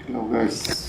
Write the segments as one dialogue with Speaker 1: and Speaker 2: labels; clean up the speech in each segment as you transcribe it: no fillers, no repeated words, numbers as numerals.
Speaker 1: Hello guys.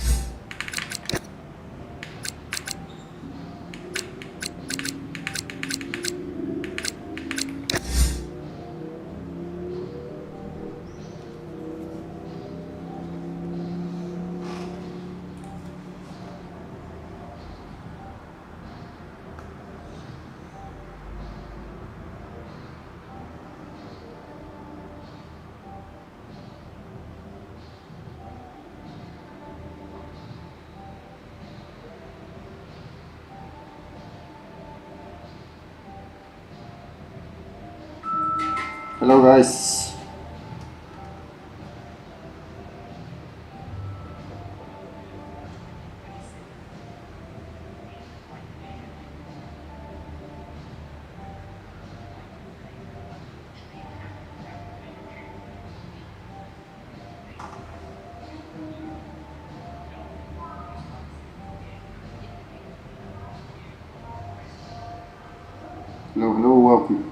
Speaker 1: Hello guys. Hello, welcome.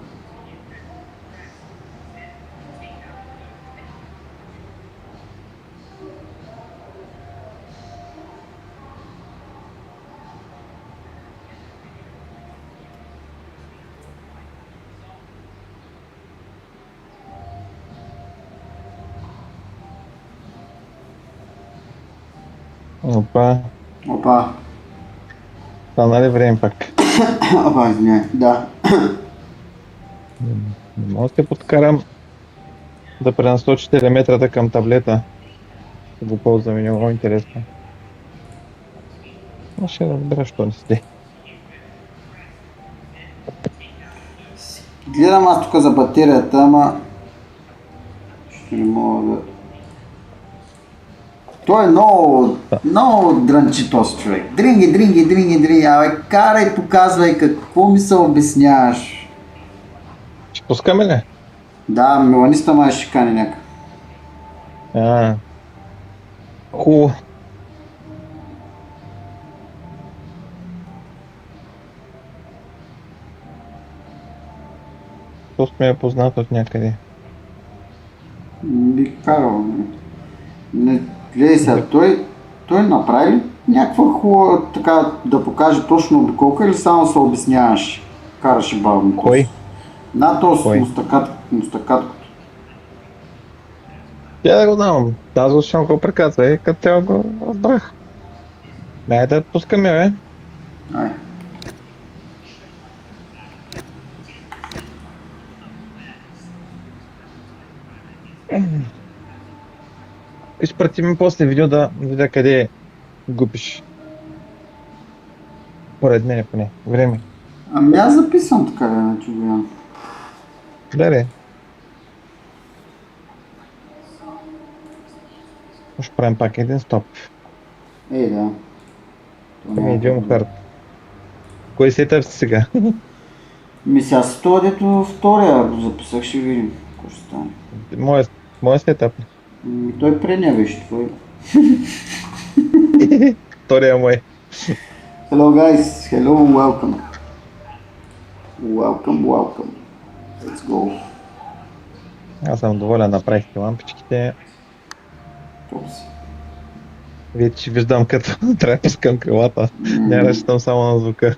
Speaker 2: Опа,
Speaker 1: Опа.
Speaker 2: стана ли време пак?
Speaker 1: Опа, извиняй. Да.
Speaker 2: Не мога да се подкарам да пренасочи телеметрата към таблета. Да го ползваме, много интересно. Но ще разбера, що не сте.
Speaker 1: Гледам аз тук за батерията, ама ще не мога да... Той е много дрънчи този човек. Дринги. Абе, карай, показвай какво ми се обясняваш.
Speaker 2: Ще пускаме ли?
Speaker 1: Да, меланиста май ще кани някак.
Speaker 2: Хубаво. Просто ме е познат от някъде.
Speaker 1: Би карал. Не, гледай сега, той направи ли някаква хубава така да покаже точно обиколка или само се обясняваш? Караше бавно.
Speaker 2: Кой?
Speaker 1: На този
Speaker 2: Кой?
Speaker 1: мустакаткото.
Speaker 2: Я да го знам. Аз го ще го преказва и като цяло го разбрах. Дай да пускаме, бе.
Speaker 1: Ай.
Speaker 2: Изпрати ми после видео да видя къде губиш. Поред мен поне. Време.
Speaker 1: Ами аз записвам така, не чудя.
Speaker 2: Да. Ще правим пак един стоп.
Speaker 1: Да.
Speaker 2: Medium hard. Кой сетъп си сега?
Speaker 1: Ми сега с това, дето втория го записах, ще видим какво ще стане.
Speaker 2: Моя сетъп.
Speaker 1: Той предния беше твой.
Speaker 2: Втория мой.
Speaker 1: Hello guys, hello, welcome. Welcome. Let's go.
Speaker 2: Аз съм доволен, направихте лампичките.
Speaker 1: Топси.
Speaker 2: Вече виждам като трябва да пускам крилата. Не разчитам само на звука.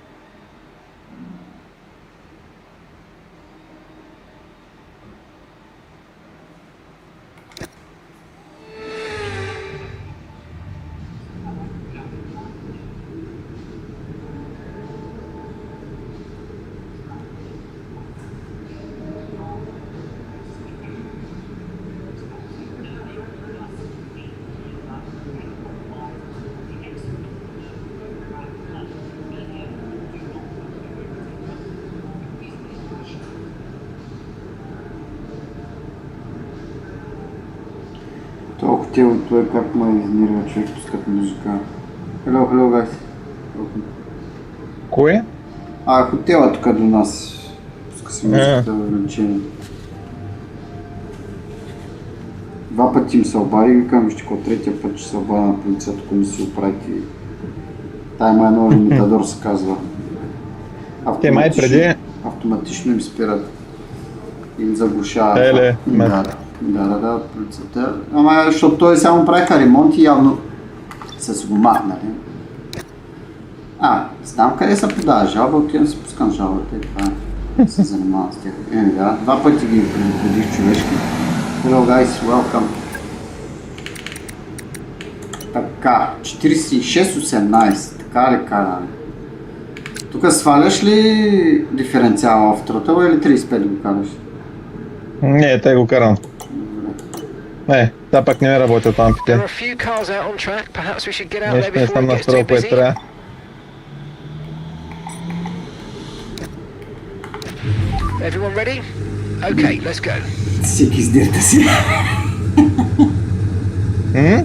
Speaker 1: Толкова тело, той как ме изнервя човек, пускат музика. Hello guys. Welcome.
Speaker 2: Кое?
Speaker 1: Хотела тук до нас. Пуска си музиката ограничение. Два пъти им се обади и викам, вижте какво третия път ще се обадя на полицията, ако ми се оправите. Тая май нова лимитадор се казва.
Speaker 2: Те май преди...
Speaker 1: Автоматично им спират. Им заглушава.
Speaker 2: Да,
Speaker 1: полицията. Ама защото той само правиха ремонт и явно Са го махнали. Знам къде се подава жалба, отивам си пускам жалбата и това се занимавам с тях. Да, 2 пъти ги предупредих човешки. Hello guys, welcome. Така, 46-18, така ли караме? Тук сваляш ли диференциала в тротъла или 35 го караш?
Speaker 2: Не, те го карам. Не, та пак не ми работят лампите.
Speaker 3: There are a few cars out on track. Perhaps we should get out there
Speaker 2: Нещо не
Speaker 3: before
Speaker 2: съм
Speaker 3: it gets too
Speaker 2: настроил, което
Speaker 3: busy.
Speaker 2: трябва.
Speaker 3: Everyone ready? Okay, let's go.
Speaker 1: Всеки с дирта си.
Speaker 2: М?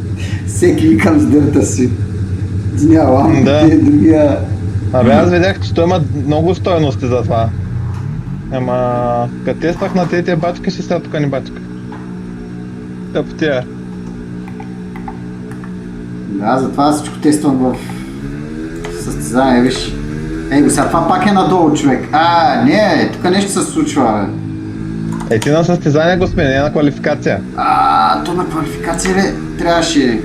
Speaker 1: Всеки викам с дирта си. Няма лампите,
Speaker 2: Да.
Speaker 1: другия...
Speaker 2: Абе, аз видях, че той има много стойности за това. Ама, като тествах на третия бачка, ще сега тук ни бачка. Тъп тия.
Speaker 1: Да, затова всичко тествам в състезание, виж. Ей, сега това пак е надолу, човек. Не, тук нещо се случва, бе.
Speaker 2: Ти на състезание го смени, не на квалификация.
Speaker 1: То на квалификация ли? Трябваше.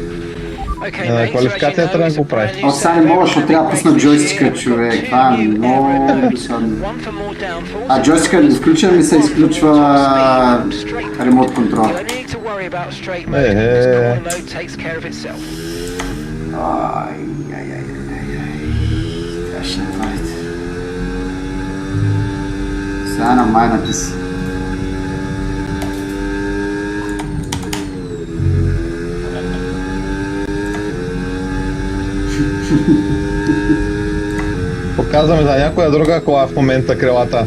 Speaker 3: Okay,
Speaker 2: На
Speaker 3: mate, so as you
Speaker 2: квалификацията
Speaker 3: know,
Speaker 2: трябва
Speaker 3: it's
Speaker 2: да
Speaker 3: a
Speaker 2: го правиш.
Speaker 3: brand new
Speaker 1: Сега не
Speaker 3: set of
Speaker 1: мога, защото
Speaker 3: aerodynamic
Speaker 1: трябва да пусна
Speaker 3: brakes this
Speaker 1: джойстика,
Speaker 3: year.
Speaker 1: човек.
Speaker 3: Two
Speaker 1: Това е
Speaker 3: new
Speaker 1: много
Speaker 3: aero
Speaker 1: досадно.
Speaker 3: One for more downforce.
Speaker 1: Джойстика да го включа ми се изключва ремонт контрол.
Speaker 3: You only need to worry about straight mode. This corner mode takes care of itself.
Speaker 1: Трябваше да направите. Сега на майната си.
Speaker 2: Показваме за някоя друга кола в момента крилата.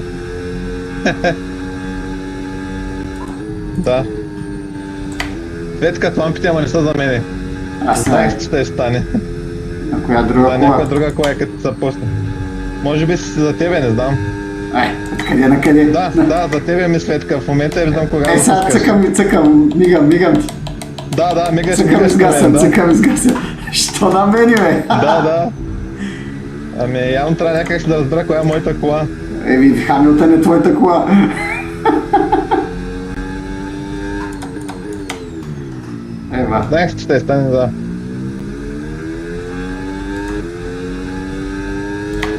Speaker 2: Да. Светкат лампите, ама не са за мене.
Speaker 1: Аз
Speaker 2: Знаех,
Speaker 1: знаех,
Speaker 2: че ще стане.
Speaker 1: на коя
Speaker 2: За
Speaker 1: друга
Speaker 2: някоя
Speaker 1: кола.
Speaker 2: друга кола, като се пусне. Може би си за тебе, не знам.
Speaker 1: Откъде на къде?
Speaker 2: Да, за тебе ми Светка. В момента я виждам кога
Speaker 1: Сега
Speaker 2: пускаш.
Speaker 1: цъкам, мигам ти.
Speaker 2: Да, мигаш,
Speaker 1: Цъкам изгасям,
Speaker 2: да.
Speaker 1: цъкам изгасям. Що на мене, бе?
Speaker 2: Да. Ами явно трябва някак да разбера коя е моята кола.
Speaker 1: Хамилтън е твоята кола. Ева.
Speaker 2: Знаех, че ще стане, да.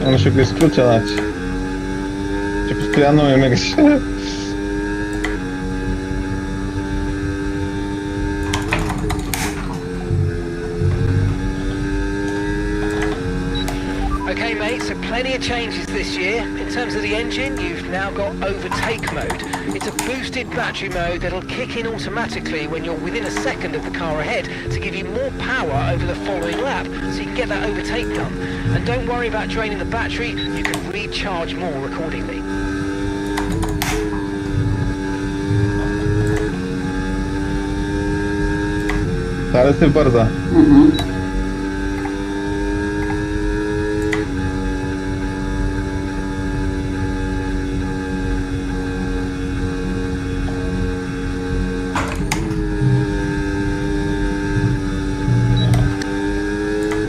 Speaker 2: Ама ще го изключа, значи. Че постоянно ме мигаш.
Speaker 3: Okay, mate, so plenty of changes this year. In terms of the engine, you've now got overtake mode. It's a boosted battery mode that'll kick in automatically when you're within a second of the car ahead to give you more power over the following lap so you can get that overtake done. And don't worry about draining the battery, you can recharge more accordingly.
Speaker 2: Трябва да се бърза.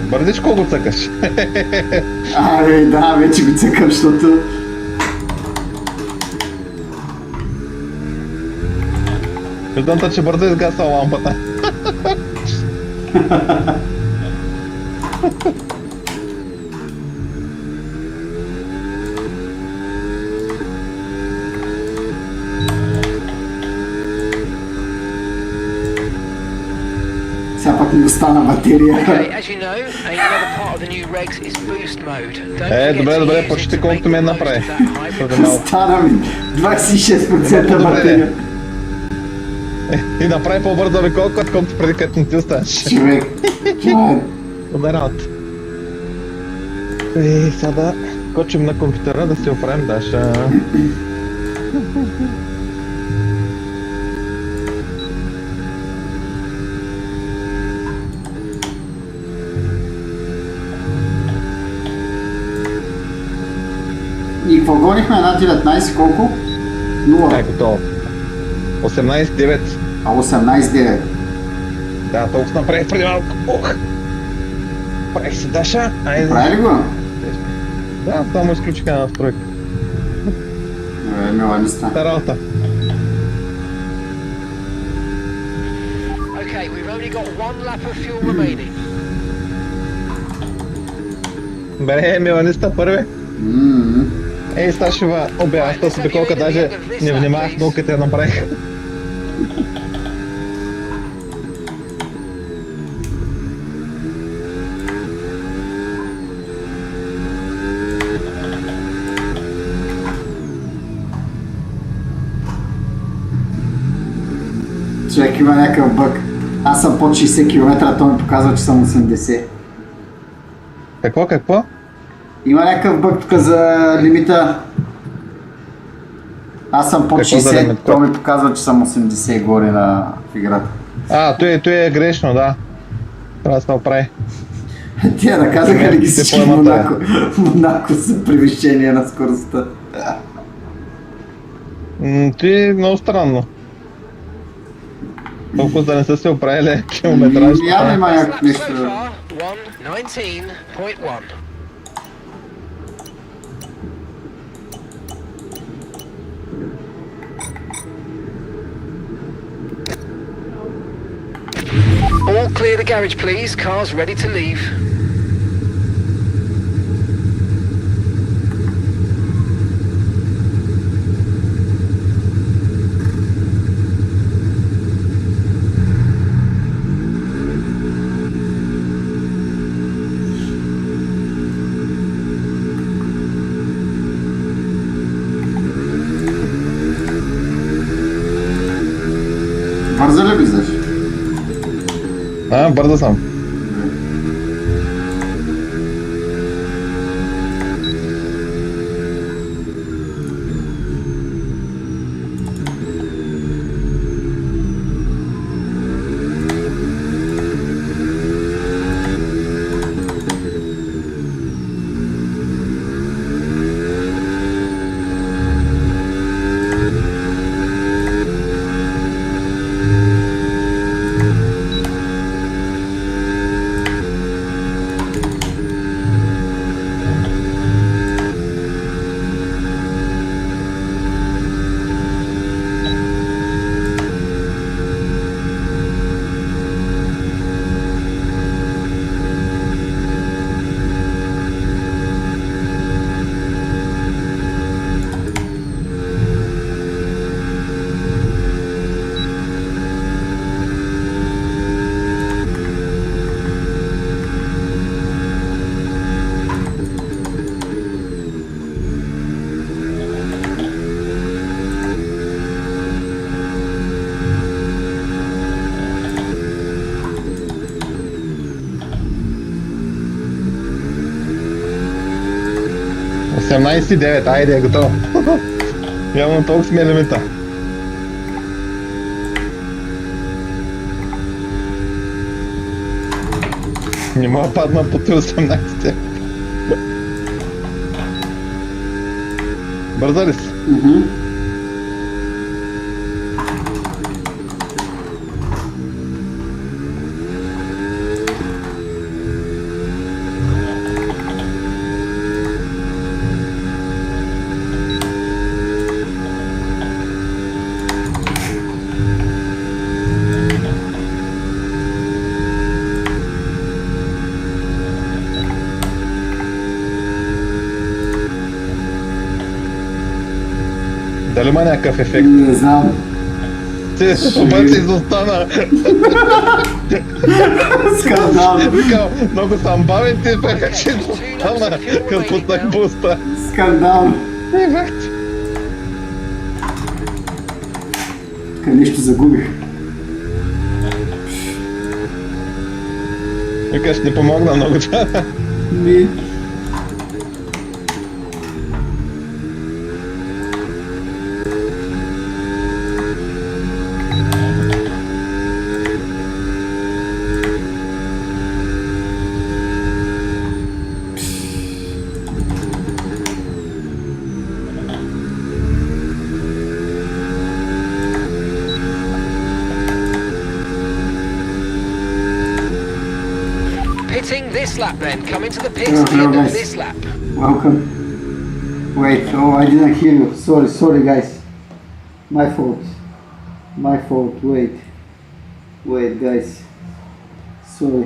Speaker 2: Бързичко го цъкаш.
Speaker 1: Да, вече го цъкам, защото...
Speaker 2: Виждам, че бързо изгасва лампата.
Speaker 1: Сега пък ми остана батерия.
Speaker 3: Okay, as you know, another part of the new regs is boost mode. Don't forget
Speaker 2: добре,
Speaker 3: to use
Speaker 2: почти
Speaker 3: it to
Speaker 2: колкото
Speaker 3: make
Speaker 2: мен
Speaker 3: the most
Speaker 2: направи.
Speaker 3: of that hybrid.
Speaker 2: За малко.
Speaker 1: Остана ми 26% батерия.
Speaker 2: И направи по-бързо реколка, отколкото преди като не ти останеш.
Speaker 1: Човек, това е...
Speaker 2: Добре работа. Сега да скочим на компютъра да си оправим Даша.
Speaker 1: И какво гонихме? Една 19 колко? 0.
Speaker 2: Готово. 18-9.
Speaker 1: 18-9.
Speaker 2: Да, толкова направих преди малко. Правих си Даша. Айде.
Speaker 1: Прави ли го?
Speaker 2: Да, само изключих една настройка.
Speaker 1: Мила не стана.
Speaker 2: Та работа.
Speaker 3: Okay, we've only got one lap of fuel remaining.
Speaker 2: Бе, Миланиста първи. Ей, Сташева, аз тази обиколка даже не внимавах много като я направих.
Speaker 1: Човек има някакъв бък. Аз съм под 60 км, а той ми показва, че съм 80.
Speaker 2: Какво?
Speaker 1: Има някакъв бък тук за лимита. Аз съм под
Speaker 2: Какво за
Speaker 1: 60,
Speaker 2: лимит?
Speaker 1: той ми показва, че съм 80 горе в играта.
Speaker 2: Той е грешно, да. Трябва да се оправи.
Speaker 1: Тия наказаха ли ги всички в
Speaker 2: по-емата
Speaker 1: Монако за превишение на скоростта?
Speaker 2: Ти е много странно. Толкова да не са се оправили километраж.
Speaker 1: Явно има
Speaker 3: Lap
Speaker 1: някакво
Speaker 3: so
Speaker 1: нещо.
Speaker 3: far, 1:19.1. All clear the garage, please. Cars ready to leave.
Speaker 1: Бързо ли влизаш?
Speaker 2: Бързо съм. – 18,9, айде, готово. Явно толкова сме лимита. Не мога падна по 18. Бърза ли си? Дали има някакъв ефект?
Speaker 1: Не знам.
Speaker 2: Ти обаче изостана.
Speaker 1: Скандал.
Speaker 2: Викал, много съм бавен, ти бяха, че изостана, като пуснах буста.
Speaker 1: Скандал.
Speaker 2: Ефект.
Speaker 1: Тук нещо загубих.
Speaker 2: Викаш, не помогна много.
Speaker 1: Ми.
Speaker 3: Pitting this lap then. Come into the pits
Speaker 1: Oh,
Speaker 3: at the end
Speaker 1: hello,
Speaker 3: of
Speaker 1: guys.
Speaker 3: this lap.
Speaker 1: Welcome. Wait, I didn't hear you. Sorry guys. My fault. Wait guys. Sorry.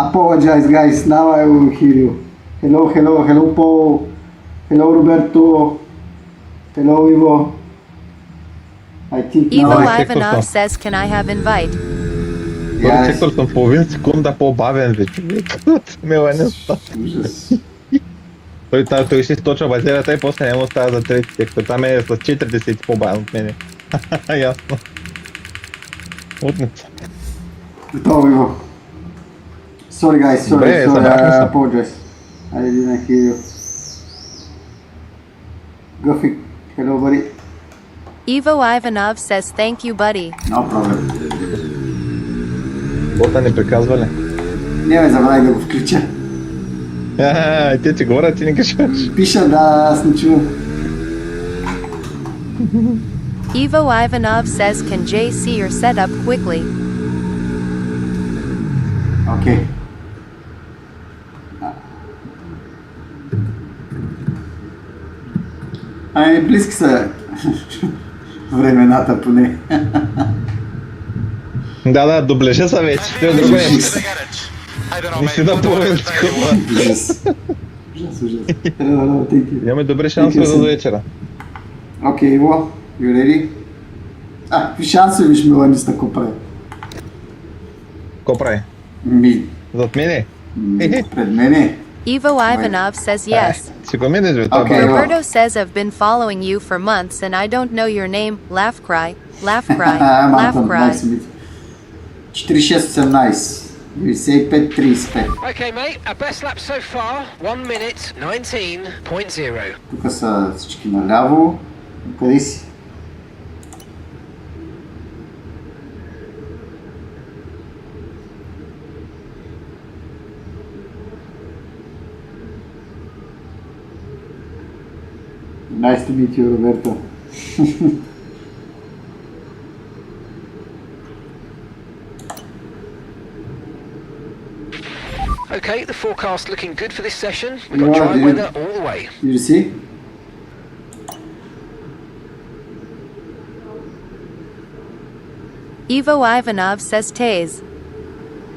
Speaker 1: Apologize, guys. Now I will hear you. Hello, Paul. Hello, Roberto. Hello, Ivo. I think
Speaker 4: Ivo
Speaker 1: now
Speaker 2: Давай,
Speaker 4: Ivanov
Speaker 2: какво?
Speaker 4: says, can I have invite?
Speaker 2: Първи
Speaker 1: Yes.
Speaker 2: сектор съм половин секунда по-бавен вече. Мила неща.
Speaker 1: Ужас.
Speaker 2: Той ще източва базерата и после не му остава за трети сектор. Там е с 40 по-бавен от мене. Ясно. Утница.
Speaker 1: Готово, Иво. Sorry, guys.
Speaker 2: Добре, събрахме
Speaker 1: I
Speaker 2: се.
Speaker 1: apologize. I didn't hear you. Gofik. Hello, buddy.
Speaker 4: Ivo Ivanov says, thank you, buddy.
Speaker 1: No problem.
Speaker 2: Бота не приказва ли?
Speaker 1: Не ме забравих да го включа.
Speaker 2: Те ти говорят, ти не кажеш.
Speaker 1: Пиша, да, аз не чувам.
Speaker 4: Ivo Ivanov says, can Jay see your setup quickly?
Speaker 1: Окей. Ай, близки са времената поне.
Speaker 2: Да, доблежа са вече. Те друго е. Не си да повече.
Speaker 1: Ужас. Ужас. Hello, thank you.
Speaker 2: Имаме добри шансове
Speaker 1: Thank you,
Speaker 2: до
Speaker 1: sir.
Speaker 2: вечера.
Speaker 1: Окей, Иво, you ready? Какви шансове виж Миланиста какво прави?
Speaker 2: Ко прави?
Speaker 1: Ми,
Speaker 2: Зад мене?
Speaker 1: пред мене.
Speaker 4: Ivo Ivanov says, yes.
Speaker 2: Си го минеш, бе, това
Speaker 1: Окей,
Speaker 2: бе.
Speaker 1: Иво.
Speaker 4: Roberto says, I've been following you for months and I don't know your name. Laugh cry. Laugh cry. Laugh
Speaker 1: Антон,
Speaker 4: cry.
Speaker 1: 46-18. 95-35.
Speaker 3: Okay, mate, our best lap so far, 1 minute 19.0.
Speaker 1: Тук са всички наляво. Къде си? Nice to meet you, Roberto.
Speaker 3: Okay, the forecast looking good for this session. We've
Speaker 1: Yeah,
Speaker 3: got dry
Speaker 1: dude.
Speaker 3: weather all the way.
Speaker 1: You see?
Speaker 4: Ivo Ivanov says, Taze.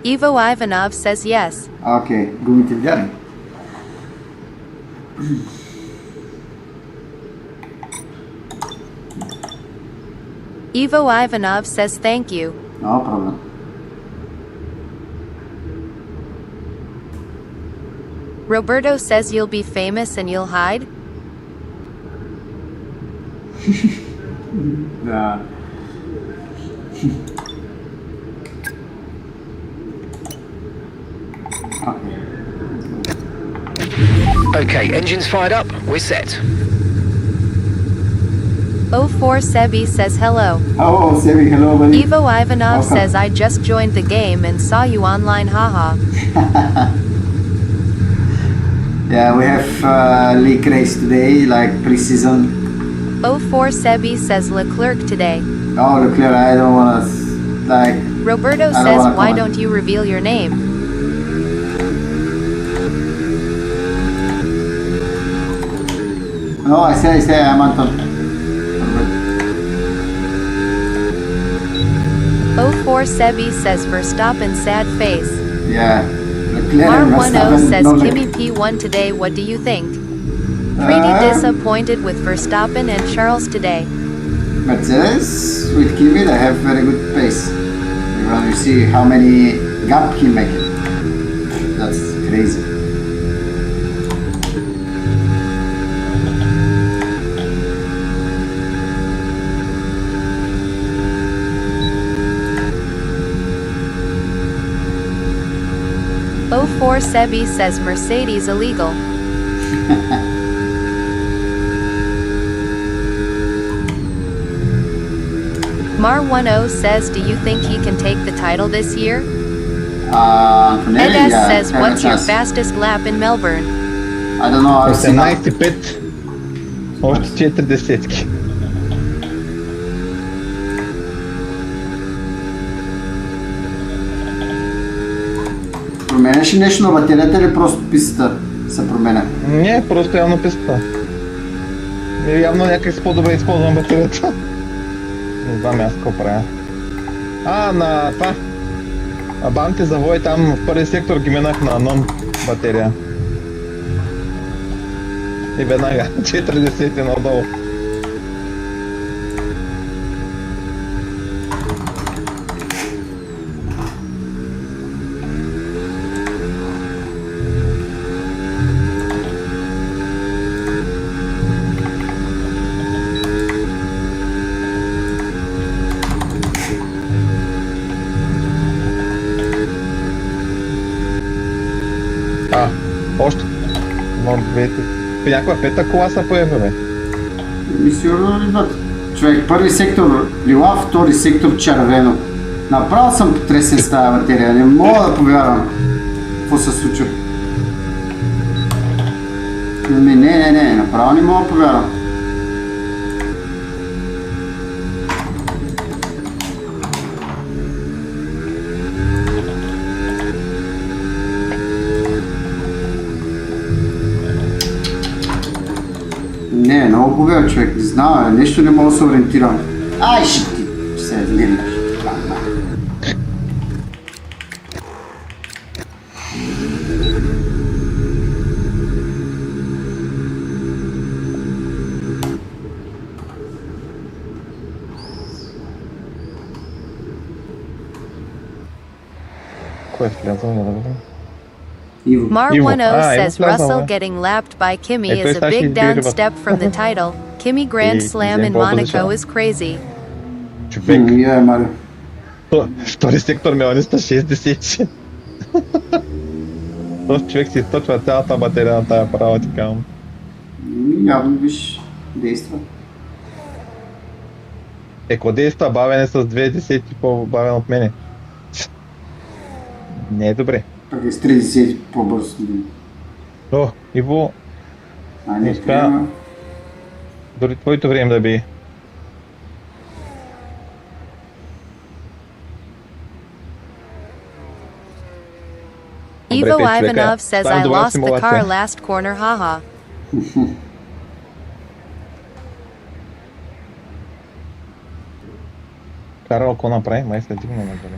Speaker 4: Ivo Ivanov says, yes.
Speaker 1: Окей, гумите вдяни.
Speaker 4: Ivo Ivanov says, thank you.
Speaker 1: No problem.
Speaker 4: Roberto says, you'll be famous and you'll hide?
Speaker 1: Да. Окей.
Speaker 3: Okay, engines fired up, we're set.
Speaker 4: 04 Sebi says, hello.
Speaker 1: Oh, Sebi, hello, buddy.
Speaker 4: Ivo Ivanov
Speaker 1: Welcome.
Speaker 4: says, I just joined the game and saw you online, haha.
Speaker 1: Yeah, we have league race today, like pre-season.
Speaker 4: 04 Sebi says, Leclerc today.
Speaker 1: Oh, Leclerc, I don't wanna, like,
Speaker 4: Roberto
Speaker 1: don't
Speaker 4: says,
Speaker 1: wanna
Speaker 4: why
Speaker 1: comment.
Speaker 4: don't you reveal your name?
Speaker 1: no, I say, I'm Anton.
Speaker 4: 04 Sebi says, Verstappen sad face.
Speaker 1: Yeah. Leclerc and
Speaker 4: R10
Speaker 1: Verstappen,
Speaker 4: says,
Speaker 1: no,
Speaker 4: Kimi P1 today, what do you think? Pretty disappointed with Verstappen and Charles today.
Speaker 1: Mercedes with Kimi, they have very good pace. When you see how many gap he making, that's crazy.
Speaker 4: Oh 04 Sebi says Mercedes illegal. Mar10 says, do you think he can take the title this year?
Speaker 1: Antonelli,
Speaker 4: Edes
Speaker 1: yeah,
Speaker 4: says,
Speaker 1: have a
Speaker 4: what's your
Speaker 1: chance.
Speaker 4: fastest lap in Melbourne?
Speaker 1: I don't know, I've seen
Speaker 2: 18,5. Още 4 десетки.
Speaker 1: Променяш ли нещо на батерията или просто пистата се променя?
Speaker 2: Не, просто явно писта. Явно някак с по-добре използвам батерията. Не знам аз какво правя. На това. А банките завой там в първи сектор ги минах на нон батерия. И веднага 40 надолу. Още. Но двете. Някаква пета кола са поеме, бе.
Speaker 1: И сигурно идват. Човек, първи сектор лила, втори сектор червено. Направо съм потресен с тази батерия, не мога да повярвам какво се случва. Не, направо не мога да повярвам. Не, много победа, човек, не знам, нещо не мога да се ориентирам. Ай, ще ти се гледаш.
Speaker 2: Кой е влязъл, не да видим?
Speaker 1: Иво.
Speaker 4: Mar10
Speaker 2: Ah,
Speaker 4: says
Speaker 2: Ivo Plaza,
Speaker 4: Russell
Speaker 2: huh?
Speaker 4: getting lapped by Kimi
Speaker 2: Ito
Speaker 4: is
Speaker 2: yung
Speaker 4: a big
Speaker 2: actually
Speaker 4: down
Speaker 2: beautiful.
Speaker 4: step from the title. Kimi Grand
Speaker 2: Eh,
Speaker 4: Slam in
Speaker 2: example
Speaker 4: Monaco
Speaker 2: position.
Speaker 4: is crazy.
Speaker 2: Човек.
Speaker 1: Я, Марио.
Speaker 2: Втори сектор ме ониста 60. Този човек си източва цялата батерия на тая права, ти казвам.
Speaker 1: Явно виж, действа.
Speaker 2: Еко действа бавене с 2 по-бавен от мене. Не е добре.
Speaker 1: Пък е с 30 по-бързо.
Speaker 2: О, Иво,
Speaker 1: А
Speaker 2: не
Speaker 1: не
Speaker 2: успя.
Speaker 1: трябва.
Speaker 2: Дори твоето време да би.
Speaker 4: Ivo
Speaker 2: Добре, човека.
Speaker 4: Ivanov says
Speaker 2: Това е
Speaker 4: I
Speaker 2: добра
Speaker 4: lost the
Speaker 2: симулация.
Speaker 4: car last corner, haha.
Speaker 2: Карал, ако направи, май се дигна надолу.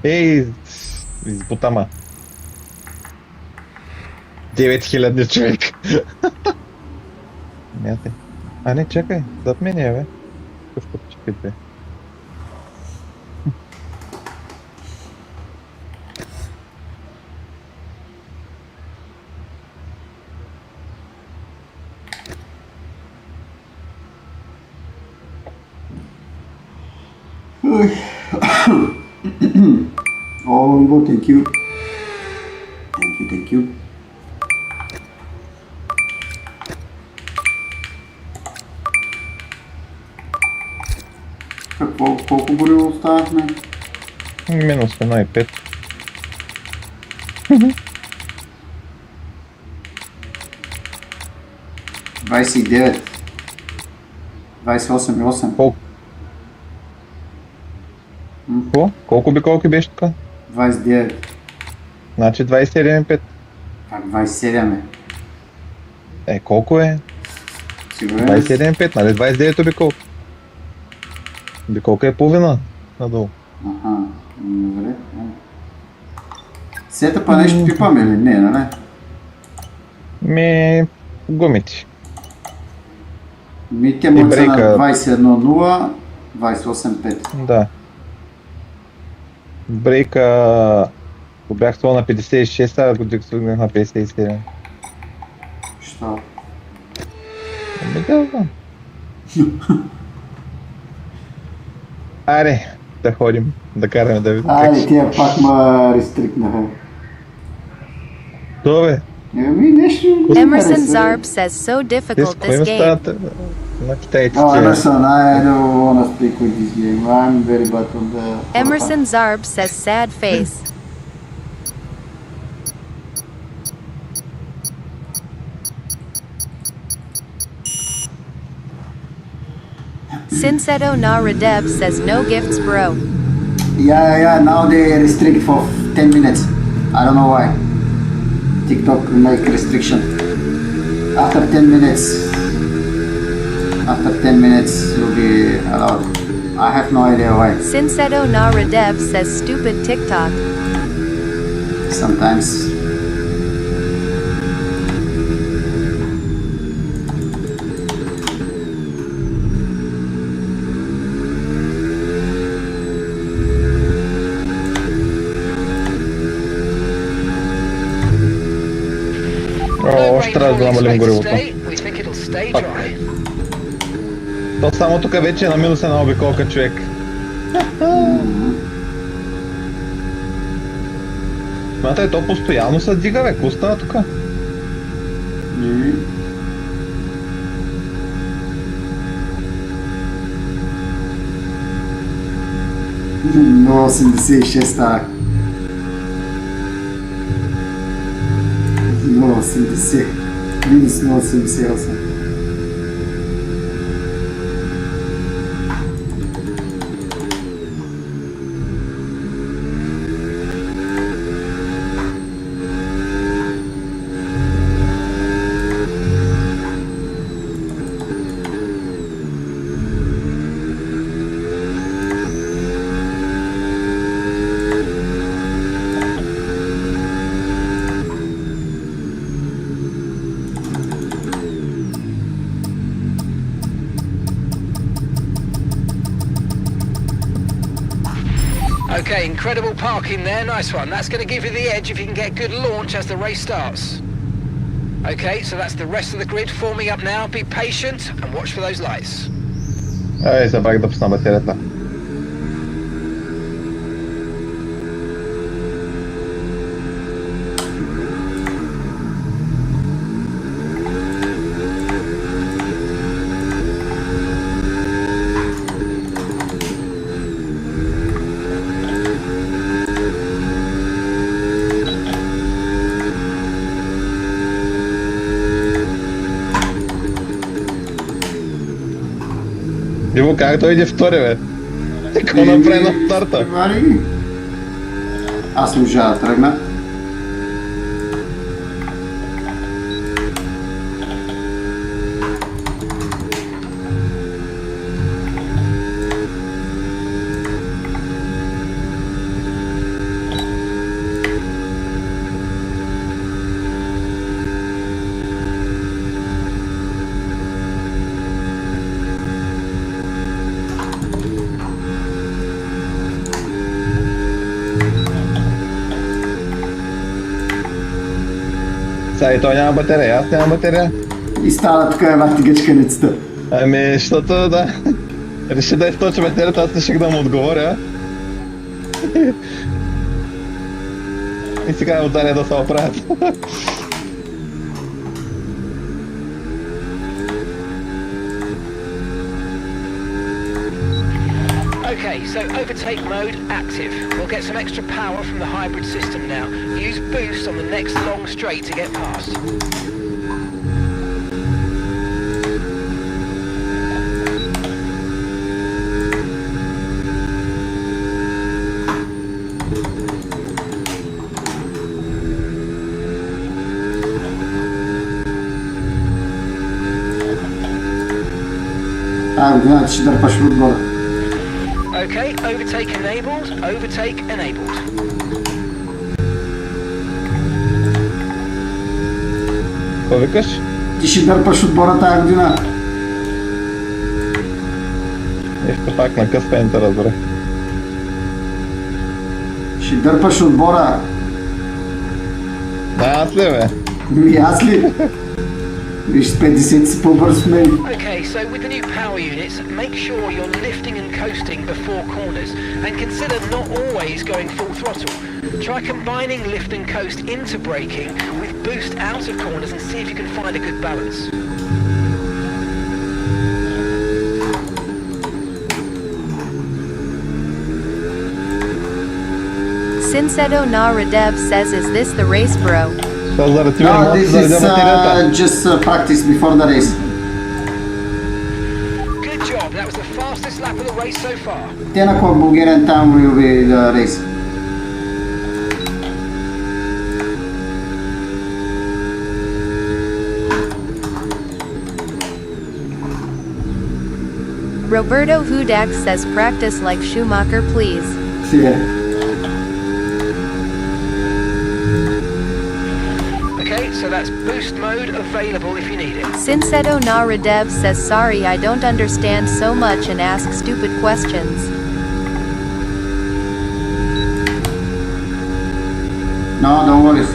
Speaker 2: Ей, избутама. 9000 човек. Мяте. А не, чакай, зад мен е, бе. Какво чакай, бе.
Speaker 1: О, Иво, thank you. Thank you. Колко гориво останахме?
Speaker 2: Минус 1,5.
Speaker 1: Двадесет и 28,8.
Speaker 2: Колко? Какво? Колко биколки беше така?
Speaker 1: 29.
Speaker 2: Значи 27,5.
Speaker 1: Как 27 е?
Speaker 2: Е, колко е?
Speaker 1: Сигурен?
Speaker 2: 27,5, нали? 29 биколка. Биколка е половина надолу.
Speaker 1: Аха, добре. Сета па нещо пипаме ли? Не, нали?
Speaker 2: Ми, гумите.
Speaker 1: Те му са на
Speaker 2: брейка.
Speaker 1: 21,0, 28,5.
Speaker 2: Да. Брейка го бях това на 56, а го дигнах на 57.
Speaker 1: Що?
Speaker 2: Ами да знам. Аре, да ходим, да караме да видим как
Speaker 1: Айде,
Speaker 2: ще.
Speaker 1: тия пак ма рестрикнаха.
Speaker 2: То бе,
Speaker 1: Еми, нещо...
Speaker 4: Emerson Zarb says so difficult
Speaker 2: с кое
Speaker 4: this game.
Speaker 2: стават на китайците?
Speaker 1: Oh, Emerson, I don't wanna speak with this game. I'm very bad on the...
Speaker 4: Emerson Zarb says sad face. Sinseto Na Radeb says no gifts, bro.
Speaker 1: Yeah, now they restrict for 10 minutes. I don't know why. TikTok make restriction. After 10 minutes you'll be allowed. I have no idea why.
Speaker 4: Sinseto Na Radeb says stupid TikTok.
Speaker 1: Sometimes.
Speaker 3: No
Speaker 2: Още трябва да
Speaker 3: rainfall
Speaker 2: намалим
Speaker 3: expected
Speaker 2: горивото.
Speaker 3: today. We think it'll stay
Speaker 2: Fuck.
Speaker 3: dry.
Speaker 2: То само тук вече е на минус една обиколка, човек. Смятай, то постоянно се дига, бе. Какво става тук?
Speaker 1: Но 86 става. 0,80. Минус 0,88.
Speaker 3: Okay, incredible parking there. Nice one. That's going to give you the edge if you can get good launch as the race starts. Okay, so that's the rest of the grid forming up now. Be patient and watch for those lights.
Speaker 2: Ай, забравих да пусна батерията. Иво, как той иде втори, бе? Какво направи на старта?
Speaker 1: Вари. Аз не можа да тръгна.
Speaker 2: Сега и той няма батерия, аз нямам батерия.
Speaker 1: И стана тук една тигачканицата.
Speaker 2: Ами, защото да. Реши да източи батерията, аз реших да му отговоря. И сега е ударя да се оправят.
Speaker 3: Okay, so overtake mode active. We'll get some extra power from the hybrid system now. Use boost on the next long straight to get past.
Speaker 1: Година, ще дърпаш отгоре.
Speaker 3: Okay, overtake enabled, overtake enabled.
Speaker 2: Какво викаш?
Speaker 1: Ти ще дърпаш отбора тази година.
Speaker 2: Ето пак на къс пента, разбере.
Speaker 1: Ще дърпаш отбора.
Speaker 2: Да, аз ли, бе?
Speaker 1: Ми аз ли? Виж, с 50 си по-бърз от мен.
Speaker 3: Okay, so with the new power units, make sure you're lifting and coasting before corners, and consider not always going full throttle. Try combining lift and coast into braking with boost out of corners and see if you can find a good balance.
Speaker 4: Sinsedo Na Radev says, is this the race, bro?
Speaker 2: Това заради тебе не
Speaker 1: No,
Speaker 2: мога да
Speaker 1: this
Speaker 2: заведа
Speaker 1: is
Speaker 2: батерията.
Speaker 1: just practice before the race.
Speaker 3: Good job, that was the fastest lap of the race so far.
Speaker 1: 10 o'clock Bulgarian time will be the race.
Speaker 4: Roberto Hudak says, practice like Schumacher, please.
Speaker 1: Yeah.
Speaker 3: so that's boost mode available if you need it.
Speaker 4: Sinseto na Radev says sorry I don't understand so much and ask stupid questions.
Speaker 1: No, don't worry.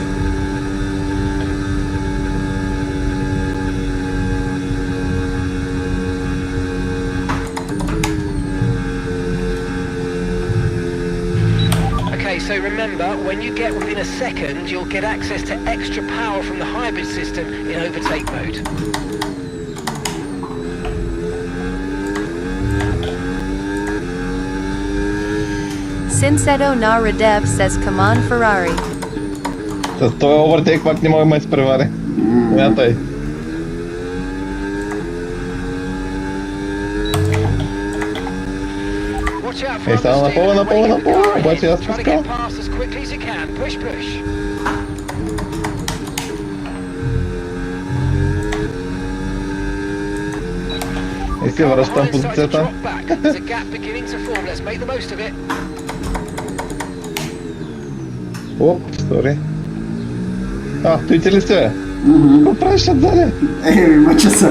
Speaker 3: Okay, so remember, when you get within a second, you'll get access to extra power from the hybrid system in overtake mode.
Speaker 4: Sinseto na Radev says come on Ferrari.
Speaker 2: С този овъртейк пак не мога да ме изпревари. Мятай.
Speaker 3: Watch out for
Speaker 2: Hey, stava
Speaker 3: understeer
Speaker 2: напълно,
Speaker 3: and
Speaker 2: напълно,
Speaker 3: wake up the
Speaker 2: напълно,
Speaker 3: car
Speaker 2: обаче
Speaker 3: ahead.
Speaker 2: аз
Speaker 3: Try to
Speaker 2: пускам.
Speaker 3: get past as quickly as you can. Push, push.
Speaker 2: И си
Speaker 3: Car
Speaker 2: връщам
Speaker 3: behind starting to
Speaker 2: позицията.
Speaker 3: drop back. There's a gap beginning to form. Let's make the most of it.
Speaker 2: Оп, сори. Той ти ли си бе? Какво правиш отзади?
Speaker 1: Мъча се.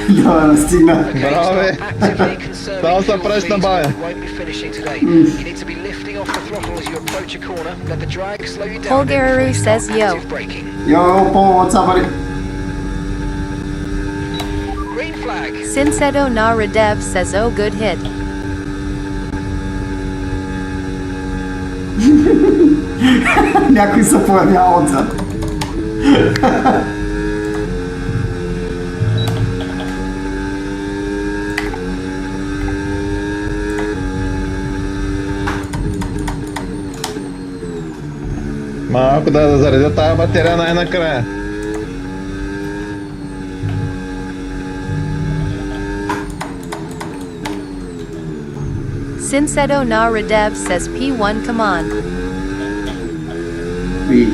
Speaker 1: Да, стигна.
Speaker 3: Okay,
Speaker 2: Bravo,
Speaker 3: start
Speaker 2: eh?
Speaker 3: actively conserving
Speaker 2: Stava să
Speaker 3: fuel
Speaker 2: aprăși
Speaker 3: feeds,
Speaker 2: baie.
Speaker 3: or you won't be finishing today. You need to be lifting off the throttle as you approach a corner. Let the drag slow you down.
Speaker 4: Polgararu
Speaker 3: before you start
Speaker 4: says yo.
Speaker 3: active braking.
Speaker 1: Yo, Paul, what's up, buddy?
Speaker 3: Green flag.
Speaker 4: Sinseto na Radev says oh good hit.
Speaker 1: Някой се появява отзад.
Speaker 2: Малко да заредя тая батерия най-накрая.
Speaker 4: Sinseto na Radev says P1 come on.
Speaker 1: И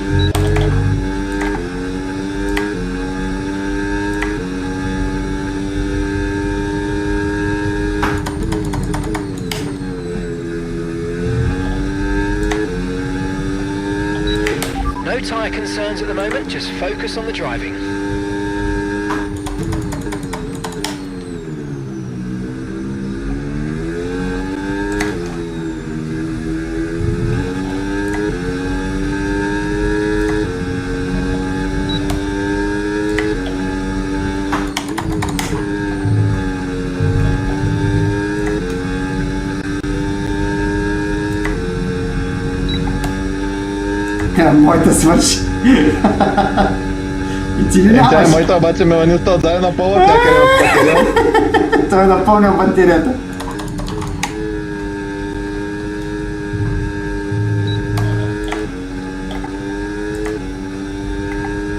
Speaker 3: No tyre concerns at the moment. Just focus on the driving.
Speaker 1: моята свърши. И ти ли
Speaker 2: Тя е
Speaker 1: нямаш?
Speaker 2: моята, обаче меланиста отзади на пола някъде в батерия.
Speaker 1: Той е напълнил батерията.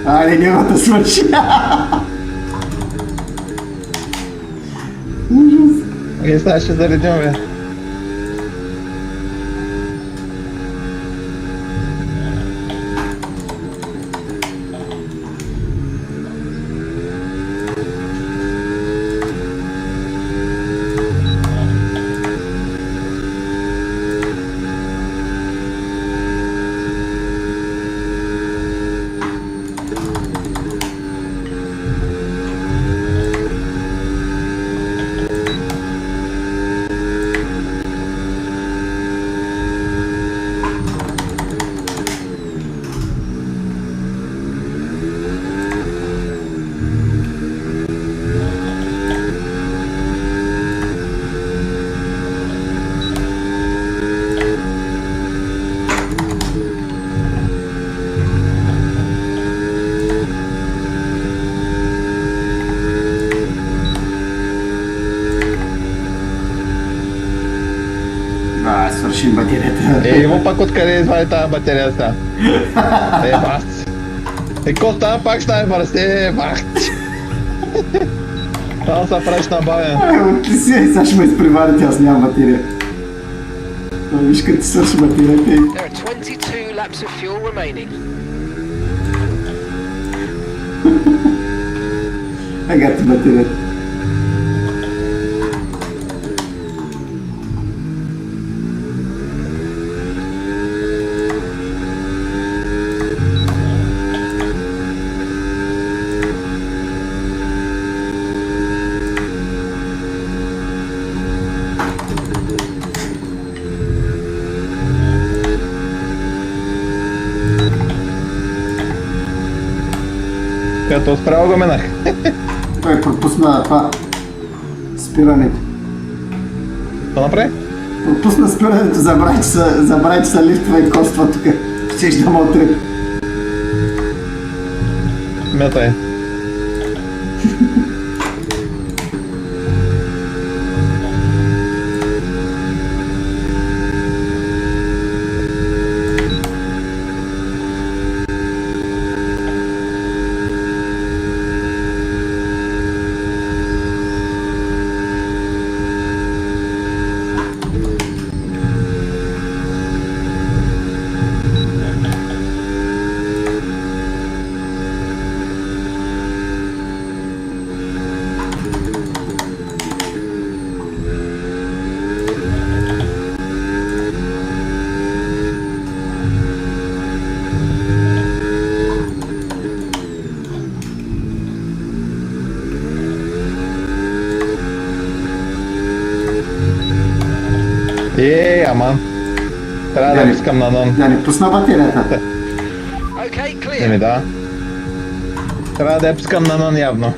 Speaker 1: Айде, неговата свърши. Ужас.
Speaker 2: И сега ще заредим, бе.
Speaker 1: Свършим батерията.
Speaker 2: Иво пак откъде извади тази батерия сега. Бахти. Какво става, пак става бързе, бахти. Само се правиш на бавен.
Speaker 1: От ли си, сега ще ме изпреварите, аз нямам батерия. Виж като ти свърши батерията и...
Speaker 3: There are 22 laps of fuel remaining.
Speaker 1: Ага ти батерията.
Speaker 2: Като справо го минах.
Speaker 1: Той пропусна това спирането.
Speaker 2: Какво направи?
Speaker 1: Пропусна спирането, забрави, че са лифтове и коства тук. Щеш да му отреп.
Speaker 2: Метай. Аман. Трябва да искам на нон.
Speaker 1: Да не пусна батерията.
Speaker 3: Okay, clear.
Speaker 2: Не ми да. Трябва да я пускам на нон явно.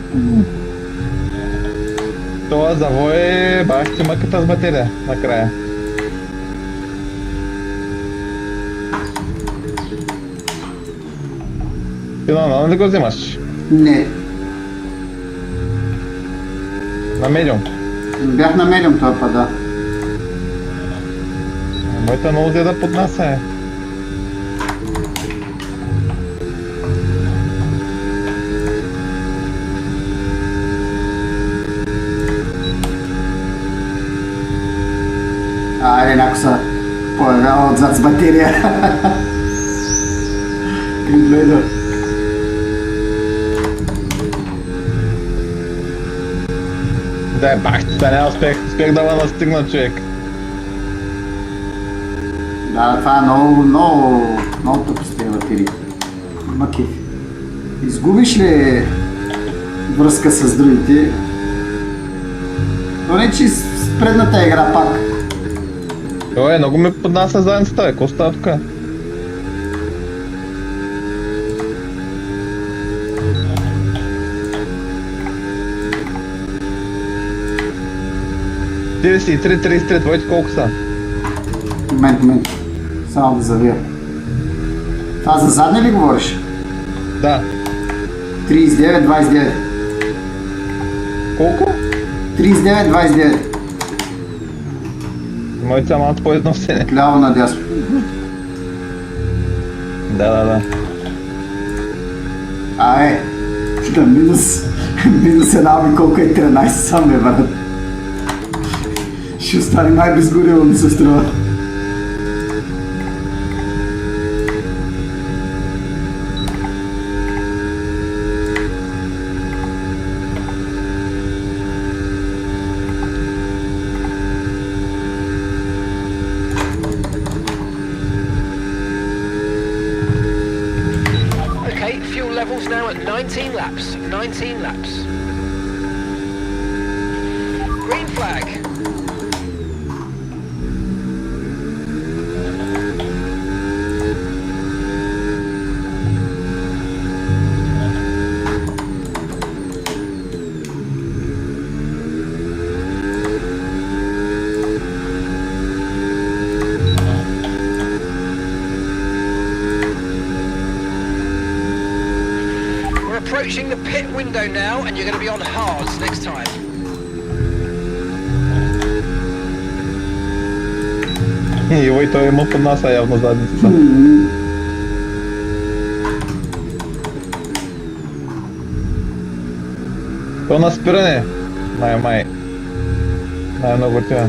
Speaker 2: Това завой бах ти мъката с батерия накрая. Ти на нон ли го взимаш?
Speaker 1: Не.
Speaker 2: На медиум.
Speaker 1: Бях на медиум това път, да.
Speaker 2: Моята много взе да поднася е.
Speaker 1: Айде, някой са появява отзад с батерия. И гледа.
Speaker 2: Да, бах ти, да не успех да ме настигна човек.
Speaker 1: Да, това е много тъпо с тези батерии. Има кеф. Изгубиш ли връзка с другите? То не, че с предната игра пак.
Speaker 2: Ой, много ми поднася задницата, какво става тук? Тридесет и 33, твоите колко са?
Speaker 1: Момент. Само да завия. Това за задни ли говориш?
Speaker 2: Да.
Speaker 1: 39-29.
Speaker 2: Колко?
Speaker 1: 39-29.
Speaker 2: Моите са малко по-едновсени.
Speaker 1: Ляво надясно.
Speaker 2: Да.
Speaker 1: Да, минус една, ами колко е 13 сам, бе, брат. Ще остане най-безгорело, ми се струва.
Speaker 3: Okay, fuel levels now at 19 laps. 19 laps. Green flag. We're approaching the pit window now, and you're going to be on hards next time.
Speaker 2: И той има поднася явно задницата. То на спиране. Май. Най-много тя.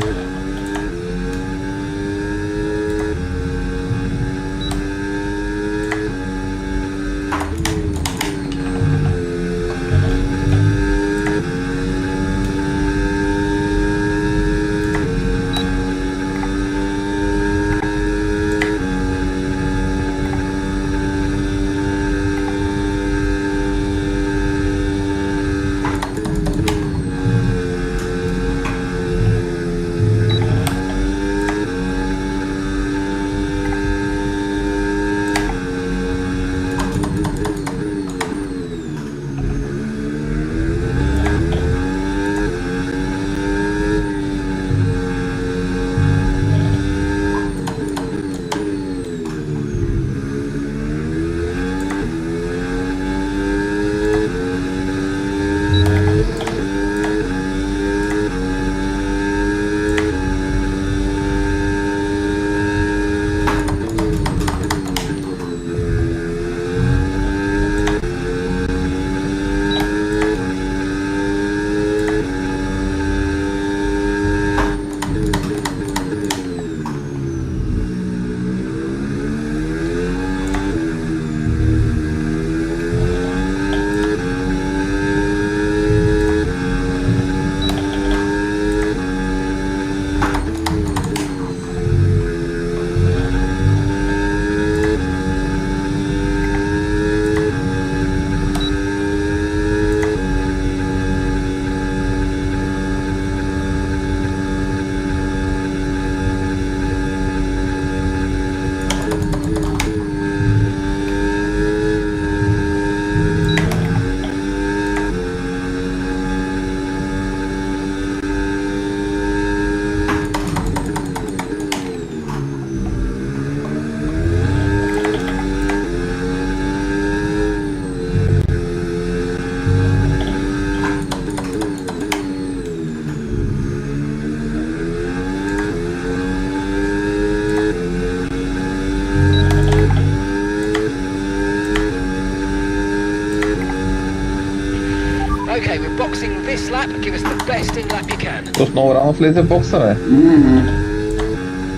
Speaker 3: boxing this lap, give us the best in lap you can.
Speaker 2: То много рано влезе в бокса, бе.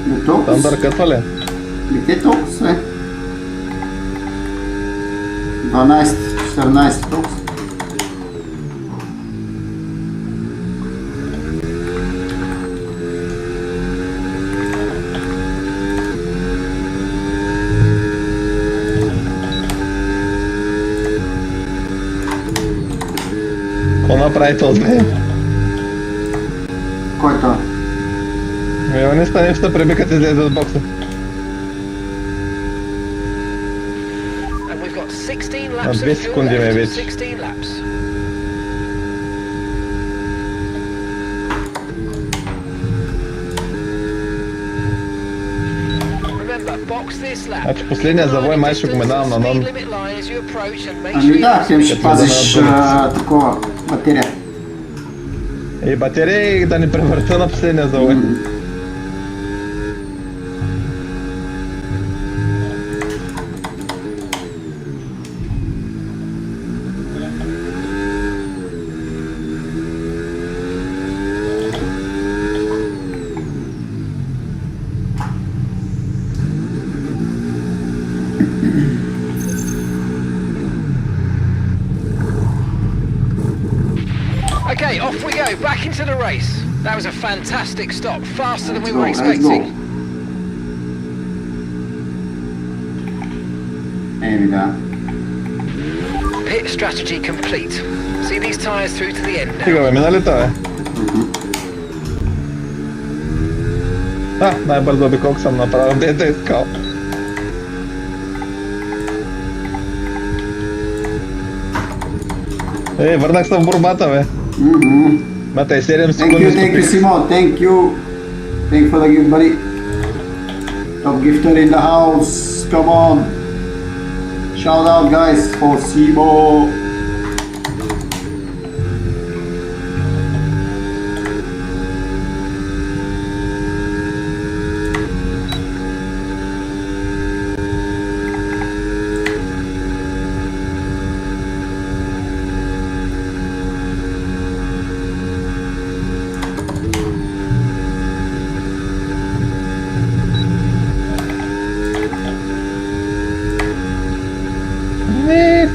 Speaker 1: Не толкова.
Speaker 2: Там да ръкътва ли?
Speaker 1: Не те толкова све. 12, 14 толкова.
Speaker 2: Какво направи този?
Speaker 1: Кой е това?
Speaker 2: Не стане, ще пребикат излезе от бокса.
Speaker 3: And we've got 16 laps
Speaker 2: две
Speaker 3: of fuel
Speaker 2: секунди ме
Speaker 3: left.
Speaker 2: вече.
Speaker 3: 16 laps. Remember, box this lap.
Speaker 2: Значи последния завой май ще го минавам на нон.
Speaker 3: Speed limit line as you approach and make
Speaker 1: Ами
Speaker 3: sure
Speaker 1: да,
Speaker 3: you
Speaker 1: тем ще
Speaker 2: Като
Speaker 1: пазиш
Speaker 2: да
Speaker 1: такова материя.
Speaker 2: И батерия да ни превърта на последния завой.
Speaker 3: Okay, off we go, back into the race. That was a fantastic stop, faster than we were
Speaker 1: Let's go.
Speaker 3: expecting.
Speaker 1: Еми да.
Speaker 3: Pit strategy complete. See these tyres through to the end now.
Speaker 2: Стига бе, мина ли това, бе? Най-бързо обиколка съм направил, дете искал. Върнах се в борбата, бе. Мата е 7
Speaker 1: Thank
Speaker 2: секунди
Speaker 1: you, Simo. Thank you. Thank you for the gift, buddy. Top gifter in the house. Come on. Shout out, guys, for Simo.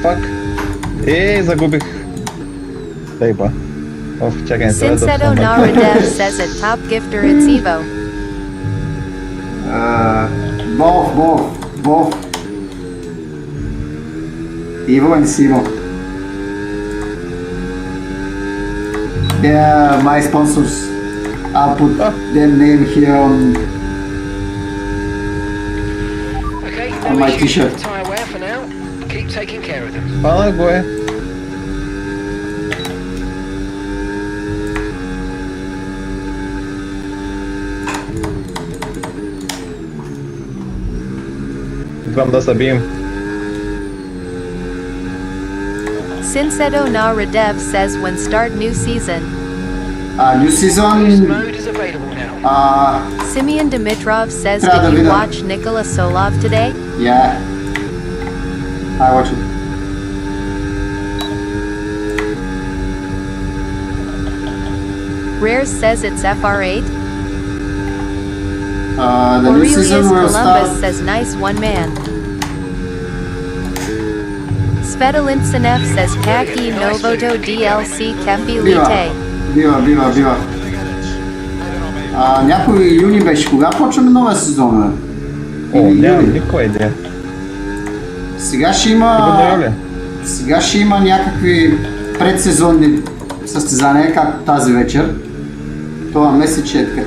Speaker 2: Фак. Загубих. Дай ба. Чакай,
Speaker 4: Sinseto Naradev says a top gifter it's Evo.
Speaker 1: Both. Evo and Simo. They are my sponsors. I'll put their name here on
Speaker 3: Okay,
Speaker 1: On
Speaker 3: no
Speaker 1: my
Speaker 3: issues
Speaker 1: t-shirt.
Speaker 3: with tyre wear for now. Keep taking care of them.
Speaker 2: Пана го е. Идвам да се бием.
Speaker 4: Sinseto Naradev says when start new season.
Speaker 1: new
Speaker 3: Boost
Speaker 1: season.
Speaker 3: mode is available now.
Speaker 4: Simeon Dimitrov says,
Speaker 1: Pravda,
Speaker 4: did you
Speaker 1: vida.
Speaker 4: watch Nikola Solov today?
Speaker 1: Yeah. I watch it.
Speaker 4: Rares says it's FR8.
Speaker 1: The new season
Speaker 4: Aurelius
Speaker 1: will
Speaker 4: Columbus
Speaker 1: start.
Speaker 4: says nice one man. Svetolin Senev says Kaki Novoto DLC Kefi Lite.
Speaker 1: Бива. Някой юни беше. Кога почваме нова сезон, бе?
Speaker 2: Нямам никаква идея.
Speaker 1: Сега ще
Speaker 2: Сигурно
Speaker 1: има...
Speaker 2: ли?
Speaker 1: Сега ще има някакви предсезонни състезания, както тази вечер. Това месец е така.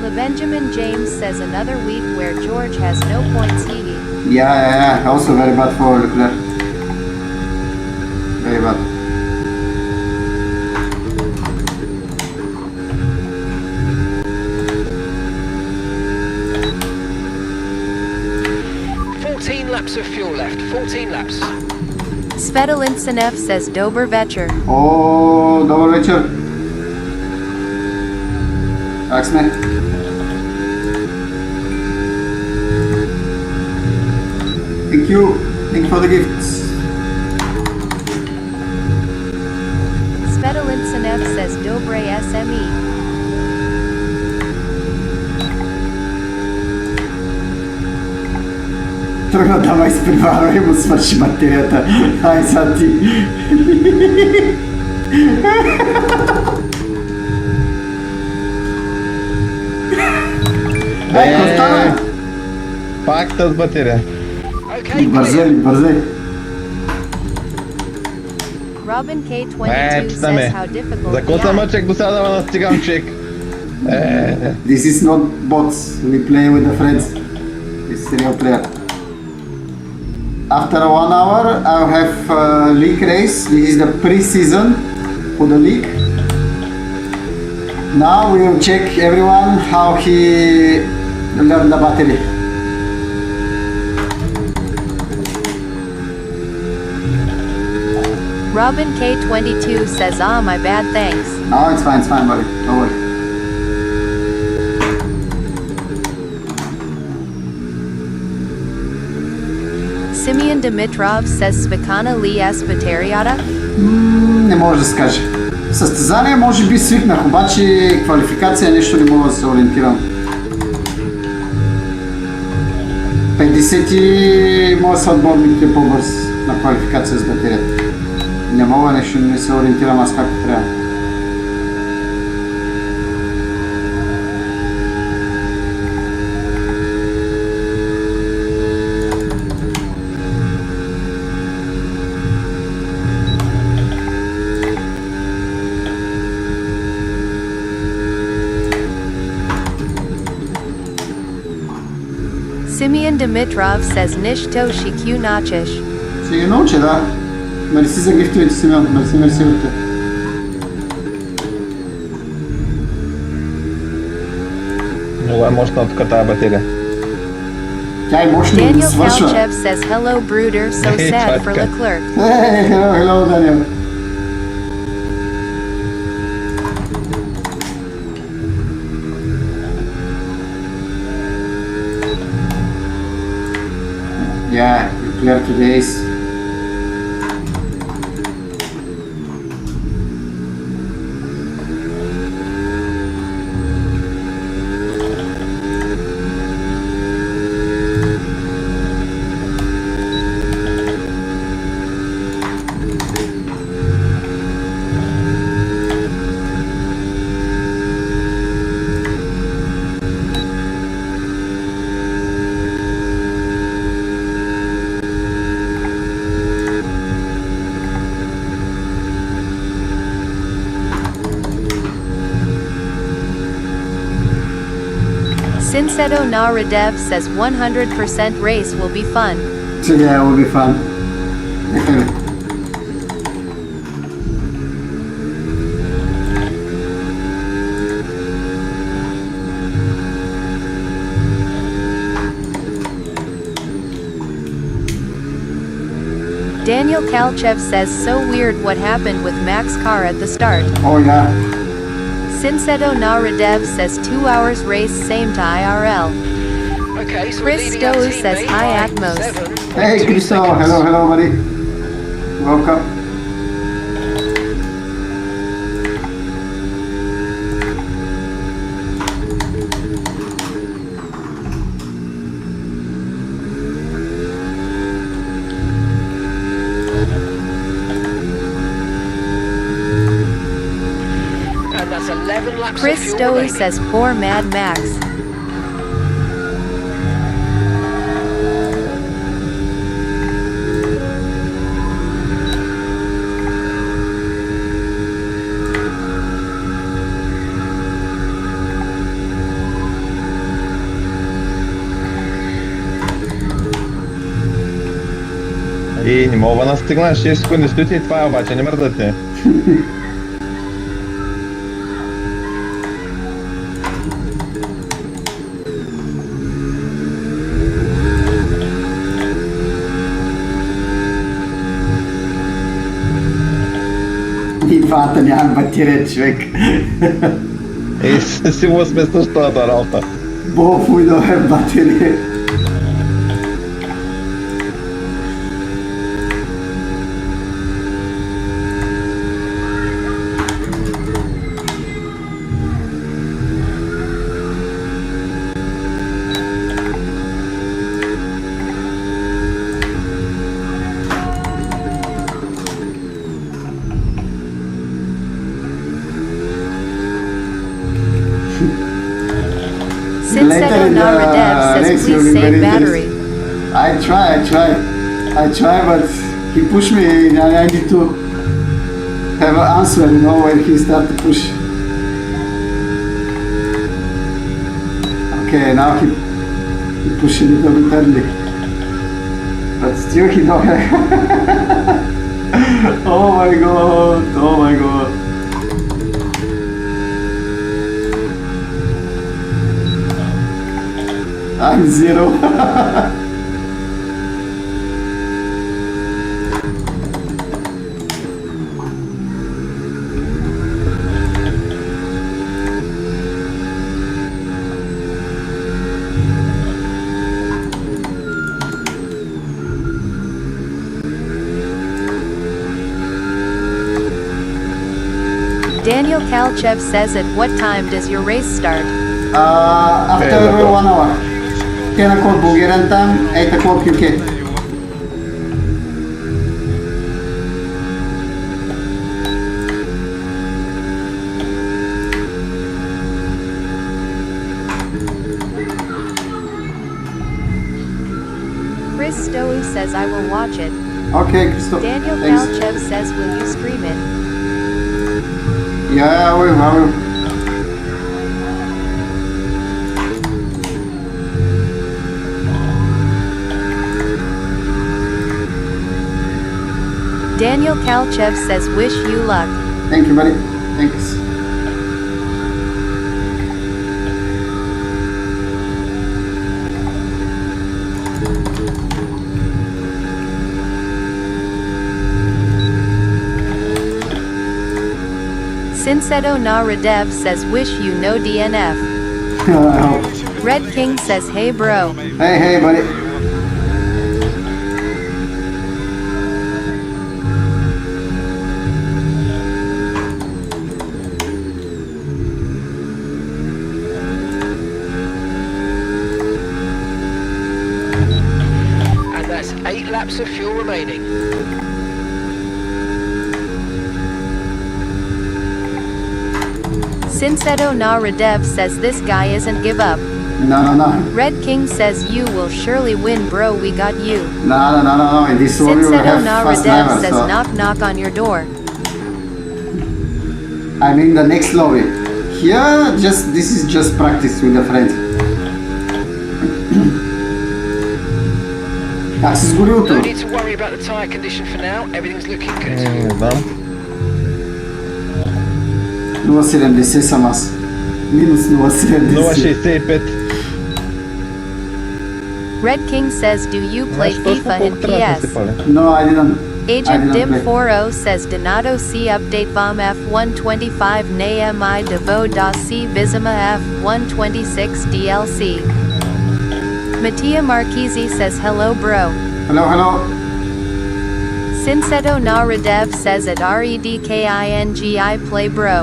Speaker 4: LeBenjamin James says another week where George has no points he.
Speaker 1: Yeah. Also very bad for Leclerc. Very bad.
Speaker 3: Laps of fuel left. 14 laps.
Speaker 4: Svetolin Senev says Dober Vecher.
Speaker 1: О, добър вечер. Как сме? Thank you for the gifts.
Speaker 4: Svetolin Libre SME.
Speaker 1: Тръгна да ме изпреварва и му свърши батерията. Ай, сега ти. Ай, остана!
Speaker 2: Пак с батерия.
Speaker 3: Okay,
Speaker 1: Бързай,
Speaker 3: clear.
Speaker 1: бързай.
Speaker 4: Robin K22
Speaker 2: Чита
Speaker 4: says
Speaker 2: ме.
Speaker 4: how difficult
Speaker 2: За какво се
Speaker 4: the
Speaker 2: мъчех до сега да ме настигам, човек?
Speaker 1: This is not bots. We play with the friends. This is real player. After 1 hour, I'll have league race. This is the pre-season for the league. Now we will check everyone how he learned the battery.
Speaker 4: Robin K22 says my bad thanks.
Speaker 1: No, it's fine, buddy. Don't worry.
Speaker 4: Simeon Dimitrov says Spikana Li S Bateriata.
Speaker 1: Не може да се каже. Състезание може би свикнах, обаче квалификация е нещо не мога да се ориентирам. 50 и моят съотборник е по-бърз на квалификация с батерията. Не мога нещо, не се ориентирам аз както трябва.
Speaker 4: Simeon Dimitrov says Nishto Shikyu Nachish.
Speaker 1: Ще ги науча, да. Мерси за гифтовете, Симеон. Мерси от те.
Speaker 2: Много е мощна тук тази батерия.
Speaker 1: Тя е мощна да
Speaker 4: Daniel
Speaker 1: свършва.
Speaker 4: Kalchev says hello Bruder, so
Speaker 2: Hey,
Speaker 4: sad for
Speaker 2: Chaka.
Speaker 4: Leclerc.
Speaker 1: Hello, Daniel. Yeah, you clear today's.
Speaker 4: Sinseto Naradev says 100% race will be fun.
Speaker 1: So yeah, it will be fun. Definitely.
Speaker 4: Daniel Kalchev says so weird what happened with Mac's car at the start.
Speaker 1: Oh yeah.
Speaker 4: Sinseto Naradev says 2 hours race same to IRL.
Speaker 3: Okay, so we're
Speaker 4: Chris
Speaker 3: leading our
Speaker 4: Stowe
Speaker 3: teammate
Speaker 4: says hi,
Speaker 3: by
Speaker 4: Atmos.
Speaker 3: 7.2
Speaker 1: Hey, Christo.
Speaker 3: seconds.
Speaker 1: Hello, buddy. Welcome.
Speaker 3: And that's 11 laps
Speaker 4: Chris
Speaker 3: of fuel
Speaker 4: Stowe
Speaker 3: remaining.
Speaker 4: says poor Mad Max.
Speaker 2: И не мога да настигна 6 секунди стоите и това е обаче, не мърдате.
Speaker 1: И двата нямам батерия, човек.
Speaker 2: И сигурно сме същата работа.
Speaker 1: Both we don't have battery. very
Speaker 4: save battery.
Speaker 1: interesting. I try, but he pushed me and I need to have an answer, you know, when he start to push. Okay, now he pushed a little bit early. But still he don't have. Oh my god, oh my god. I'm zero.
Speaker 4: Daniel Kalchev says, at what time does your race start?
Speaker 1: After
Speaker 2: Okay,
Speaker 1: 1 hour. 10 o'clock Bulgarian time, 8 o'clock UK.
Speaker 4: Chris Stowe says, I will watch it.
Speaker 1: Okay, Christo.
Speaker 4: Daniel
Speaker 1: Thanks.
Speaker 4: Kalchev says, will you stream it?
Speaker 1: Yeah, I will.
Speaker 4: Daniel Kalchev says, wish you luck.
Speaker 1: Thank you, buddy. Thanks.
Speaker 4: Sinsedo Na Radev says, wish you no DNF.
Speaker 1: I hope.
Speaker 4: Red King says, hey bro.
Speaker 1: Hey, buddy.
Speaker 3: And that's 8 laps of fuel remaining.
Speaker 4: Sinsedo Na Radev says, this guy isn't give up.
Speaker 1: No.
Speaker 4: Red King says, you will surely win bro, we got you.
Speaker 1: No. In this one we will
Speaker 4: Sinsedo
Speaker 1: have
Speaker 4: Na
Speaker 1: fast
Speaker 4: Radev
Speaker 1: driver,
Speaker 4: says,
Speaker 1: so
Speaker 4: knock knock on your door.
Speaker 1: I'm in the next lobby. Here, this is just practice with a friend. Как се сгори
Speaker 3: No
Speaker 1: утро?
Speaker 3: need to worry about the tyre condition for now. Everything's looking good.
Speaker 2: Не знам.
Speaker 1: 0,70 съм аз. Минус 0,70.
Speaker 2: 0,65.
Speaker 4: Red King says, do you play
Speaker 2: Знаеш точно
Speaker 4: FIFA in
Speaker 2: колко трябва да се
Speaker 4: PS?
Speaker 2: пали.
Speaker 1: No, I didn't.
Speaker 4: Agent
Speaker 1: I didn't play.
Speaker 4: Dim40 says, Donato C update vom F125 na mi devo da C visima F126 DLC. Mattia Marchese says, hello bro.
Speaker 1: Hello.
Speaker 4: Sinsedo Na Radev says, at REDKINGI play bro.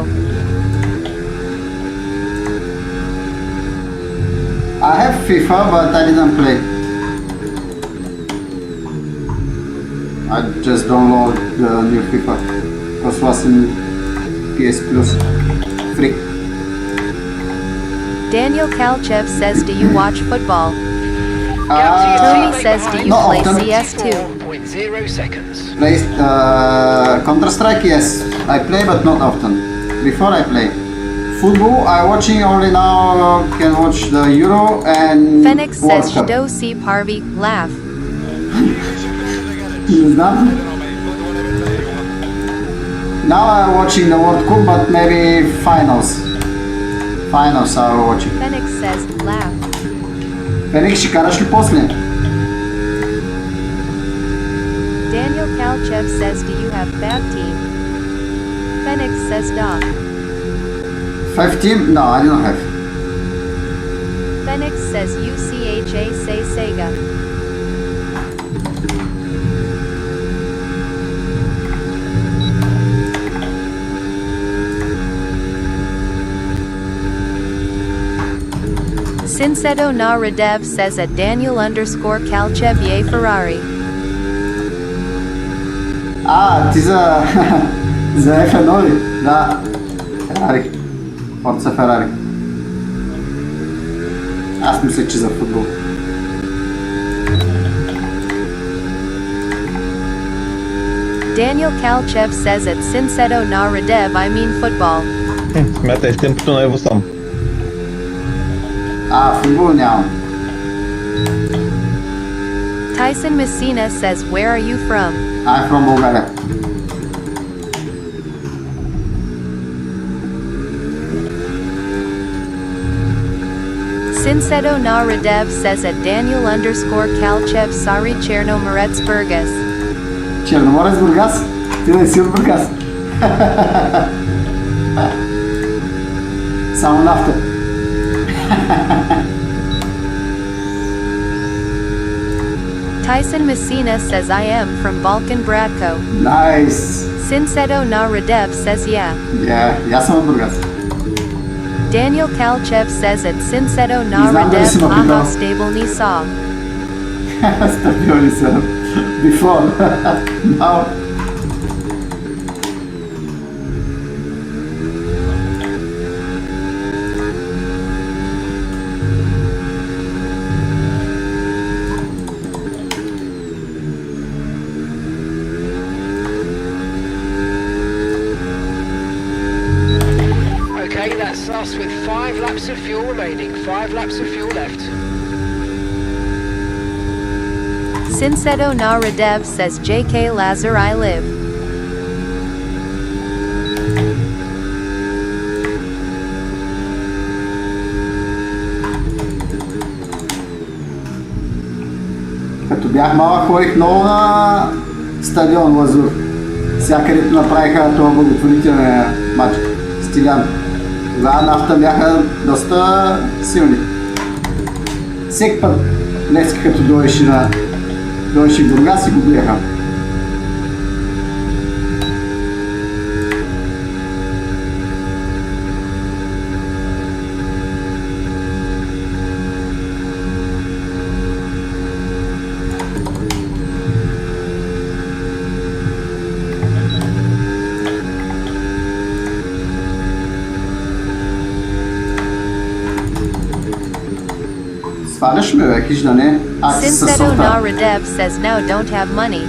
Speaker 1: I have FIFA, but I didn't play. I just download the new FIFA. Because it was in PS Plus. Free.
Speaker 4: Daniel Kalchev says, do you watch football?
Speaker 3: Galaxy
Speaker 4: Tony
Speaker 3: teammate
Speaker 4: says, do you
Speaker 1: No,
Speaker 4: play
Speaker 1: Tony.
Speaker 4: CS2?
Speaker 3: 4.0 seconds.
Speaker 1: Play Counter-Strike, yes. I play, but not often. Before I play. Football, I watching only now, can watch the Euro and
Speaker 4: Phoenix
Speaker 1: World
Speaker 4: says,
Speaker 1: Cup.
Speaker 4: do see Parvy, laugh.
Speaker 1: Не знам. Now I'm watching the World Cup, but maybe finals. Finals are watching.
Speaker 4: Phoenix says, laugh.
Speaker 1: Феникс, ще караш ли после?
Speaker 4: Daniel Kalchev says, do you have Fab Team? Phoenix says, dog.
Speaker 1: 5 team? No, I don't have.
Speaker 4: Phoenix says, UCHA say Sega. Sinsedo Na Radev says, at Daniel_Kalchev ye Ferrari.
Speaker 1: Ти за F1 ли? Да. Ферари. Forza Ферари. Аз мисля, че за футбол.
Speaker 4: Daniel Kalchev says at Sinseto na Radev I mean football.
Speaker 2: Смятай с темпото на Ево сам.
Speaker 1: Футбол нямам.
Speaker 4: Tyson Messina says where are you from?
Speaker 1: I'm from Bulgaria.
Speaker 4: Sinseto na Radev says at Daniel _Kalchev sorry Cherno Burgas.
Speaker 1: Черноморец Бургас? Ти не си от Бургас. Само нафта.
Speaker 4: Tyson Messina says I am from Balkan Bratko.
Speaker 1: Найс.
Speaker 4: Sinseto na Radev says yeah.
Speaker 1: И аз съм от Бургас.
Speaker 4: Daniel Kalchev says at Sinseto na
Speaker 1: He's not
Speaker 4: Radev
Speaker 1: listening,
Speaker 4: haha
Speaker 1: people.
Speaker 4: stable ni saw.
Speaker 1: Стабилни са. Before. Now.
Speaker 3: Okay, that's us with 5 laps of fuel remaining. 5 laps of fuel left.
Speaker 4: Sinseto na Radev says JK Lazar I live.
Speaker 1: Като бях малък, ходих много на стадион Лазур. Сега където направиха това благотворителен матч. Стилян. Тогава нафта бяха доста силни. Всеки път Левски като дойши в Бургас и го биеха. Сваляш ме, бе, хиж да не. Аз си със
Speaker 4: Sinseto na
Speaker 1: софта.
Speaker 4: Radev says now don't have money.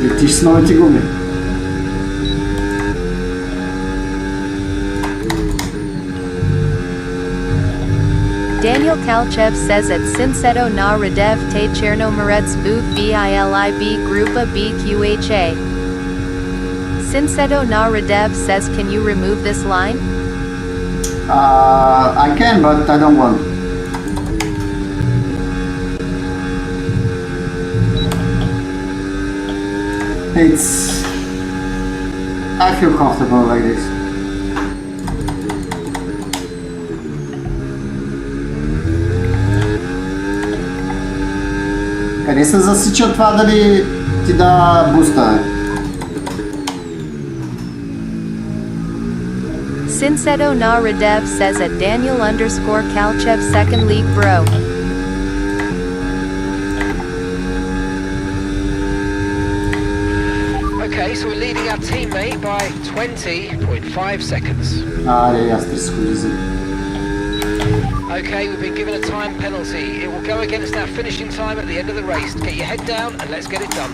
Speaker 1: Летиш с новите гуми.
Speaker 4: Daniel Kalchev says at Sinseto na Radev te Cherno vu VILIB Grupa BQHA. Sinseto na Radev says can you remove this line?
Speaker 1: I can, but I don't want. I feel comfortable like this. Къде се засича това дали ти да буста?
Speaker 4: Sinseto na Radev says at Daniel _Kalchev second league bro.
Speaker 3: Okay, so we're leading our teammate by 20.5 seconds.
Speaker 1: Аре, аз те сходи.
Speaker 3: Okay, we've been given a time penalty. It will go against our finishing time at the end of the race. Get your head down and let's get it done.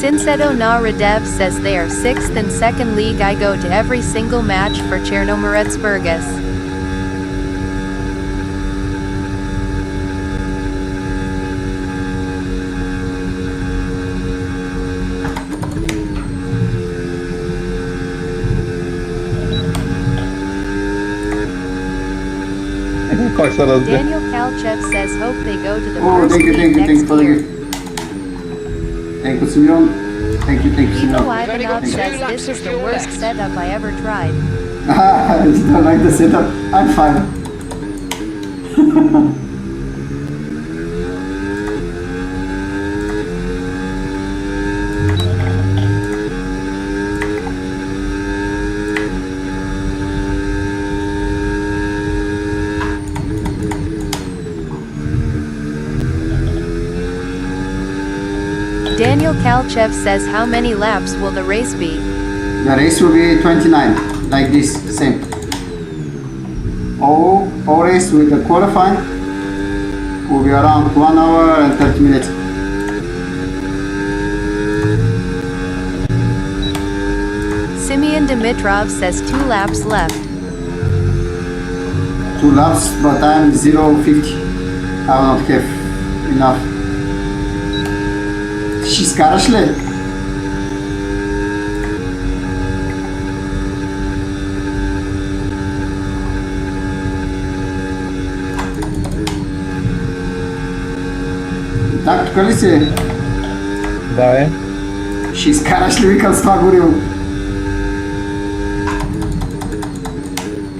Speaker 4: Sinseto na Radev says they are 6th and 2nd league I go to every single match for Chernomorets-Burgas.
Speaker 2: Пак се разби.
Speaker 4: Daniel Kalchev says hope they go to the
Speaker 1: Oh,
Speaker 4: first
Speaker 1: thank you
Speaker 4: league next
Speaker 1: for the
Speaker 4: year.
Speaker 1: gift. Thank you, Simeon. Thank you,
Speaker 4: Ivo
Speaker 1: Simeon.
Speaker 4: Ivanov says this is the worst setup I ever tried.
Speaker 1: You don't like the setup? I'm fine.
Speaker 4: Daniel Kalchev says how many laps will the race be?
Speaker 1: The race will be 29, like this, same. All race with the qualifying will be around 1 hour and 30 minutes.
Speaker 4: Simeon Dimitrov says 2 laps left.
Speaker 1: 2 laps, but I'm 0.50. I will not have enough. Ще изкараш ли? Так, тук ли си?
Speaker 2: Да, бе.
Speaker 1: Ще изкараш ли, викам, с това гориво?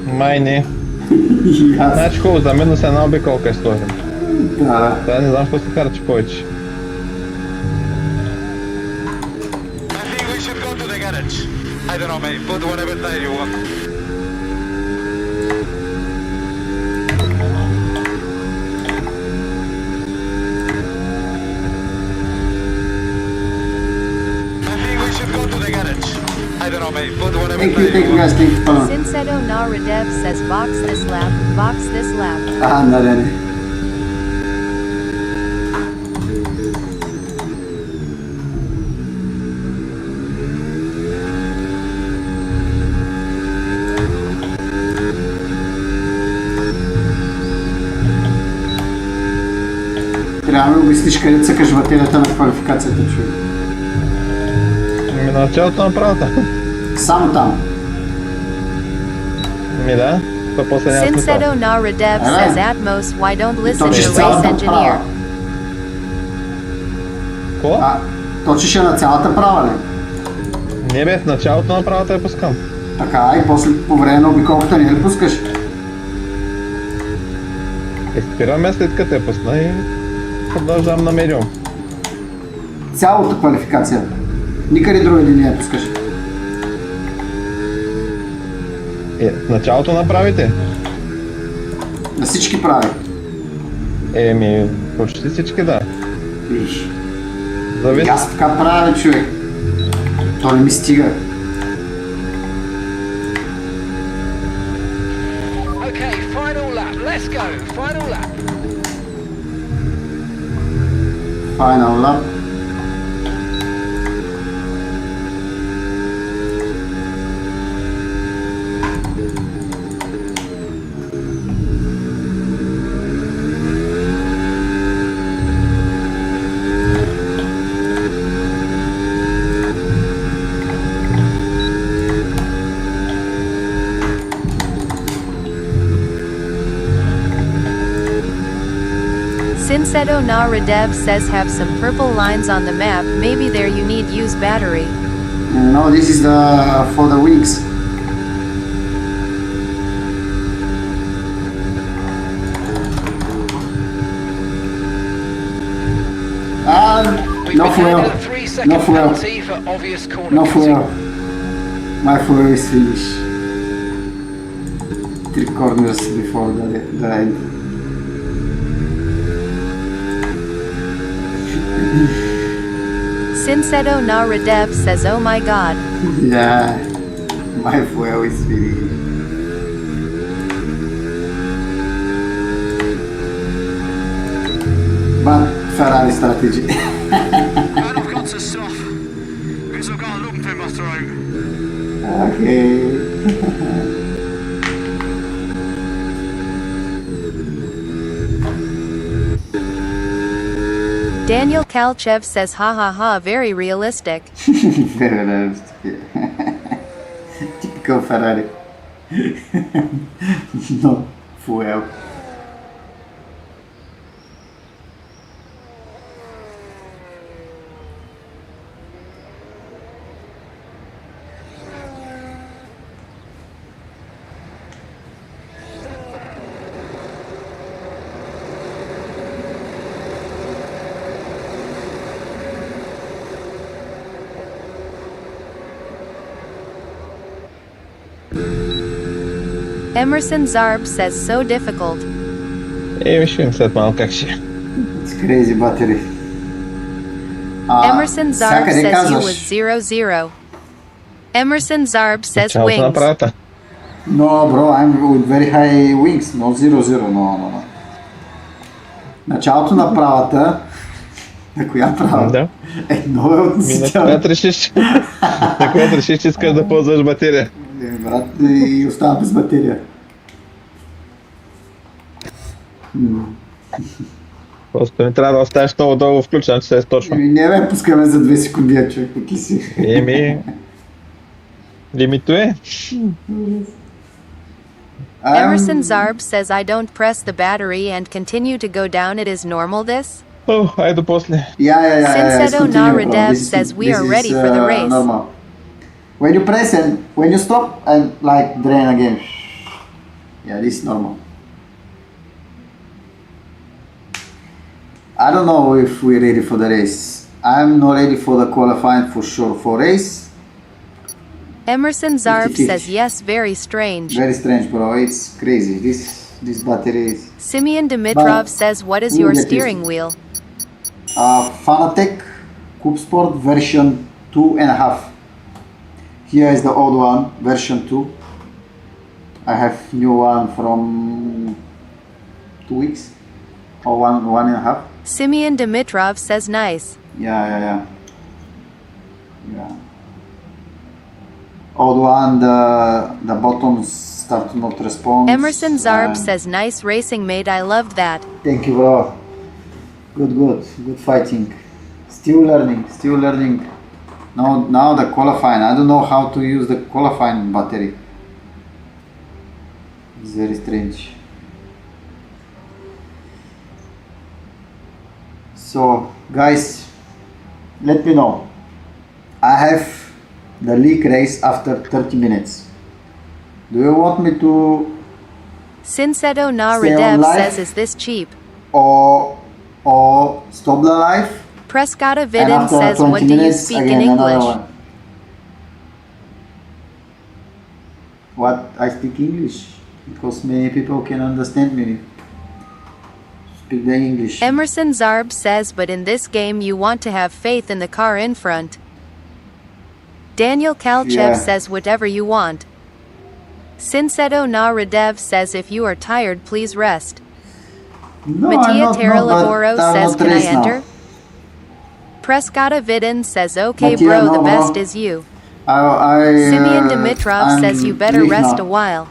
Speaker 2: Май не.
Speaker 1: И аз.
Speaker 2: Значи хубаво, за минус една обиколка е сложим.
Speaker 1: Да.
Speaker 2: Сега не знам какво се харчи повече.
Speaker 5: I think we should go to the garage. I don't know, mate. Put whatever tire you want. I think we should go to the garage. I don't know, mate. Put whatever
Speaker 1: Thank
Speaker 5: tire
Speaker 1: you
Speaker 5: you want.
Speaker 1: guys, thank you for
Speaker 4: Sinsedo Naradev says box this lap, box this lap.
Speaker 1: Ándale. Трябва да ми обясниш къде цъкаш батерията на квалификацията, човек.
Speaker 2: Ми на началото на правата.
Speaker 1: Само там.
Speaker 2: Ми да. То после няма смисъл.
Speaker 4: Sinsedo Naradev says Atmos, why don't listen to
Speaker 1: Точиш
Speaker 4: the race
Speaker 1: цялата
Speaker 4: engineer?
Speaker 1: права.
Speaker 2: Ко?
Speaker 1: Точиш я на цялата права, ли?
Speaker 2: Не бе, в началото на правата я пускам.
Speaker 1: Така, и после по време на обиколката не ли пускаш?
Speaker 2: Спираме след като я пусна и продължавам на медиум.
Speaker 1: Цялата квалификация. Никъде другаде не я пускаш.
Speaker 2: В началото направите.
Speaker 1: На всички прави.
Speaker 2: Еми, почти всички да.
Speaker 1: Виж. И
Speaker 2: Зависи.
Speaker 1: аз така правя, човек. То не ми стига.
Speaker 3: Okay, final lap. Let's go. Final lap.
Speaker 1: Final lap.
Speaker 4: Sinsedo Naradev says have some purple lines on the map, maybe there you need use battery.
Speaker 1: No, this is the for the wings.
Speaker 3: We've
Speaker 1: No
Speaker 3: been
Speaker 1: fuel.
Speaker 3: handed a 3-second
Speaker 1: No fuel.
Speaker 3: penalty for obvious corner
Speaker 1: No
Speaker 3: cutting.
Speaker 1: fuel. My fuel is finished. 3 corners before the end.
Speaker 4: Sinsedo Naradev says oh my god.
Speaker 1: Yeah, my fuel is finished. But Ferrari strategy.
Speaker 5: And I've got to stop because I've got a lump in my throat.
Speaker 1: Okay.
Speaker 4: Daniel Kalchev says ha ha ha, very realistic.
Speaker 1: Very nice. Typical Ferrari. No fuel.
Speaker 4: Emerson Zarb says so difficult.
Speaker 2: Ще видим след малко как ще.
Speaker 1: It's crazy battery.
Speaker 4: Emerson Zarb
Speaker 1: всякъде
Speaker 4: says you
Speaker 1: казваш.
Speaker 4: was 0-0. Emerson Zarb says
Speaker 2: Началото на
Speaker 4: wings.
Speaker 2: правата.
Speaker 1: No, bro, I'm with very high wings. No 0-0, no. Началото на правата. На коя права?
Speaker 2: Да.
Speaker 1: Едно е
Speaker 2: На
Speaker 1: относително.
Speaker 2: която решиш, на която решиш, че искаш да ползваш батерия.
Speaker 1: Брат, и остава без батерия.
Speaker 2: Просто не трябва да оставиш много дълго включен, че се е точно.
Speaker 1: Не ме пускаме за 2 секунди, човек, какви си.
Speaker 2: Лимито е.
Speaker 4: Emerson Zarb says I don't press the battery and continue to go down. It is normal this?
Speaker 2: Айде после.
Speaker 1: Yeah.
Speaker 4: Sinsedo Naradev says we are ready for the race.
Speaker 1: Normal. When you press and when you stop and like drain again. Yeah, this is normal. I don't know if we're ready for the race. I'm not ready for the qualifying for sure. For race,
Speaker 4: Emerson Zarb
Speaker 1: 50-50.
Speaker 4: says yes, very strange.
Speaker 1: very strange, bro. It's crazy. This battery is
Speaker 4: Simeon Dimitrov
Speaker 1: But
Speaker 4: says what is
Speaker 1: we'll
Speaker 4: your
Speaker 1: get used
Speaker 4: steering
Speaker 1: to it.
Speaker 4: wheel?
Speaker 1: Fanatec Coupe Sport version 2.5. Here is the old one, version 2. I have new one from 2 weeks or one and a half.
Speaker 4: Simeon Dimitrov says nice.
Speaker 1: Yeah. Old one, the buttons start to not respond.
Speaker 4: Emerson Zarb
Speaker 1: and-
Speaker 4: says nice racing mate. I loved that.
Speaker 1: Thank you, bro. Good fighting. Still learning. Now the qualifying. I don't know how to use the qualifying battery. It's very strange. So, guys, let me know. I have the league race after 30 minutes. Do you want me to
Speaker 4: Sinsedo
Speaker 1: Stay on
Speaker 4: Naradev
Speaker 1: live?
Speaker 4: says is this cheap?
Speaker 1: or stop the live?
Speaker 4: Prescotta
Speaker 1: And
Speaker 4: Vidin
Speaker 1: after
Speaker 4: says
Speaker 1: 20
Speaker 4: what do you
Speaker 1: minutes,
Speaker 4: speak
Speaker 1: again,
Speaker 4: in
Speaker 1: another
Speaker 4: English?
Speaker 1: one. What I speak English because many people can understand me. Speak the English.
Speaker 4: Emerson Zarb says but in this game you want to have faith in the car in front. Daniel Kalchev
Speaker 1: Yeah.
Speaker 4: says whatever you want. Sinsedo Naradev says if you are tired please rest.
Speaker 1: No,
Speaker 4: Mattia
Speaker 1: I'm not,
Speaker 4: Terralaboro
Speaker 1: but I'm
Speaker 4: says
Speaker 1: not
Speaker 4: can I
Speaker 1: race now.
Speaker 4: enter? Prescotta Vidin says okay
Speaker 1: Mattia,
Speaker 4: bro
Speaker 1: no,
Speaker 4: the
Speaker 1: bro.
Speaker 4: best is you. Simeon Dimitrov says you better
Speaker 1: leave
Speaker 4: rest
Speaker 1: now.
Speaker 4: a while.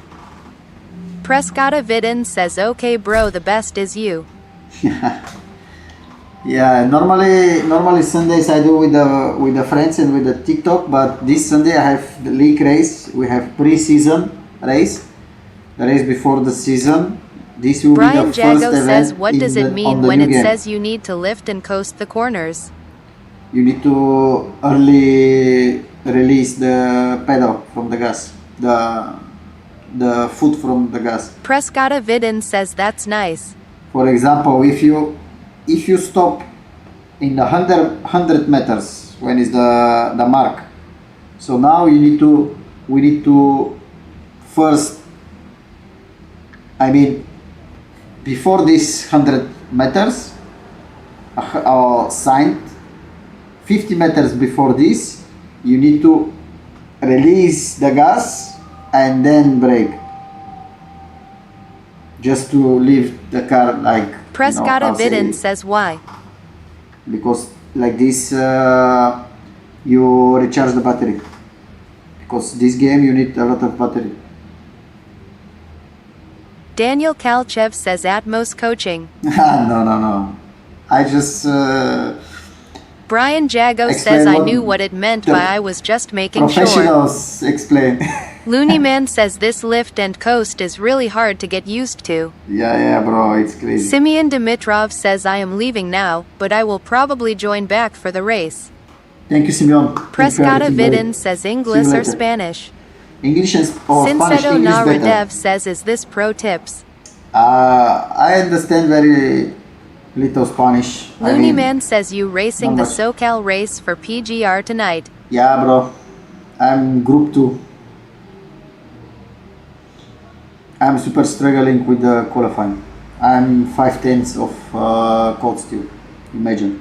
Speaker 4: Prescotta Vidin says okay bro the best is you.
Speaker 1: Yeah, normally Sundays I do with the friends and with the TikTok, but this Sunday I have the league race. We have pre-season race, the race before the season. This will
Speaker 4: Brian
Speaker 1: be the first
Speaker 4: Jago
Speaker 1: event
Speaker 4: says what
Speaker 1: in
Speaker 4: does
Speaker 1: the-
Speaker 4: it
Speaker 1: on
Speaker 4: mean
Speaker 1: the
Speaker 4: when
Speaker 1: new
Speaker 4: it
Speaker 1: game.
Speaker 4: says you need to lift and coast the corners?
Speaker 1: You need to early release the pedal from the gas, the foot from the gas.
Speaker 4: Prescotta Vidin says that's nice.
Speaker 1: For example, if you stop in the 100 meters when is the mark, so now we need to first, I mean, before this 100 meters signed, 50 meters before this, you need to release the gas and then brake. Just to leave the car like
Speaker 4: Prescotta
Speaker 1: I'll say-
Speaker 4: Vidin says why.
Speaker 1: because like this you recharge the battery, because this game you need a lot of battery.
Speaker 4: Daniel Kalchev says Atmos coaching.
Speaker 1: No, I just
Speaker 4: Brian Jago
Speaker 1: Explain
Speaker 4: says I
Speaker 1: what
Speaker 4: knew what it meant
Speaker 1: the
Speaker 4: by I was just making sure.
Speaker 1: professionals explain.
Speaker 4: Looney Man says this lift and coast is really hard to get used to.
Speaker 1: yeah bro, it's crazy.
Speaker 4: Simeon Dimitrov says I am leaving now, but I will probably join back for the race.
Speaker 1: Thank you, Simeon.
Speaker 4: Prescotta
Speaker 1: Thank you,
Speaker 4: Vidin
Speaker 1: everybody.
Speaker 4: says
Speaker 1: See
Speaker 4: English
Speaker 1: you
Speaker 4: or
Speaker 1: later.
Speaker 4: Spanish.
Speaker 1: English and or Spanish.
Speaker 4: Sinsedo
Speaker 1: English better.
Speaker 4: Naradev says is this pro tips?
Speaker 1: I understand very little Spanish.
Speaker 4: Looney Man says you racing
Speaker 1: not
Speaker 4: the
Speaker 1: much.
Speaker 4: SoCal race for PGR tonight.
Speaker 1: Yeah, bro. I'm group 2. I'm super struggling with the qualifying. I'm 5/10 of Cold Steel. Imagine.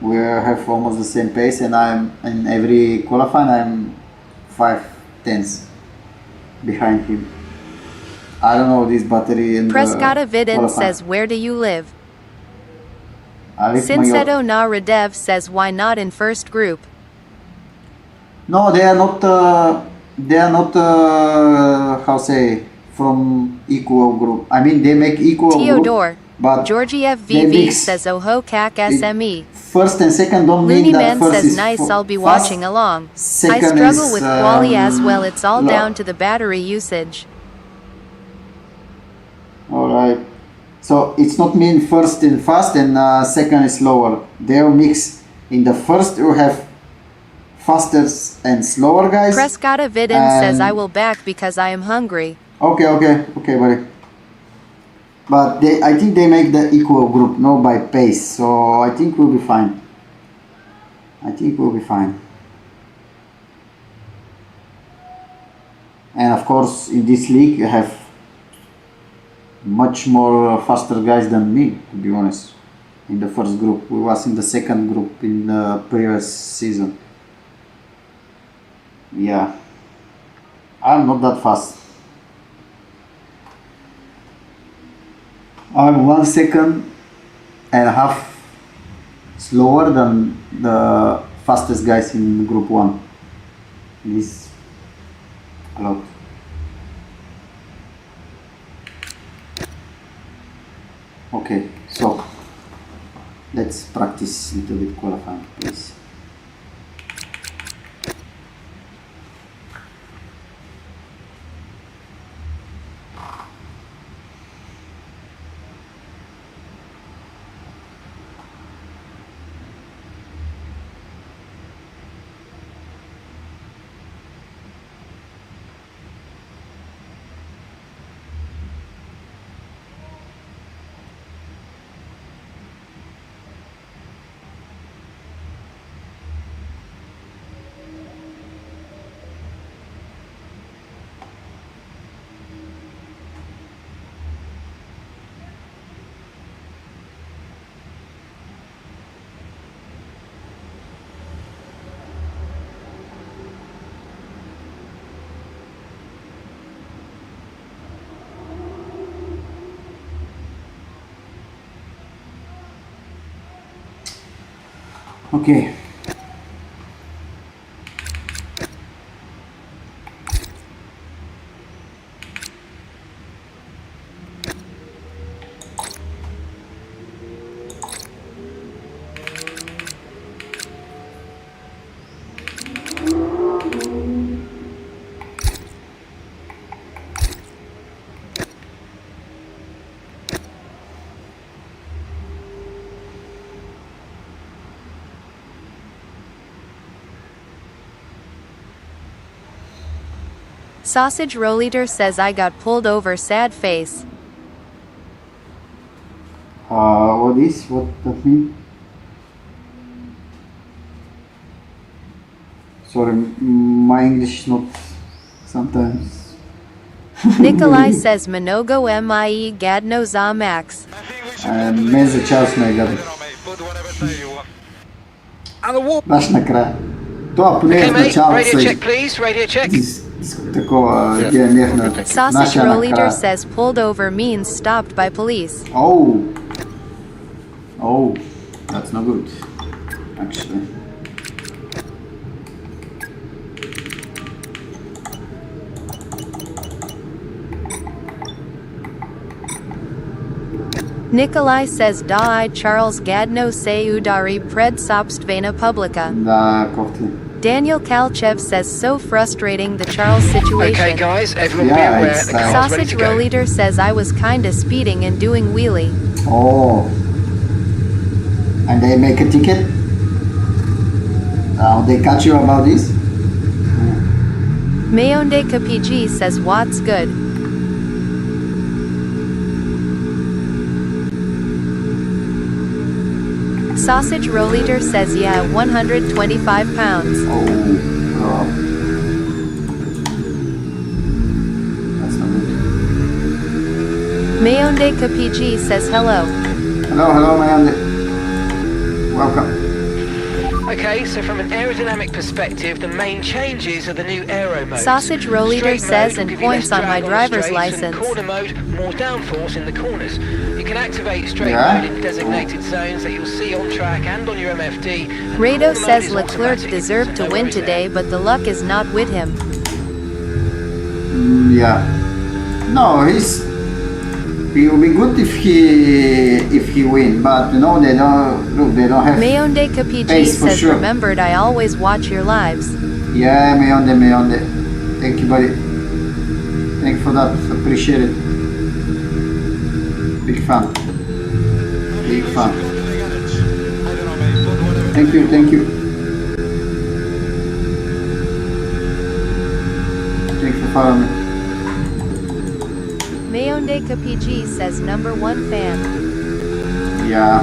Speaker 1: We have almost the same pace, and I'm in every qualifying I'm 5/10 behind him. I don't know this battery and
Speaker 4: Prescott Vidin
Speaker 1: qualifying.
Speaker 4: says, where do you live?
Speaker 1: I live
Speaker 4: Sinsedo Na Radev says, why not in first group?
Speaker 1: No, they are not. How say from equal group. I mean, they make equal
Speaker 4: Theodore.
Speaker 1: group, but
Speaker 4: Georgiev
Speaker 1: they
Speaker 4: VV
Speaker 1: mix.
Speaker 4: says, Oho Kak SME.
Speaker 1: First and second don't
Speaker 4: Looney
Speaker 1: mean that
Speaker 4: Man
Speaker 1: first
Speaker 4: says,
Speaker 1: is
Speaker 4: nice, I'll be
Speaker 1: fast,
Speaker 4: watching along. I
Speaker 1: second
Speaker 4: struggle
Speaker 1: is,
Speaker 4: with quali as well, it's all
Speaker 1: low.
Speaker 4: down to the battery usage.
Speaker 1: All right. So it's not mean first and fast and second is slower. They're mixed. In the first you have faster and slower guys.
Speaker 4: Prescott Vidin says, I will back because I am hungry.
Speaker 1: Okay, buddy. But I think they make the equal group, no by pace. So I think we'll be fine. And of course, in this league, you have much more faster guys than me, to be honest. In the first group, we was in the second group in the previous season. Yeah, I'm not that fast. I'm 1 second and a half slower than the fastest guys in group 1. This a lot. Okay, so let's practice a little bit qualifying, please. Okay.
Speaker 4: Sausage Roll Eater says, I got pulled over, sad face.
Speaker 1: What that mean? Sorry, my English is not sometimes.
Speaker 4: Nikolai says, Minogo MIE Gadno Za Max.
Speaker 1: Мен за час ме гледай. Баш накрая. Това поне
Speaker 3: Okay,
Speaker 1: е в
Speaker 3: mate.
Speaker 1: началото
Speaker 3: Radio
Speaker 1: са
Speaker 3: check, please. Radio check.
Speaker 1: такова генех на
Speaker 4: Sausage
Speaker 1: нашия
Speaker 4: Roll Eater
Speaker 1: накрая.
Speaker 4: says, pulled over means stopped by police.
Speaker 1: Oh, that's not good, actually.
Speaker 4: Nikolai says, Da I Charles Gadno se udari pred sobstvena publica.
Speaker 1: Да, кофти.
Speaker 4: Daniel Kalchev says, so frustrating the Charles situation.
Speaker 3: Okay, guys, everyone be
Speaker 1: Yeah,
Speaker 3: aware.
Speaker 1: it's,
Speaker 3: The car's ready
Speaker 4: Sausage
Speaker 3: to go.
Speaker 4: Roll Eater says, I was kinda speeding and doing wheelie.
Speaker 1: Oh. And they make a ticket? They catch you about this?
Speaker 4: Mayonde Kapiji says, what's good? Sausage Roll Eater says, yeah, 125 pounds.
Speaker 1: Oh, bro. That's not good.
Speaker 4: Mayondeka PG says hello.
Speaker 1: Hello, Mayande. Welcome.
Speaker 3: Okay, so from an aerodynamic perspective, the main changes are the new aero modes.
Speaker 4: Sausage Roll Eater
Speaker 3: Straight
Speaker 4: says
Speaker 3: mode
Speaker 4: and
Speaker 3: will give you
Speaker 4: points
Speaker 3: less
Speaker 4: on my
Speaker 3: drag the
Speaker 4: driver's
Speaker 3: straights, and
Speaker 4: license.
Speaker 3: corner mode, more downforce in the corners. You can activate straight
Speaker 1: Yeah.
Speaker 3: mode in designated zones that you'll see on track and on your MFD. and
Speaker 4: Rado
Speaker 3: corner mode
Speaker 4: says
Speaker 3: is
Speaker 4: Leclerc
Speaker 3: automatic,
Speaker 4: deserved
Speaker 3: so
Speaker 4: to
Speaker 3: no
Speaker 4: win
Speaker 3: worries there.
Speaker 4: today, but the luck is not with him.
Speaker 1: Yeah. No, he will be good if he win, but you know they don't have.
Speaker 4: Mayondeka PG
Speaker 1: Pace for
Speaker 4: says
Speaker 1: sure.
Speaker 4: remembered I always watch your lives.
Speaker 1: Yeah, Mayonde. Thank you, buddy. Thank you for that. Appreciate it. Big fan. Big fan. Thank you. Thank you for following me.
Speaker 4: Mayondeka PG says #1 fan.
Speaker 1: Yeah.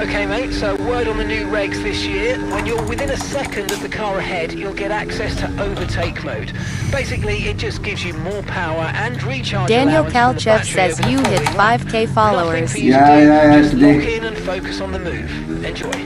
Speaker 3: Okay, mate, so word on the new regs this year. When you're within a second of the car ahead, you'll get access to overtake mode. Basically, it just gives you more power and recharge
Speaker 4: Daniel
Speaker 3: allowance from the
Speaker 4: Kalchev
Speaker 3: battery
Speaker 4: says
Speaker 3: over the
Speaker 4: you hit
Speaker 3: 4-in-1.
Speaker 4: 5K followers.
Speaker 3: Nothing for you to
Speaker 1: Yeah,
Speaker 3: do,
Speaker 1: yeah,
Speaker 3: just
Speaker 1: today.
Speaker 3: lock in and focus on the move. Enjoy.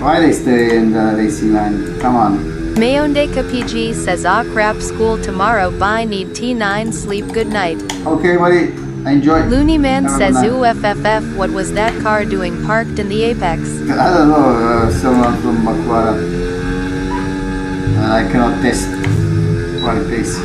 Speaker 1: Why they stay in the racing line? Come on.
Speaker 4: Mayondeka PG says ah crap school tomorrow bye need T9 sleep good night.
Speaker 1: Okay, buddy. Enjoy.
Speaker 4: Looney Man
Speaker 1: Have a
Speaker 4: says
Speaker 1: good night.
Speaker 4: UFFF what was that car doing parked in the apex?
Speaker 1: I don't know, someone from McLaren. I cannot test what it is.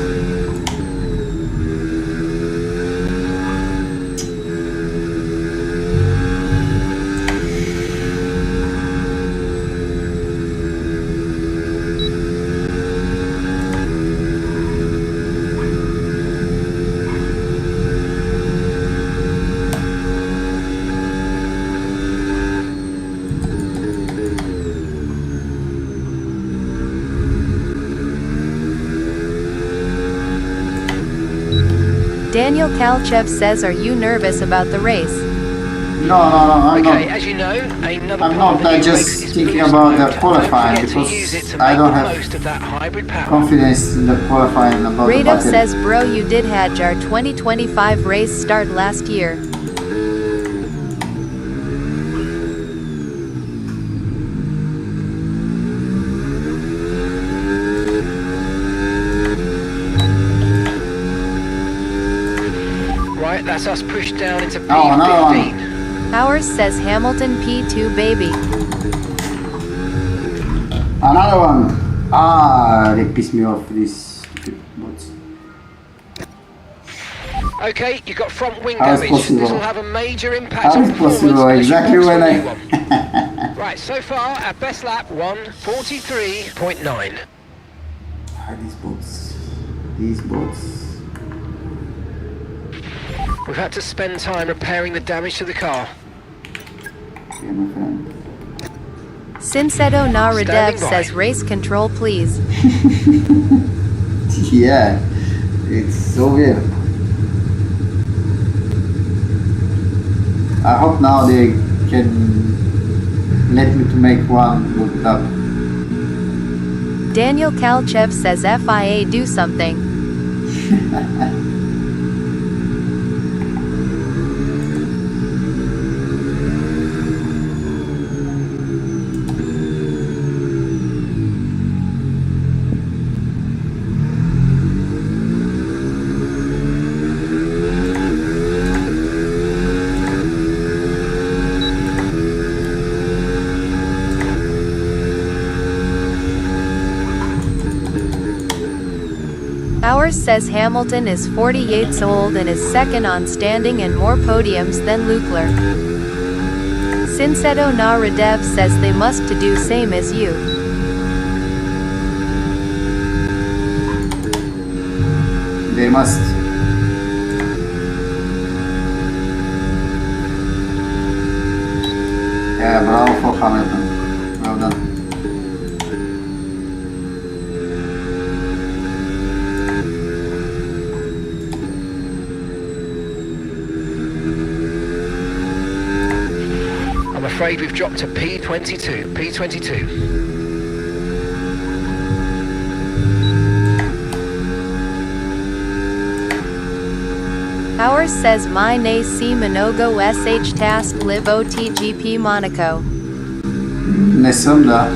Speaker 4: Daniel Kalchev says are you nervous about the race?
Speaker 1: No, I'm
Speaker 3: Okay,
Speaker 1: not.
Speaker 3: as you know, another
Speaker 1: I'm
Speaker 3: part of
Speaker 1: not,
Speaker 3: the
Speaker 1: I
Speaker 3: new
Speaker 1: just
Speaker 3: regs is
Speaker 1: thinking
Speaker 3: boost
Speaker 1: about the
Speaker 3: mode.
Speaker 1: qualifying
Speaker 3: Don't forget to use it
Speaker 1: because
Speaker 3: to
Speaker 1: I
Speaker 3: make
Speaker 1: don't
Speaker 3: the
Speaker 1: have
Speaker 3: most of that hybrid power.
Speaker 1: confidence in the qualifying about the
Speaker 4: Rado
Speaker 1: battery.
Speaker 4: says bro you did had our 2025 race start last year.
Speaker 3: Right, that's us pushed down into P15.
Speaker 1: Oh, another one.
Speaker 4: Powers says Hamilton P2 baby.
Speaker 1: Another one. Ah, they piss me off, these stupid bots.
Speaker 3: Okay, you got front wing
Speaker 1: How is
Speaker 3: damage.
Speaker 1: possible?
Speaker 3: This will have a major impact
Speaker 1: How
Speaker 3: on
Speaker 1: is
Speaker 3: performance.
Speaker 1: possible?
Speaker 3: as you
Speaker 1: Exactly
Speaker 3: box
Speaker 1: when
Speaker 3: the
Speaker 1: I...
Speaker 3: new one. Right, so far, our best lap, 1:43.9.
Speaker 1: Ah, these bots. These bots.
Speaker 3: We've had to spend time repairing the damage to the car.
Speaker 1: Yeah, my friend.
Speaker 4: Sinseto
Speaker 3: Standing
Speaker 4: Naradev
Speaker 3: by.
Speaker 4: says race control please.
Speaker 1: Yeah, it's so weird. I hope now they can let me to make one good lap.
Speaker 4: Daniel Kalchev says FIA do something. Powers says Hamilton is 48 years old and is second on standing and more podiums than Leclerc. Sinseto Naradev says they must to do same as you.
Speaker 1: They must. Yeah, bravo for Hamilton. Well done.
Speaker 3: afraid we've dropped to P22. P22.
Speaker 4: Ours says my name C Minogo SH Task Live OTGP Monaco.
Speaker 1: Не съм, да.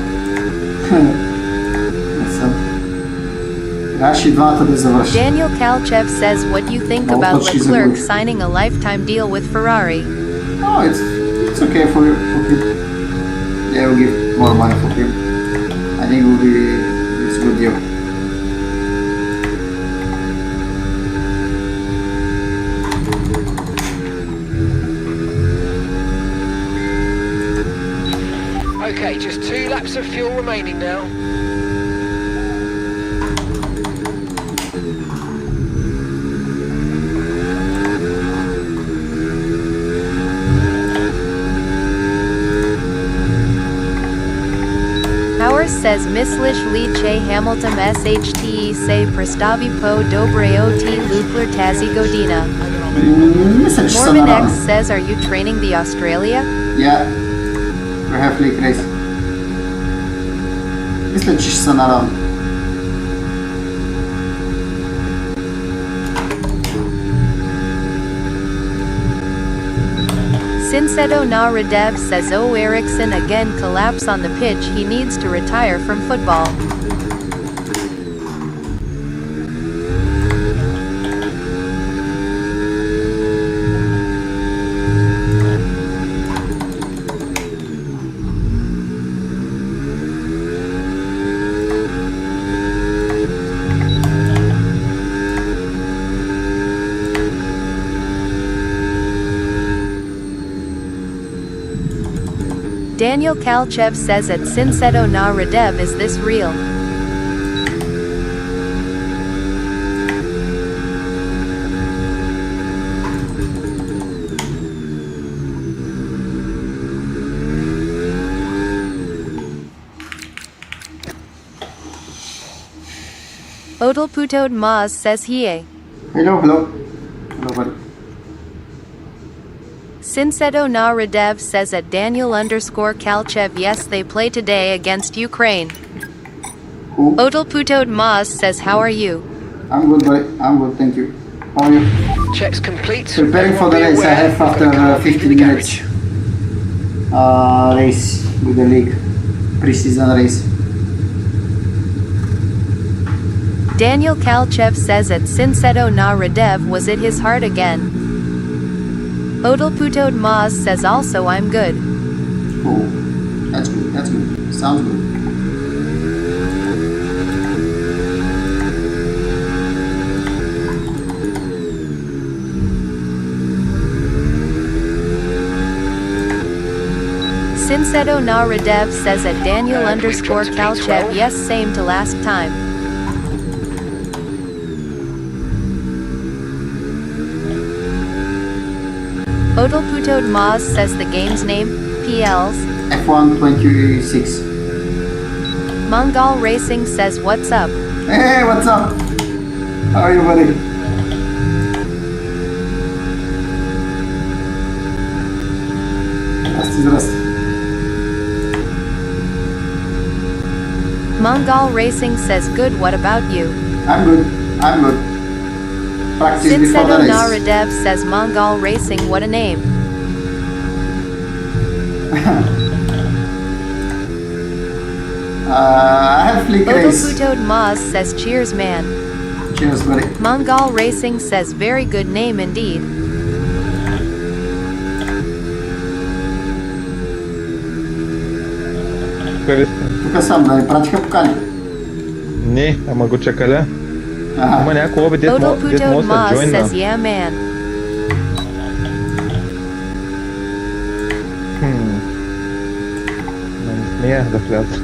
Speaker 1: Не съм. Трябваше и двамата да завърши.
Speaker 4: Daniel Kalchev says, what do you think
Speaker 1: No,
Speaker 4: about
Speaker 1: but she's a
Speaker 4: Leclerc
Speaker 1: good-
Speaker 4: signing a lifetime deal with Ferrari?
Speaker 1: Oh, it's okay for him. They will give more money for him. I think it's a good deal.
Speaker 3: Okay, just 2 laps of fuel remaining now.
Speaker 4: Ours says Mislish Liche Hamilton SHTE say Prestavi Po Dobre OT Lukler Tazi Godina.
Speaker 1: Мисля, че са
Speaker 4: Mormon X
Speaker 1: наравно.
Speaker 4: says, are you training the Australia?
Speaker 1: Yeah. We have league race. Мисля, че ще са наравно.
Speaker 4: Sinsedo Na Radev says O Eriksson again collapse on the pitch, he needs to retire from football. Daniel Kalchev says at Sinsedo Na Radev, is this real? Odal Putod Maz says he.
Speaker 1: Hello, hello. Hello, buddy.
Speaker 4: Sinsedo Na Radev says at Daniel _Kalchev, yes, they play today against Ukraine.
Speaker 1: Who?
Speaker 4: Odal Putod Maz says, how are you?
Speaker 1: I'm good, buddy. I'm good, thank you. How are you?
Speaker 3: Checks complete.
Speaker 1: Preparing for the
Speaker 3: Everyone be
Speaker 1: race. I
Speaker 3: aware,
Speaker 1: have
Speaker 3: we've got a
Speaker 1: after
Speaker 3: car for you in
Speaker 1: 15
Speaker 3: the
Speaker 1: minutes.
Speaker 3: garage.
Speaker 1: Race with the league. Pre-season race.
Speaker 4: Daniel Kalchev says at Sinsedo Na Radev, was it his heart again? Odal Putod Maz says also, I'm good.
Speaker 1: Oh, that's good. That's good. Sounds good.
Speaker 4: Sinsedo Na Radev says at Daniel
Speaker 3: We've dropped to
Speaker 4: _Kalchev,
Speaker 3: P12.
Speaker 4: yes, same to last time. Odal Putod Maz says the game's name, PLs.
Speaker 1: F1 26.
Speaker 4: Mongol Racing says, what's up?
Speaker 1: Hey, what's up? How are you, buddy? Здрасти.
Speaker 4: Mongol Racing says, good, what about you?
Speaker 1: I'm good. I'm good. Practice before the
Speaker 4: Sinsedo Na
Speaker 1: race.
Speaker 4: Radev says Mongol Racing, what a name.
Speaker 1: I have flick
Speaker 4: Odal
Speaker 1: race.
Speaker 4: Putod Maz says, cheers, man.
Speaker 1: Cheers, buddy.
Speaker 4: Mongol Racing says, very good name indeed.
Speaker 1: Тук съм, да ни пратиха покани.
Speaker 2: Не, ама го чакаля.
Speaker 1: Ага.
Speaker 2: Има някой обид, дет
Speaker 4: Odal
Speaker 2: може да
Speaker 4: Putod
Speaker 2: се
Speaker 4: Maz
Speaker 2: джойна.
Speaker 4: says, yeah, man.
Speaker 2: Не смея да вляза.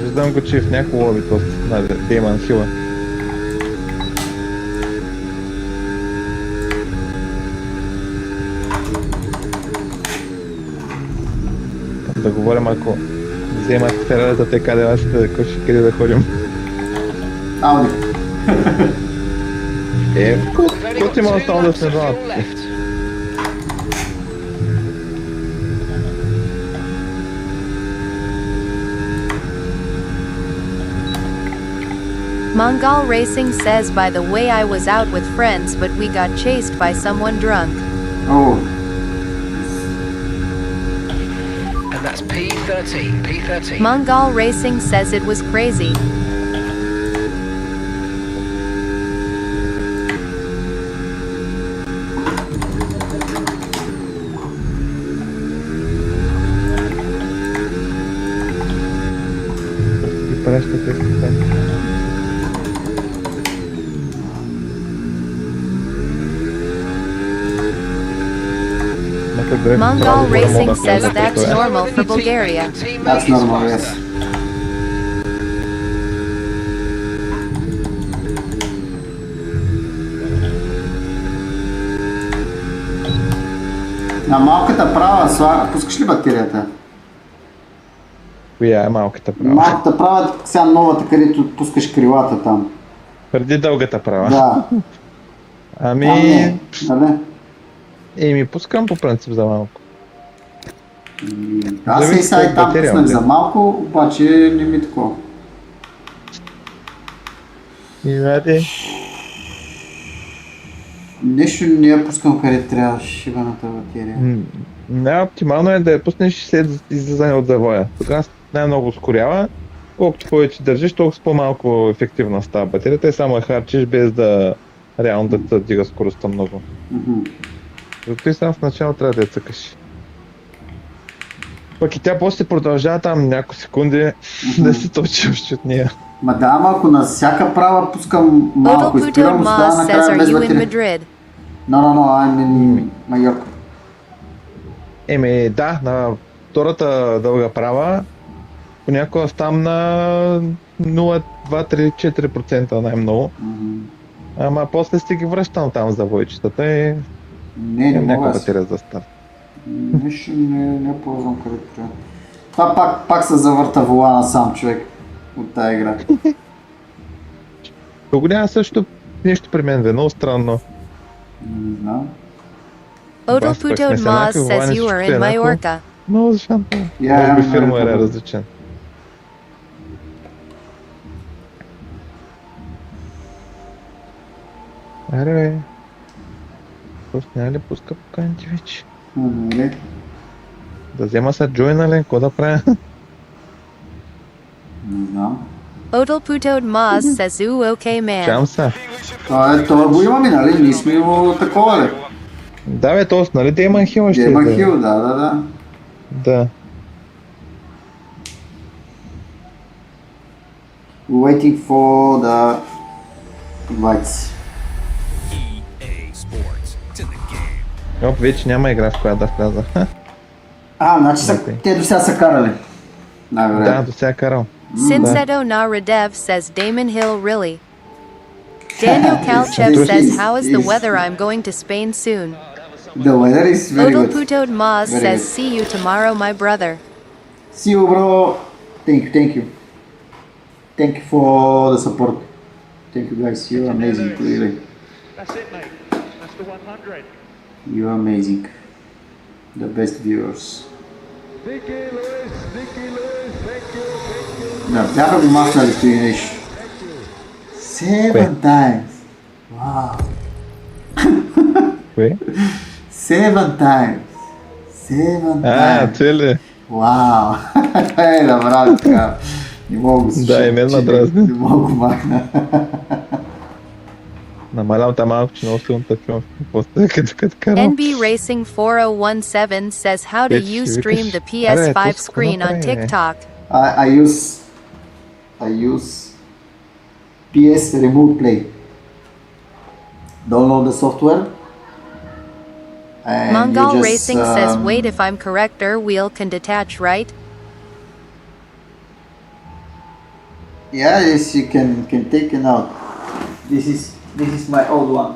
Speaker 2: Виждам го, че е в някой лоби тост на Дейман Хила. Да говорим, ако вземат сферата, те къде аз къде да ходим.
Speaker 1: Ауди.
Speaker 2: Е,
Speaker 3: We've only
Speaker 2: какво
Speaker 3: got
Speaker 2: ти има
Speaker 3: 2
Speaker 2: остално да
Speaker 3: laps
Speaker 2: сме
Speaker 3: of
Speaker 2: двамата?
Speaker 3: fuel left.
Speaker 4: Mongol Racing says, by the way, I was out with friends but we got chased by someone drunk.
Speaker 1: Oh,
Speaker 3: And that's P13. P13.
Speaker 4: Mongol Racing says it was crazy.
Speaker 2: И пращате с
Speaker 4: Mongol Racing says that's normal for Bulgaria.
Speaker 1: that's normal, yes. На малката права пускаш ли батерията?
Speaker 2: Коя е малката права?
Speaker 1: Малката права, сега новата, където пускаш крилата там.
Speaker 2: Преди дългата права.
Speaker 1: Да.
Speaker 2: Ами...
Speaker 1: Там не, нали?
Speaker 2: Еми, пускам по принцип за малко.
Speaker 1: Аз
Speaker 2: Зависи
Speaker 1: и сега и
Speaker 2: колко
Speaker 1: там
Speaker 2: батерия
Speaker 1: пуснах
Speaker 2: отделя.
Speaker 1: за малко, обаче не ми е такова.
Speaker 2: И ради...
Speaker 1: Нещо не я пускам къде трябва шибаната батерия.
Speaker 2: Най-оптимално е да я пуснеш след излизане от завоя. Тогава най-много ускорява. Колкото повече държиш, толкова по-малко ефективна става батерията и само я харчиш без да реално да те дига скоростта много. Зато и сега в начало трябва да я цъкаш. Пък и тя после продължава там няколко секунди да се точи още от нея.
Speaker 1: Ма да, ама ако на всяка права пускам малко и
Speaker 4: Odal
Speaker 1: спирам,
Speaker 4: Puto
Speaker 1: остава
Speaker 4: Maz says,
Speaker 1: накрая
Speaker 4: are
Speaker 1: без
Speaker 4: you in
Speaker 1: батерия.
Speaker 4: Madrid?
Speaker 1: No, I'm in Майорка.
Speaker 2: Еми да, на втората дълга права понякога там на 0,2-3-4% най-много. Ама после си ги връщам там за завойчетата и
Speaker 1: Не
Speaker 2: имам
Speaker 1: мога
Speaker 2: някаква
Speaker 1: аз.
Speaker 2: батерия за старт.
Speaker 1: Нищо не ползвам където трябва. Това пак се завърта волана сам, човек, от тази игра.
Speaker 2: Тогава също нещо при мен е много странно.
Speaker 1: Не знам.
Speaker 4: Odal
Speaker 2: Бас, пък
Speaker 4: Puto
Speaker 2: не са
Speaker 4: Maz
Speaker 2: някакви
Speaker 4: says
Speaker 2: волани,
Speaker 4: you are
Speaker 2: всичко
Speaker 4: in
Speaker 2: е еднакво.
Speaker 4: Mallorca.
Speaker 2: Много защото
Speaker 1: Я,
Speaker 2: може би
Speaker 1: ама,
Speaker 2: фирмуер е
Speaker 1: ама.
Speaker 2: различен. Аре бе. Просто няма ли пуска поканите вече?
Speaker 1: Нали?
Speaker 2: Да взема са джойна ли? Какво да правя?
Speaker 1: Не знам.
Speaker 4: Odal Puto Maz says, ooh, okay, man.
Speaker 2: Чам са.
Speaker 1: Това го имаме, нали? Ние сме го такова, ли?
Speaker 2: Да бе, тоест, нали Дейман Хил ще
Speaker 1: Демон
Speaker 2: е?
Speaker 1: Хил, да.
Speaker 2: Да.
Speaker 1: Waiting for the invites.
Speaker 2: Оп, вече няма игра в която да вляза.
Speaker 1: Значи
Speaker 2: Окей.
Speaker 1: те до сега са карали.
Speaker 2: Да,
Speaker 1: Най-вероятно.
Speaker 2: до сега карал.
Speaker 4: Sinsedo Na Radev says, Damon Hill, really? Daniel Kalchev says, how is the weather? I'm going to Spain soon.
Speaker 1: The weather is very
Speaker 4: Odal
Speaker 1: good.
Speaker 4: Puto Maz
Speaker 1: Very
Speaker 4: says,
Speaker 1: good.
Speaker 4: see you tomorrow, my brother.
Speaker 1: See you, bro. Thank you. Thank you for the support. Thank you, guys. You're amazing, really.
Speaker 5: That's it, mate. That's the 100.
Speaker 1: You're amazing. The best viewers. Да, бяха го махнали стои нещо. 7 times. Wow.
Speaker 2: Кое?
Speaker 1: 7 times. 7 times.
Speaker 2: Цели.
Speaker 1: Вау! Направи така. Не мога го слушам.
Speaker 2: Да, и мен ме дразни.
Speaker 1: Не мога го махна.
Speaker 2: Намалям там малко, че много силно тъпвам. После като карам.
Speaker 4: NB Racing 4017 says, how do you stream the PS5 screen on TikTok?
Speaker 1: I use PS Remote Play. Download the software. And
Speaker 4: Mongol
Speaker 1: you just,
Speaker 4: Racing says, wait, if I'm correct, wheel can detach, right?
Speaker 1: Yeah, yes, you can take it out. This is my old one.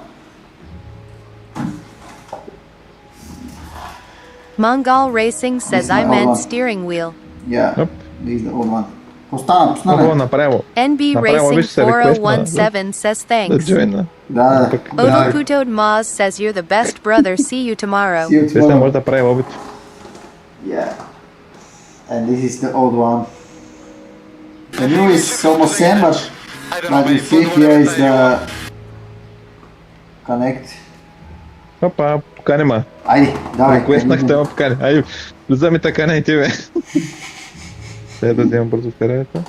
Speaker 4: Mongol Racing says,
Speaker 1: This is
Speaker 4: I
Speaker 1: my
Speaker 4: meant
Speaker 1: old one.
Speaker 4: steering wheel.
Speaker 1: Yeah,
Speaker 2: Yep.
Speaker 1: this is the old one. Остана,
Speaker 2: Много
Speaker 1: пусна.
Speaker 2: направо.
Speaker 4: NB
Speaker 2: Направо
Speaker 4: Racing
Speaker 2: виж се реквест
Speaker 4: 4017 says,
Speaker 2: да
Speaker 4: thanks.
Speaker 2: джойна.
Speaker 1: Да,
Speaker 4: Odal Puto Maz says, you're the best brother. See you tomorrow.
Speaker 1: See you
Speaker 2: Те сега може
Speaker 1: tomorrow.
Speaker 2: да прави обич.
Speaker 1: Yeah. And this is the old one. The new is almost same, but
Speaker 5: I don't know,
Speaker 1: But you
Speaker 5: mate.
Speaker 1: see
Speaker 5: Put
Speaker 1: here
Speaker 5: whatever
Speaker 1: is
Speaker 5: tire you want.
Speaker 1: the connect.
Speaker 2: Опа, покани ма.
Speaker 1: Айде, давай.
Speaker 2: Реквестнах те ма покани. Ай, влиза ми така на и ти, бе. Сега да вземам бързо Ферарито.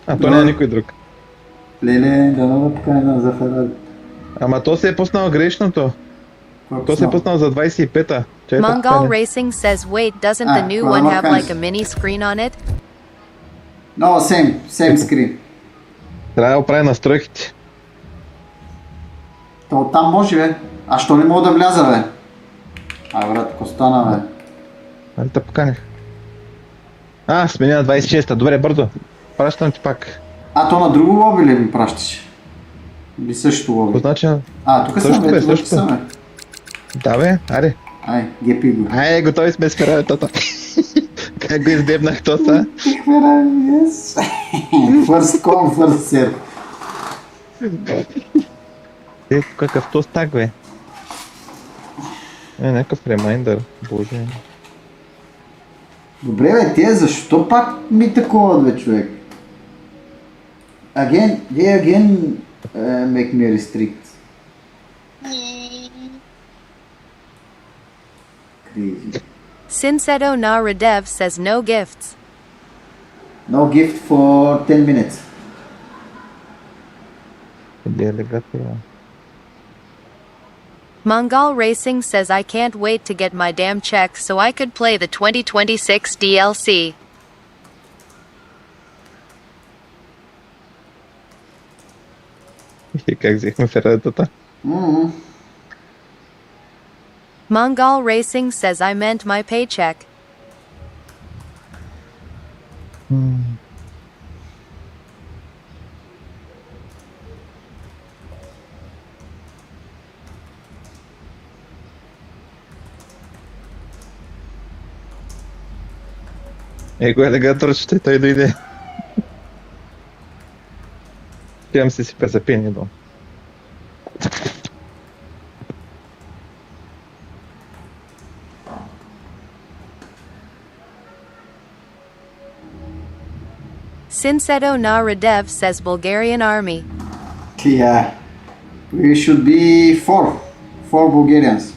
Speaker 2: А, то няма никой друг.
Speaker 1: Леле, да не поканим за Ферари.
Speaker 2: Ама то се е пуснал грешното. То се е пуснал за 25-та. Чай да
Speaker 4: Mongol
Speaker 2: покани.
Speaker 4: Racing says, wait, doesn't the new
Speaker 1: well,
Speaker 4: one
Speaker 1: what
Speaker 4: have
Speaker 1: kinds?
Speaker 4: like a mini screen on it?
Speaker 1: No, same screen.
Speaker 2: Трябва да оправи настройките.
Speaker 1: То там може, бе. А що не мога да вляза, бе? А, брат, ако стана, бе.
Speaker 2: Нали те поканих? А, смени на 26-та. Добре, бързо. Пращам ти пак.
Speaker 1: А, то на друго лоби ли ми пращаш? Или същото лоби?
Speaker 2: Какво значи?
Speaker 1: А, тук съм,
Speaker 2: Също, бе,
Speaker 1: бе, тук
Speaker 2: също.
Speaker 1: съм, бе.
Speaker 2: Да, бе, аре.
Speaker 1: Ай, гепи го.
Speaker 2: Ай, готови сме с Фераритото. Как го издебнах то са?
Speaker 1: Ферари, yes. First come, first serve.
Speaker 2: Е, какъв то стак, бе? Е, някакъв ремайндър. Боже.
Speaker 1: Добре, бе, те защо пак ми такова, бе, човек? Again, they again make me restrict. Crazy.
Speaker 4: Sinsedo na Radev says no gifts.
Speaker 1: No gift for 10 minutes.
Speaker 2: Къде е легатора?
Speaker 4: Mongol Racing says I can't wait to get my damn check so I could play the 2026 DLC.
Speaker 2: И как взехме Фераритата?
Speaker 4: Mongol Racing says I meant my paycheck.
Speaker 2: Е, кой алигатор ще той дойде? Тям си песапени дом.
Speaker 4: Sinsedo na Radev says Bulgarian army.
Speaker 1: Yeah. We should be four. Four Bulgarians.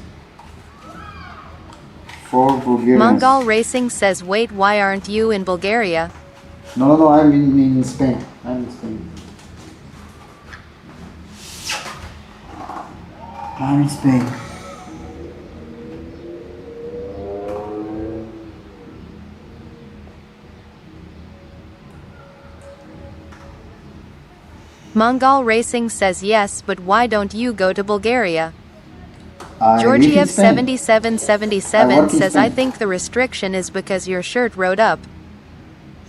Speaker 1: Four Bulgarians.
Speaker 4: Mongol Racing says wait, why aren't you in Bulgaria?
Speaker 1: No, I'm in Spain. I'm in Spain. I'm in Spain.
Speaker 4: Mongol Racing says yes, but why don't you go to Bulgaria?
Speaker 1: I live in
Speaker 4: Georgiev
Speaker 1: Spain.
Speaker 4: 7777
Speaker 1: I work in
Speaker 4: says
Speaker 1: Spain.
Speaker 4: I think the restriction is because your shirt wrote up.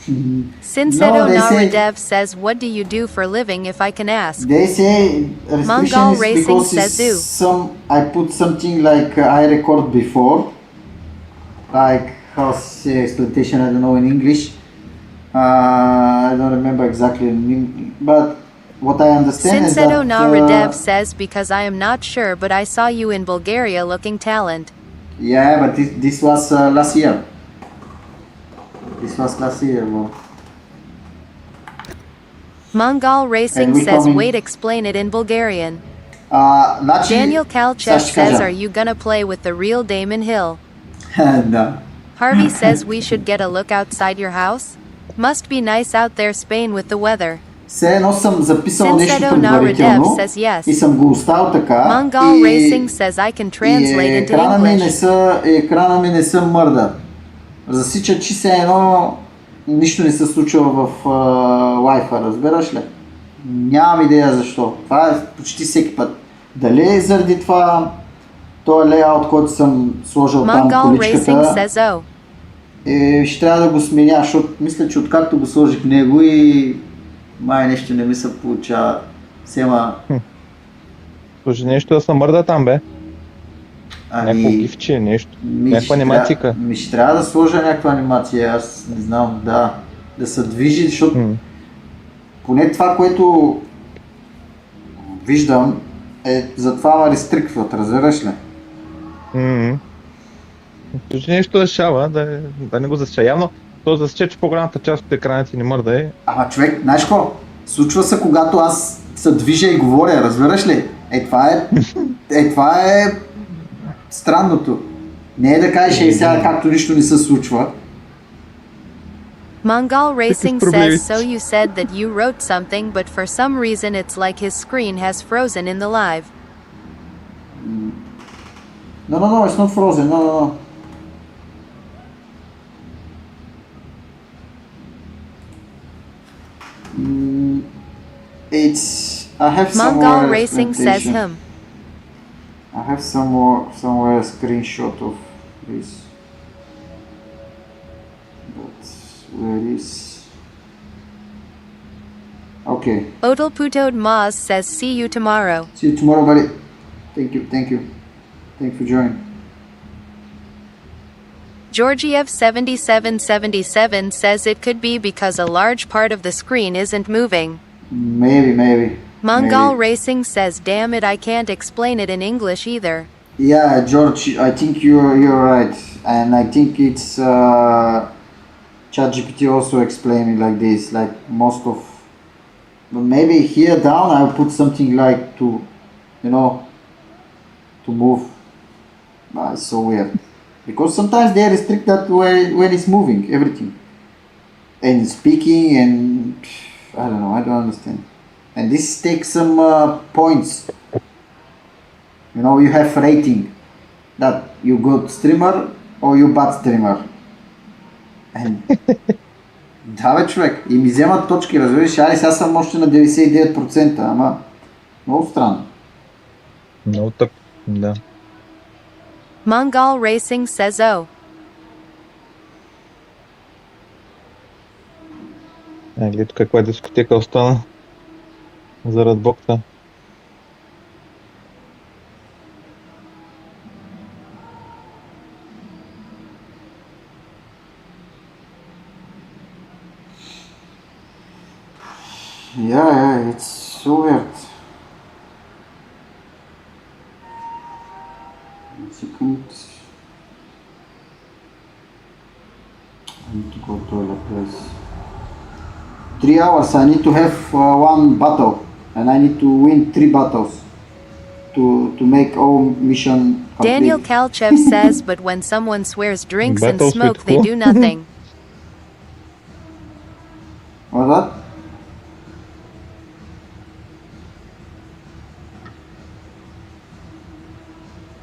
Speaker 4: Sinsedo
Speaker 1: No, they say-
Speaker 4: Naradev says what do you do for living if I can ask?
Speaker 1: They say restriction
Speaker 4: Mongol
Speaker 1: is
Speaker 4: Racing
Speaker 1: because
Speaker 4: says do.
Speaker 1: I put something like I record before, like house exploitation. I don't know in English. I don't remember exactly, but what I understand is
Speaker 4: Sinsedo
Speaker 1: that
Speaker 4: Naradev says because I am not sure but I saw you in Bulgaria looking talent.
Speaker 1: yeah, but this was last year. This was last year. Well.
Speaker 4: Mongol Racing
Speaker 1: And we
Speaker 4: says
Speaker 1: coming-
Speaker 4: wait, explain it in Bulgarian.
Speaker 1: Значи,
Speaker 4: Daniel Kalchev
Speaker 1: сега ще
Speaker 4: says
Speaker 1: кажа.
Speaker 4: are you gonna play with the real Damon Hill?
Speaker 1: Да.
Speaker 4: Harvey says we should get a look outside your house. Must be nice out there Spain with the weather.
Speaker 1: Все едно съм записал нещо
Speaker 4: Sinsedo
Speaker 1: предварително
Speaker 4: Naradev says yes.
Speaker 1: и съм го оставил така.
Speaker 4: Mongol
Speaker 1: и,
Speaker 4: Racing says I can translate
Speaker 1: и
Speaker 4: into
Speaker 1: екрана ми не са мърда. Засича, че се едно нищо не се случва в Wi-Fi, разбираш ли? Нямам идея защо. Това е почти всеки път. Дали е заради това този лейаут, който съм сложил там
Speaker 4: Mongol Racing
Speaker 1: количката,
Speaker 4: says oh.
Speaker 1: ще трябва да го сменя, защото мисля, че откакто го сложих него и май нещо не ми се получава. Сема...
Speaker 2: Слушай, нещо да се мърда там, бе. Някакво гифче, нещо. Някаква анимацика.
Speaker 1: Ще трябва да сложа някаква анимация, аз не знам, да. Да се движи, защото поне това, което виждам, затова ме рестрикват, разбираш ли?
Speaker 2: Слушай, нещо да шава, да не го засича. Явно то засича, че по-голямата част от екрана ти не мърда е.
Speaker 1: Ама човек, знаеш какво? Случва се, когато аз се движа и говоря, разбираш ли? Това е странното. Не е да кажеш, сега както нищо не се случва.
Speaker 4: Mongol Racing
Speaker 2: проблеми.
Speaker 4: says, so you said that you wrote something, but for some reason it's like his screen has frozen in the live.
Speaker 1: No, it's not frozen, no. I have
Speaker 4: Mongol
Speaker 1: somewhere
Speaker 4: Racing says
Speaker 1: presentation.
Speaker 4: him.
Speaker 1: I have somewhere a screenshot of this. But where is? Okay.
Speaker 4: Odal Putod Maz says, see you tomorrow.
Speaker 1: See you tomorrow, buddy. Thank you. Thanks for joining.
Speaker 4: Georgiev 7777 says it could be because a large part of the screen isn't moving.
Speaker 1: Maybe.
Speaker 4: Mongol
Speaker 1: Maybe.
Speaker 4: Racing says, damn it, I can't explain it in English either.
Speaker 1: Yeah, George, I think you're right, and I think it's ChatGPT also explained it like this, like most of. But maybe here down I'll put something like to move. It's so weird because sometimes they restrict that when it's moving everything and speaking and I don't know. I don't understand. And this takes some points. You have rating that you good streamer or you bad streamer. And да бе, човек, и ми вземат точки, разбираш, сега съм още на 99%, ама много странно.
Speaker 2: Много тъп, да.
Speaker 4: Mongol Racing says, oh.
Speaker 2: Гледай каква дискотека остана зарад бокса.
Speaker 1: Yeah, it's so weird. One second. I need to go to the place. 3 hours. I need to have one battle, and I need to win 3 battles to make all mission complete.
Speaker 4: Daniel Kalchev says, but when someone swears drinks and
Speaker 2: Battles
Speaker 4: smoke,
Speaker 2: with
Speaker 4: they
Speaker 2: who?
Speaker 4: do nothing.
Speaker 1: What's that?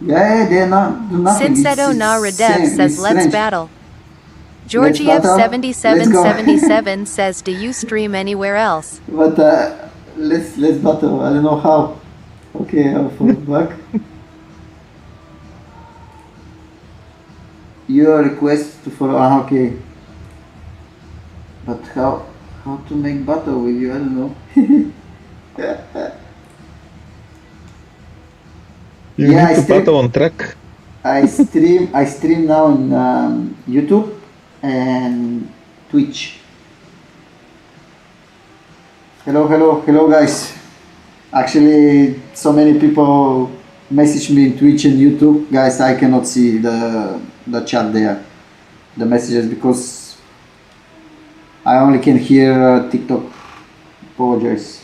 Speaker 1: Yeah, they're not do nothing.
Speaker 4: Sinsedo
Speaker 1: It's
Speaker 4: Na
Speaker 1: same,
Speaker 4: Radev
Speaker 1: it's
Speaker 4: says, let's
Speaker 1: strange.
Speaker 4: battle. Georgiev
Speaker 1: battle.
Speaker 4: 7777 says, do you stream anywhere else?
Speaker 1: But let's battle. I don't know how. Okay, I'll fall back. Your request to follow. Okay. But how to make battle with you? I don't know.
Speaker 2: You
Speaker 1: Yeah,
Speaker 2: need
Speaker 1: I
Speaker 2: to
Speaker 1: stream-
Speaker 2: battle on track.
Speaker 1: I stream now on YouTube and Twitch. Hello guys. Actually, so many people message me in Twitch and YouTube. Guys, I cannot see the chat there, the messages, because I only can hear TikTok. Apologize.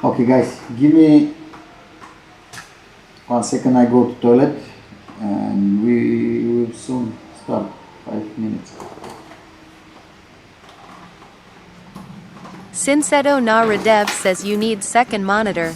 Speaker 1: Okay guys, give me 1 second, I go to toilet and we will soon start. 5 minutes.
Speaker 4: Sinsedo Na Radev says you need second monitor.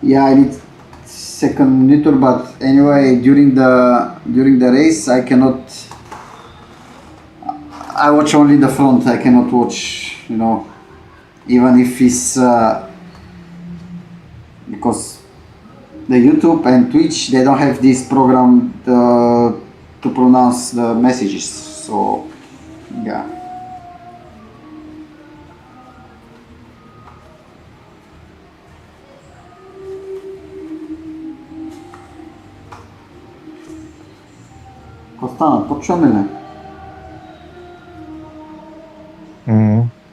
Speaker 1: Yeah, I need second monitor, but anyway, during the race, I cannot. I watch only the front. I cannot watch, even if it's because the YouTube and Twitch, they don't have this program to pronounce the messages. So, yeah. Какво стана? Почваме ли?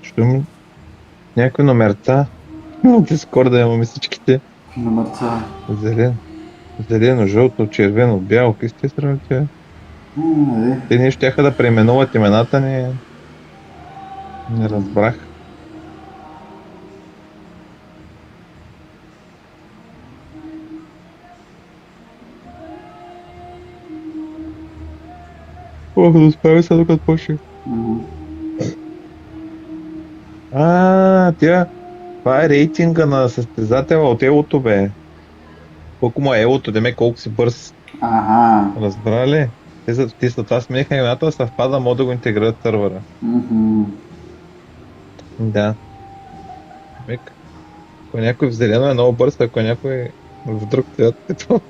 Speaker 2: Що ми? Някои номерца. От Дискорда имаме всичките.
Speaker 1: Номерца.
Speaker 2: Зелено, жълто, червено, бяло. Какви сте сравнители? Те не щяха да преименуват имената ни. Не разбрах. Ох, да успява сега докато почне. Това е рейтинга на състезателя от елото, бе. Колко му е елото, деме колко си бърз.
Speaker 1: Ага.
Speaker 2: Разбрали? Те за това смениха имената, да съвпада, могат да го интегрират в сървъра. Да. Ако някой в зелено е много бърз, ако някой в друг цвят, ето.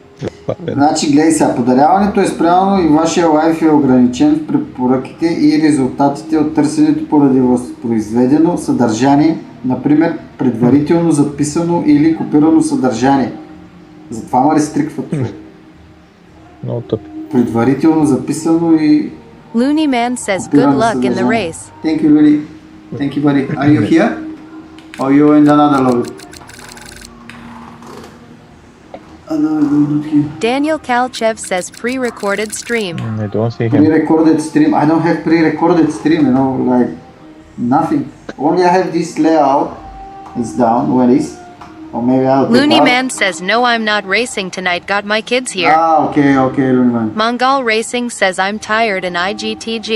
Speaker 1: Значи, гледай сега, подаряването е спрямо и вашия лайф е ограничен в препоръките и резултатите от търсенето поради възпроизведено съдържание, например предварително записано или копирано съдържание. Затова ме рестрикват.
Speaker 2: Много тъп.
Speaker 1: Предварително записано и
Speaker 4: Looney Man says good luck in the race.
Speaker 1: Thank you, Looney. Thank you, buddy. Are you here? Or you in another lobby?
Speaker 4: Daniel Kalchev says pre-recorded stream.
Speaker 2: I don't see him.
Speaker 1: Pre-recorded stream. I don't have pre-recorded stream, like nothing. Only I have this layout. It's down. Where is? Or maybe I'll
Speaker 4: Looney Man says no, I'm not racing tonight. Got my kids here.
Speaker 1: Okay, Looney Man.
Speaker 4: Mongol Racing says I'm tired in IGTG.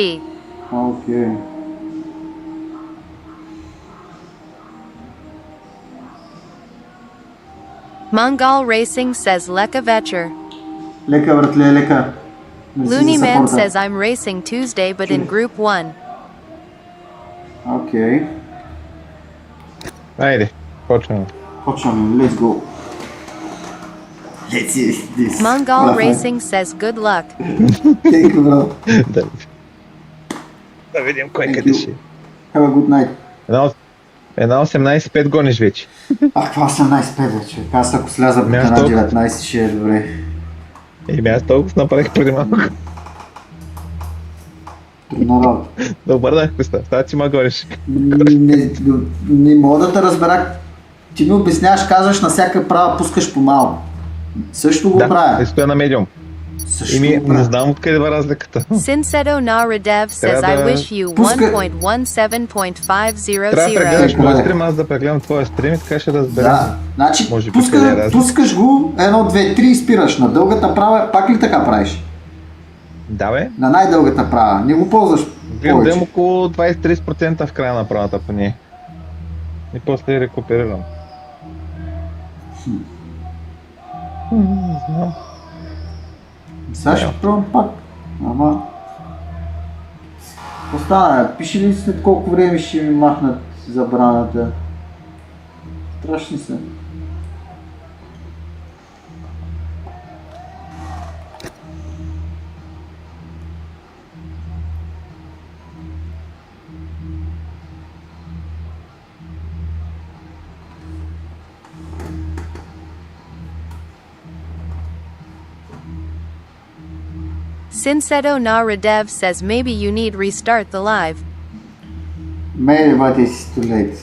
Speaker 1: Okay.
Speaker 4: Mongol Racing says Leka Vecher.
Speaker 1: Лека, братле, лека.
Speaker 4: Looney Man says I'm racing Tuesday but in Group 1.
Speaker 1: Okay.
Speaker 2: Айде, почваме.
Speaker 1: Почваме, let's go. Let's see this.
Speaker 4: Mongol Racing says good luck.
Speaker 1: Thank you, bro.
Speaker 2: Да видим кой
Speaker 1: Thank
Speaker 2: къде
Speaker 1: you.
Speaker 2: ще.
Speaker 1: Have a good night.
Speaker 2: Една 18-5 гониш вече.
Speaker 1: Каква 18-5 вече? Аз ако сляза по една 19 ще е добре.
Speaker 2: Аз толкова направих преди малко.
Speaker 1: Трудна работа.
Speaker 2: Да обърнах писта. Става ти ма гориш.
Speaker 1: Не мога да те разбера. Ти ми обясняваш, казваш на всяка права пускаш по-малко. Също го правя.
Speaker 2: Да, стоя на медиум. Не знам откъде идва разликата.
Speaker 4: Sinsedo Naradev says I wish you 1.17.500.
Speaker 2: Трябва да прегледаш моя стрим, аз да прегледам твоя стрим и така ще разбера.
Speaker 1: Да, значи
Speaker 2: пускаш
Speaker 1: го 1, 2, 3 и спираш. На дългата права пак ли така правиш?
Speaker 2: Да, бе.
Speaker 1: На най-дългата права. Не го ползваш
Speaker 2: Гледам
Speaker 1: повече.
Speaker 2: около 20-30% в края на правата по нея. И после рекуперирам. Не знам.
Speaker 1: Сега ще пробвам пак. Ама... Остана, пише ли след колко време ще ми махнат забраната? Страшни са.
Speaker 4: Sinsedo Naradev says maybe you need restart the live.
Speaker 1: Maybe, but it's too late.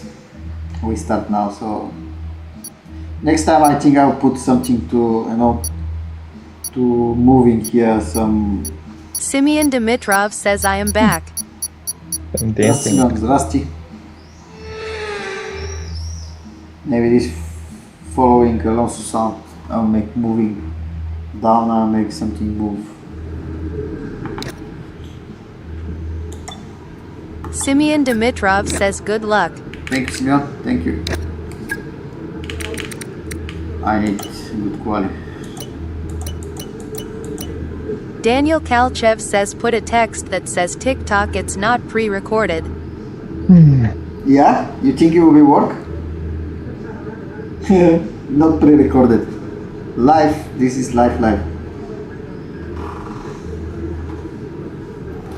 Speaker 1: We start now, so... Next time I think I'll put something to, to moving here, some...
Speaker 4: Simeon Dimitrov says I am back.
Speaker 1: Zdrasti. Maybe this following Alonso sound, I'll make moving down, I'll make something move.
Speaker 4: Simeon Dimitrov says good luck.
Speaker 1: Thank you, Simeon. Thank you. I need good quality.
Speaker 4: Daniel Kalchev says put a text that says TikTok it's not pre-recorded.
Speaker 1: Yeah? You think it will be work? Not pre-recorded. Live. This is live.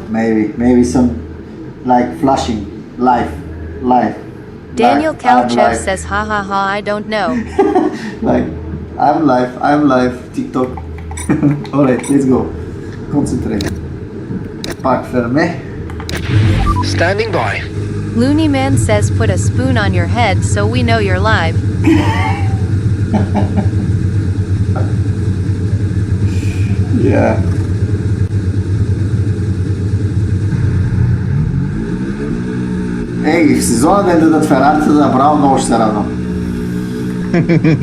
Speaker 1: Maybe some like flashing. Live.
Speaker 4: Daniel
Speaker 1: Live. I'm
Speaker 4: Kalchev
Speaker 1: live.
Speaker 4: says ha ha ha I don't know.
Speaker 1: Like, I'm live, TikTok. Alright, let's go. Concentrate. Park fermé.
Speaker 3: Standing by.
Speaker 4: Looney Man says put a spoon on your head so we know you're live.
Speaker 1: Yeah. Ей, в сезона да дадат Ферарите, да направо много ще се радвам.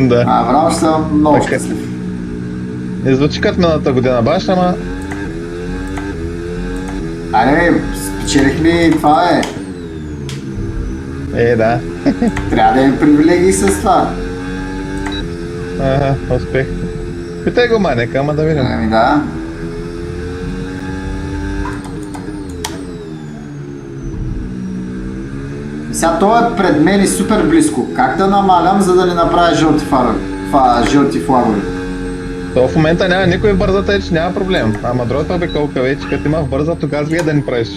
Speaker 2: Да.
Speaker 1: Направо ще съм много
Speaker 2: Така.
Speaker 1: щастлив.
Speaker 2: Не звучи като миналата година баш, ама
Speaker 1: Айде, спечелихме това
Speaker 2: да.
Speaker 1: Трябва да имам привилегии с това.
Speaker 2: Ага, успех. Питай го Манека, ама да видим.
Speaker 1: Ами да. Сега това е пред мен и супер близко. Как да намалям, за да не направя жълти фарове? Жълти флагове.
Speaker 2: То в момента няма никой в бързата, че няма проблем. Ама другата бе колка вече, като има в бърза, тогава вие да ни правиш.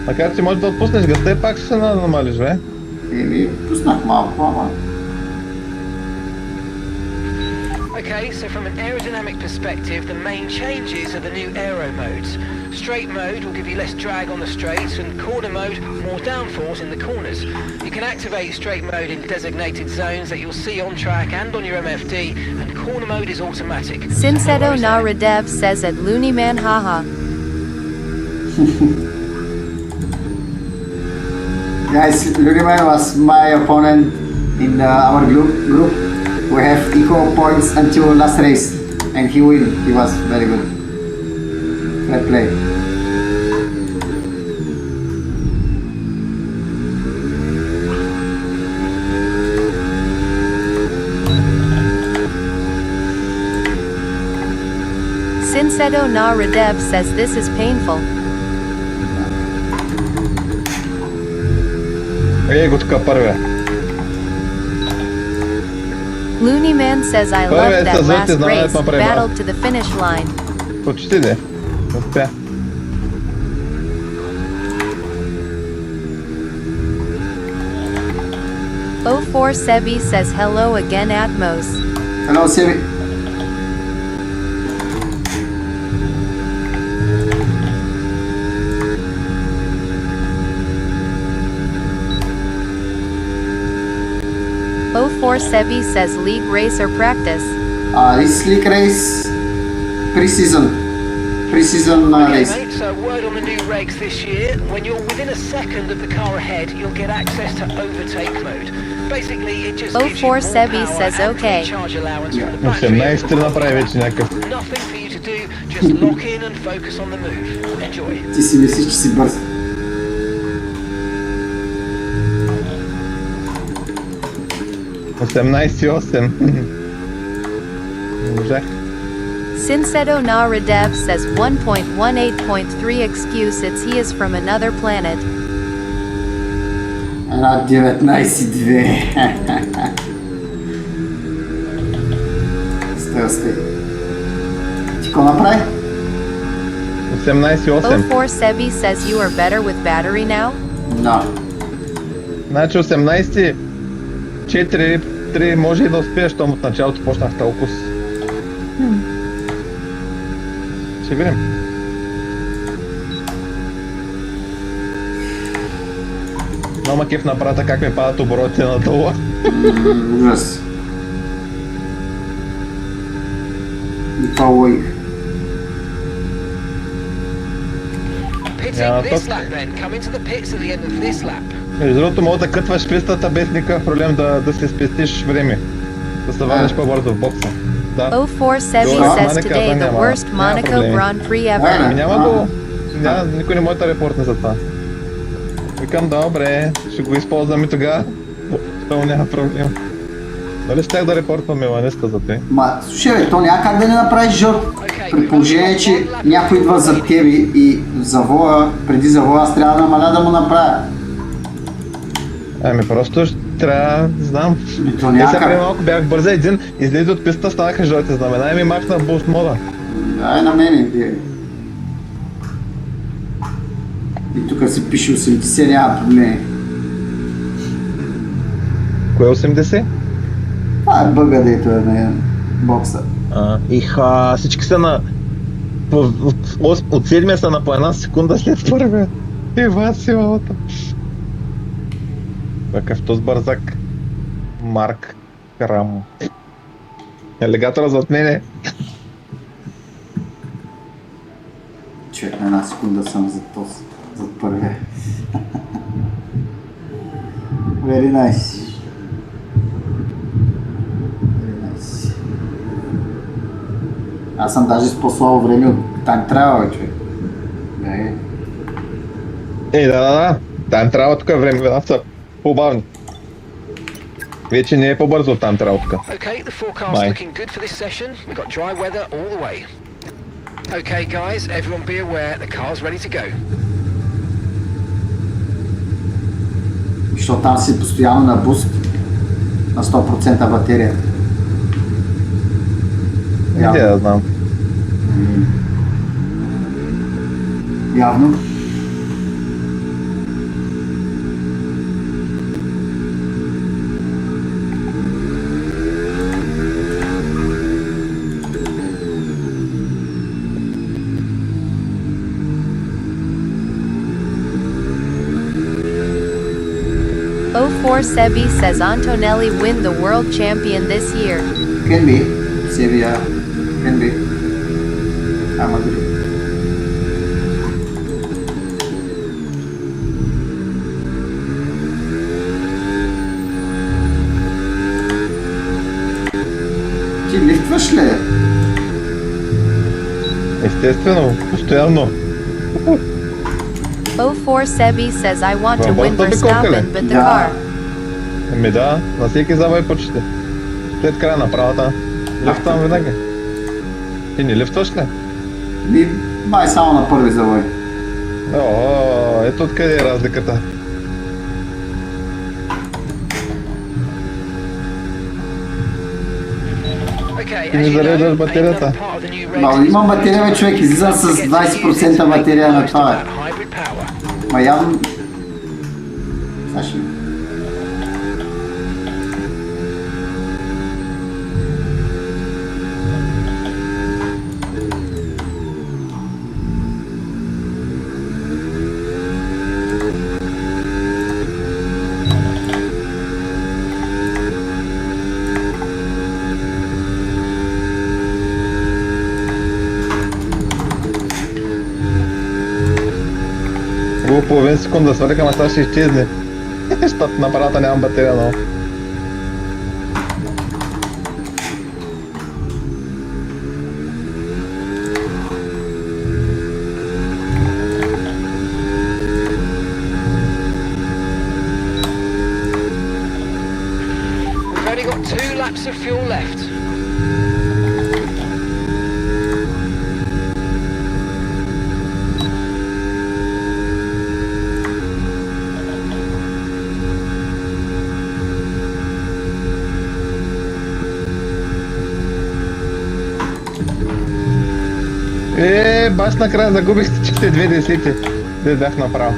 Speaker 2: Макар че можеш да отпуснеш гъста и пак ще се намалиш, бе.
Speaker 1: Еми, пуснах малко, ама...
Speaker 3: Okay, so from an aerodynamic perspective, the main changes are the new aero modes. Straight mode will give you less drag on the straights, and corner mode, more downforce in the corners. You can activate straight mode in designated zones that you'll see on track and on your MFD, and corner mode is automatic.
Speaker 4: Sinseto na Radev says at Looney Man haha.
Speaker 1: Guys, Luriman was my opponent in our group. We have equal points until last race, and he win. He was very good. Fair play.
Speaker 4: Sinseto na Radev says this is painful.
Speaker 2: Ей го тук първия.
Speaker 4: Looney Man says I
Speaker 2: Well,
Speaker 4: loved
Speaker 2: it's
Speaker 4: that
Speaker 2: a
Speaker 4: last
Speaker 2: zot,
Speaker 4: race,
Speaker 2: it's not very
Speaker 4: battled to the finish line.
Speaker 2: Почти де. Успя.
Speaker 4: O4 Sebi says hello again Atmos.
Speaker 1: Hello, Siri.
Speaker 4: O4 Sebi says league race or practice.
Speaker 1: This league race, pre-season
Speaker 3: Okay,
Speaker 1: race.
Speaker 3: mate, so word on the new regs this year. When you're within a second of the car ahead, you'll get access to overtake mode. Basically, it just gives you more
Speaker 4: 04 Sebi
Speaker 3: power
Speaker 4: says
Speaker 3: and
Speaker 4: okay.
Speaker 3: recharge allowance from the battery.
Speaker 2: 18 направи вече някакъв.
Speaker 3: Nothing for you to do, just lock in and focus on the move. Enjoy.
Speaker 1: Ти си мислиш, че си бърз.
Speaker 2: Осемнайсет и 8. Можах.
Speaker 3: Sinseto na Radev says 1.18.3 excuses he is from another planet.
Speaker 1: Една 19-2. Стой. Ти ко направи?
Speaker 2: 18 и 8.
Speaker 3: 04 Sebi says you are better with battery now?
Speaker 1: Да.
Speaker 2: Значи 18 4 3 може и да успееш, щом от началото почнах толкова. Ще видим. Но макив на прата как ми падат оборотите надолу.
Speaker 1: Ужас. И това лоих.
Speaker 3: Pitting this lap then, come into the pits at the end of this lap.
Speaker 2: Между другото, мога да кътваш пистата без никакъв проблем да си спестиш време. Да се вадиш по-бързо в бокса. Да.
Speaker 3: 04 Sebi says today the worst Monaco Grand Prix ever.
Speaker 2: Ами няма го. Никой не може да репортне за това. Викам, добре, ще го използваме тогава. То няма проблем. Дали щях да репортвам Миланиста за те?
Speaker 1: Ма, слушай, бе, то няма как да не направиш жълт. При положение, че някой идва за тебе и завоя, преди завоя, аз трябва да намаля да му направя.
Speaker 2: Ами просто ще трябва, знам.
Speaker 1: И то
Speaker 2: Те
Speaker 1: няма
Speaker 2: сега преди
Speaker 1: как.
Speaker 2: малко бях бърза един, излезе от пистата, станаха жълти знамена и ми махна буст мода.
Speaker 1: Дай на мене, бе. И тук си пише 80, няма проблеми.
Speaker 2: Кое 80?
Speaker 1: Това е бъга, дето е на бокса.
Speaker 2: Всички са на... От 7 са на по една секунда след първия. Ева си малата. Какъв този бързак. Марк Крам. Алигатора зад мене.
Speaker 1: Човек, на една секунда съм зад първия. Very nice. Аз съм даже с по-слабо време от Time Trial, човек.
Speaker 2: Да. Там трябва тук време, са по-бавни. Вече не е по-бързо от там трябва тук.
Speaker 3: Okay, the forecast
Speaker 2: Bye.
Speaker 3: looking good for this session. We've got dry weather all the way. Okay, guys, everyone be aware the car's ready to go.
Speaker 1: Защото там си постоянно на буст на 100% батерия.
Speaker 2: Не да знам.
Speaker 1: Явно.
Speaker 4: O4 Sebi says Antonelli win the world champion this year.
Speaker 1: Can be. Sevilla. Can be. I'm agree. Ти лифтваш ли?
Speaker 2: Естествено, постоянно.
Speaker 4: O4 Sebi says I want to win
Speaker 2: Well,
Speaker 4: Verstappen, but the
Speaker 1: Yeah.
Speaker 4: car.
Speaker 2: Ами да, на всеки завой почти. След края на правата. Лифтвам винаги. Ти не лифтваш ли?
Speaker 1: Ми, май само на първи завой.
Speaker 2: Ето откъде е разликата.
Speaker 3: Okay,
Speaker 2: Can
Speaker 3: as
Speaker 2: you
Speaker 3: you
Speaker 2: зареждаш
Speaker 3: know,
Speaker 2: батерията?
Speaker 3: another part of the new
Speaker 1: Ма,
Speaker 3: race
Speaker 1: имам батерия, бе, човек, излизам с 20% батерия на това.
Speaker 3: that hybrid power.
Speaker 1: Ма явно... Сега ще...
Speaker 2: Половин секунда свъркам, а сега ще изчезне. Защото на апарата нямам батерия много.
Speaker 3: We've only got 2 laps of fuel left.
Speaker 2: Баш накрая загубих всичките 20, де бях направо.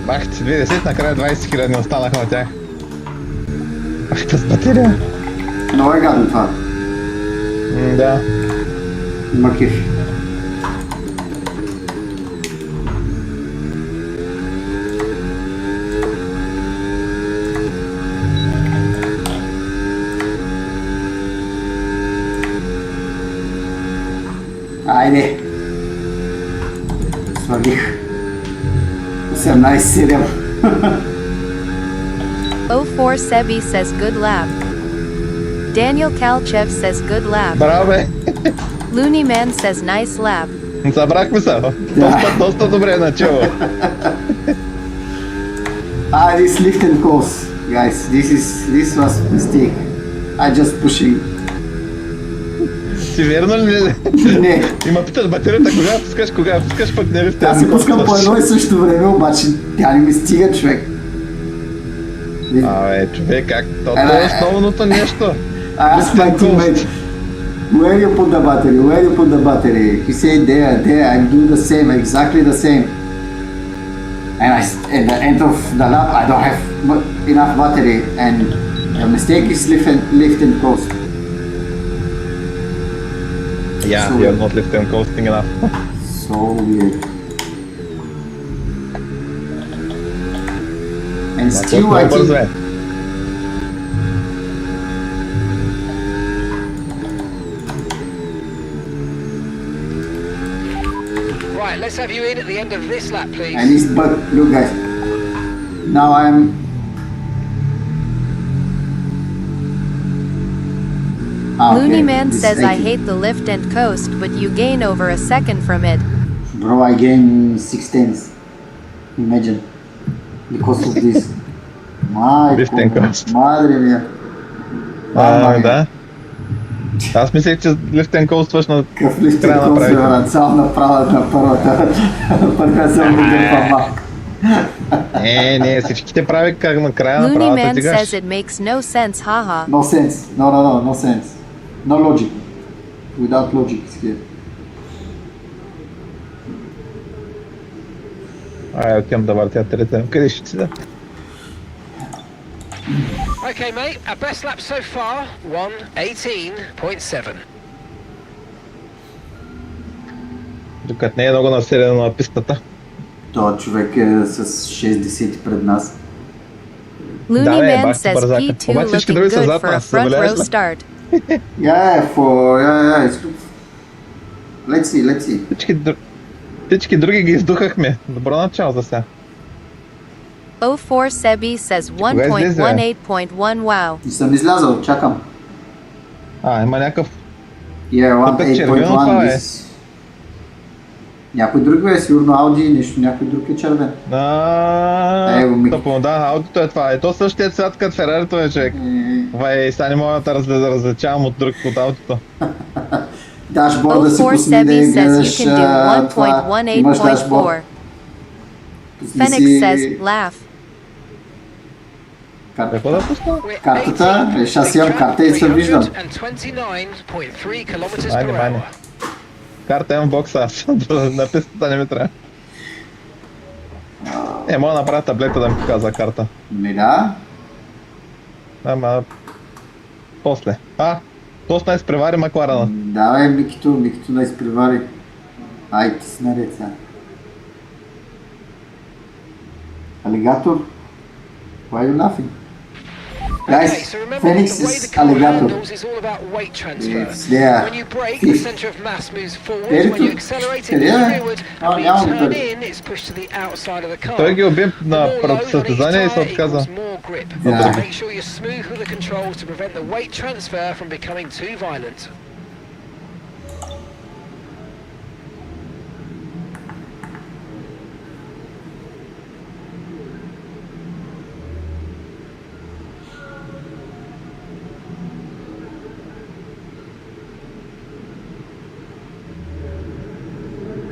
Speaker 2: Бах, 20, накрая 20 000 останаха на тях. Ах, с батерия.
Speaker 1: Много е гадно това.
Speaker 2: Да.
Speaker 1: Има кеф. Айде. Свалих. 18-7.
Speaker 4: O4 Sebi says good lap. Daniel Kalchev says good lap.
Speaker 2: Браво, бе.
Speaker 4: Looney Man says nice lap.
Speaker 2: Събрахме се. Доста добре е начало.
Speaker 1: This lift and course, guys. This was mistake. I just pushing.
Speaker 2: Си верно ли?
Speaker 1: Не,
Speaker 2: Има питаш батерията, кога пускаш, пък не ли
Speaker 1: аз се пускам по едно и също време, обаче тя не ми стига, човек.
Speaker 2: Абе, човек, как? То е основното нещо.
Speaker 1: Аз my teammate. Where you put the battery? Where you put the battery? He said there. I do the same, exactly the same. And at the end of the lap, I don't have enough battery, and the mistake is lift and coast.
Speaker 2: Yeah,
Speaker 1: So
Speaker 2: you're not lifting coasting enough.
Speaker 1: So weird. And still, I
Speaker 2: Бързо
Speaker 1: think
Speaker 2: е.
Speaker 3: Right, let's have you in at the end of this lap, please.
Speaker 1: and it's but look, guys. Now I'm.
Speaker 4: Looney Man
Speaker 1: this
Speaker 4: says, I
Speaker 1: 80.
Speaker 4: hate the lift and coast, but you gain over a second from it.
Speaker 1: Bro, I gained 6 tenths. Imagine. Because of this. My
Speaker 2: Lift and coast.
Speaker 1: Madre mía.
Speaker 2: Да. Аз мислех, че лифтен коустваш на
Speaker 1: Какъв лифт
Speaker 2: края
Speaker 1: and
Speaker 2: на
Speaker 1: coast,
Speaker 2: правите.
Speaker 1: брат? Само направят на първата. Пърка съм го дърпа малко.
Speaker 2: Не, всичките прави как на края на
Speaker 4: Looney
Speaker 2: правата
Speaker 4: Man
Speaker 2: тигаш.
Speaker 4: says it makes no sense, haha.
Speaker 1: No sense. No sense. No logic. Without logic is here.
Speaker 2: Отивам да въртя трета. Къде ще си да?
Speaker 3: Okay, mate, our best lap so far, 1:18.7.
Speaker 2: Докато не е много населено на пистата.
Speaker 1: Той човек е с 60 пред нас.
Speaker 4: Looney
Speaker 2: Да, бе,
Speaker 4: Man
Speaker 2: баш ти
Speaker 4: says
Speaker 2: бързака.
Speaker 4: P2
Speaker 2: Обаче всички
Speaker 4: looking
Speaker 2: други са
Speaker 4: good
Speaker 2: зад
Speaker 4: for a
Speaker 2: нас.
Speaker 4: front
Speaker 2: Забеляваш
Speaker 4: row
Speaker 2: ли?
Speaker 4: start.
Speaker 1: Let's see.
Speaker 2: Всички други ги издухахме. Добро начало за сега.
Speaker 4: 04 Sebi says 1.18.1 wow.
Speaker 1: Не съм излязъл, чакам.
Speaker 2: Има някакъв...
Speaker 1: Yeah,
Speaker 2: червено това
Speaker 1: 1.8
Speaker 2: е.
Speaker 1: this. Някой друг е, сигурно Ауди, нещо, някой друг е червен. Его, Мики.
Speaker 2: Тъпо, да, аудито е това. Ето същия цвят като Ферарито е, човек. Вай, сега не мога да различавам от друг от аудито.
Speaker 1: Дашборда си
Speaker 4: 04
Speaker 1: пусни да
Speaker 4: Sebi says you
Speaker 1: гледаш
Speaker 4: can do
Speaker 1: това. Имаш дашборд.
Speaker 4: 1.18.4.
Speaker 1: Пусни
Speaker 4: Phoenix
Speaker 1: си
Speaker 4: says laugh.
Speaker 2: Какво да пусна?
Speaker 3: We're
Speaker 1: Картата,
Speaker 3: 18,
Speaker 1: аз имам карта и се виждам.
Speaker 3: 329.3 km
Speaker 2: Айде,
Speaker 3: per
Speaker 2: майне.
Speaker 3: hour.
Speaker 2: Карта имам в бокса, аз на пистата не ми трябва. Мога да направя таблета да ми показва карта.
Speaker 1: Не да.
Speaker 2: Ама... После. После да изпревари Макларена.
Speaker 1: Да, бе, Микито да изпревари. Ай, ти си наред сега. Алигатор? Why are you laughing?
Speaker 3: Okay,
Speaker 1: Guys,
Speaker 3: so remember
Speaker 1: Phoenix
Speaker 3: the way
Speaker 1: is
Speaker 3: the car
Speaker 1: alligator.
Speaker 3: handles is all about weight transfer.
Speaker 1: It's there.
Speaker 3: When you brake, the centre of mass moves forward.
Speaker 1: Very
Speaker 3: When you
Speaker 1: good.
Speaker 3: accelerate, it
Speaker 1: Yeah.
Speaker 3: moves forward.
Speaker 1: Oh,
Speaker 3: And when
Speaker 1: yeah,
Speaker 3: you turn
Speaker 1: but-
Speaker 3: in, it's pushed to the outside of the car.
Speaker 2: Той ги уби
Speaker 3: The
Speaker 2: на
Speaker 3: more load on each
Speaker 2: състезание и се
Speaker 3: tyre
Speaker 2: отказа.
Speaker 3: equals more grip.
Speaker 1: Yeah.
Speaker 3: So make sure you're smooth with the controls to prevent the weight transfer from becoming too violent.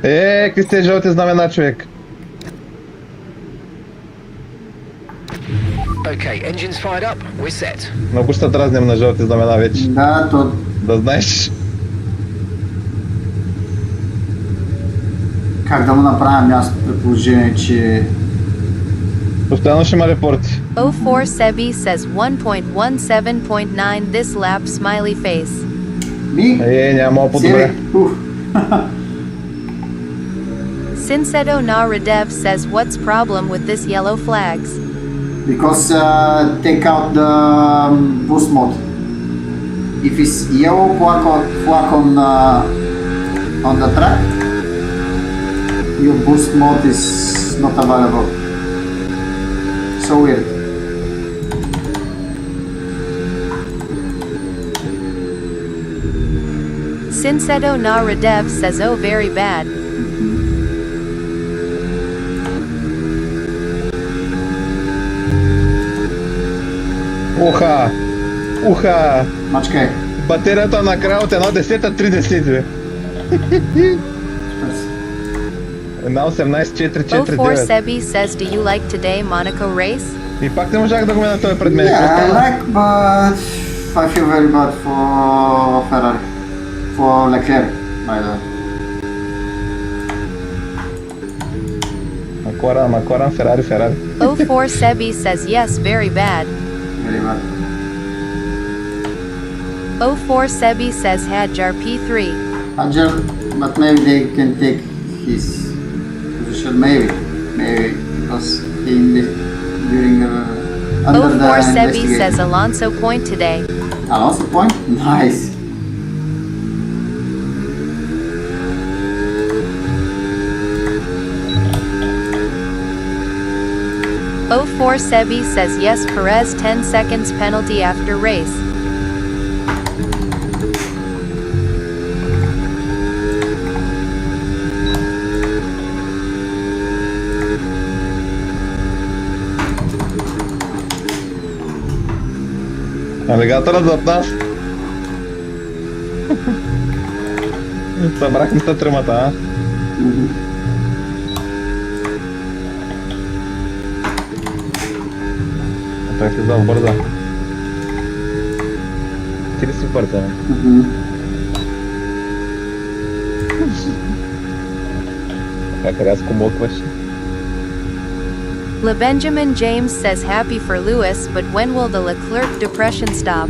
Speaker 2: Какви сте жълти знамена, човек?
Speaker 3: Okay, engines fired up, we're set.
Speaker 2: Много ще дразнем на жълти знамена вече.
Speaker 1: Да, то
Speaker 2: Да знаеш.
Speaker 1: как да му направя място при положение, че
Speaker 2: Постоянно ще има репорти.
Speaker 4: 04 Sebi says 1.17.9 this lap smiley face.
Speaker 1: ми...
Speaker 2: Няма по-добре.
Speaker 1: Уф.
Speaker 4: Sinsedo Naradev says what's problem with this yellow flags?
Speaker 1: Because take out the boost mode. If it's yellow flag on the track, your boost mode is not available. So weird.
Speaker 4: Sinsedo Naradev says oh very bad.
Speaker 2: Уха!
Speaker 1: Мачкай.
Speaker 2: Батерията накрая от 1.10, 3.10. Една 18.4.4.9.
Speaker 4: 04 Sebi says, do you like today Monaco race?
Speaker 2: И пак не можах да го мина той пред мен.
Speaker 1: Yeah, I like, but I feel very bad for Ferrari. For Leclerc, by the way.
Speaker 2: Макоран, Ферари.
Speaker 4: 04 Sebi says, yes, very bad.
Speaker 1: Very bad.
Speaker 4: 04 Sebi says, Hadjar P3.
Speaker 1: Hadjar, but maybe they can take his position, maybe, because he during under the
Speaker 4: 04 Sebi
Speaker 1: investigation.
Speaker 4: says, Alonso point today.
Speaker 1: Alonso point, nice.
Speaker 4: Oh 04 Sebi says, yes, Perez 10 seconds penalty after race.
Speaker 2: Алигаторът зад нас. Събрахме се тримата, а? Той си зав бърза. Ти ли си бърза? Как рязко мокваш?
Speaker 4: LeBenjamin James says happy for Lewis, but when will the Leclerc depression stop?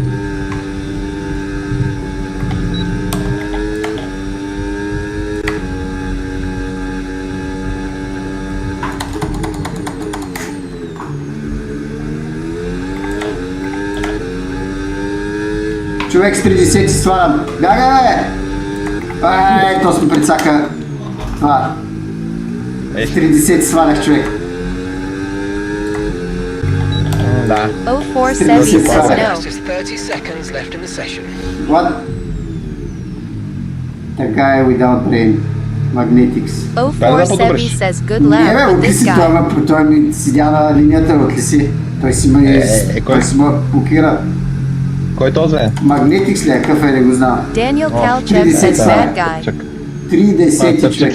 Speaker 1: Човек с 30 свалям. Бягай! То сме прецака. Това. С 30 свалях, човек.
Speaker 2: Да.
Speaker 4: 04 Sebi says no.
Speaker 3: Just 30 seconds left in the session.
Speaker 1: What? The guy without brain. Magnetics.
Speaker 4: 04 Sebi says good
Speaker 1: Не, бе,
Speaker 4: lap with
Speaker 1: отли
Speaker 4: this
Speaker 1: си,
Speaker 4: guy.
Speaker 1: той ми седя на линията, отли си. Той си ме
Speaker 2: кой?
Speaker 1: блокира.
Speaker 2: Кой този е?
Speaker 1: Magnetics ли е? Какъв е, не го знам.
Speaker 4: Daniel Kalchev
Speaker 1: 30
Speaker 4: says
Speaker 1: seconds.
Speaker 4: bad guy.
Speaker 1: 30 човек.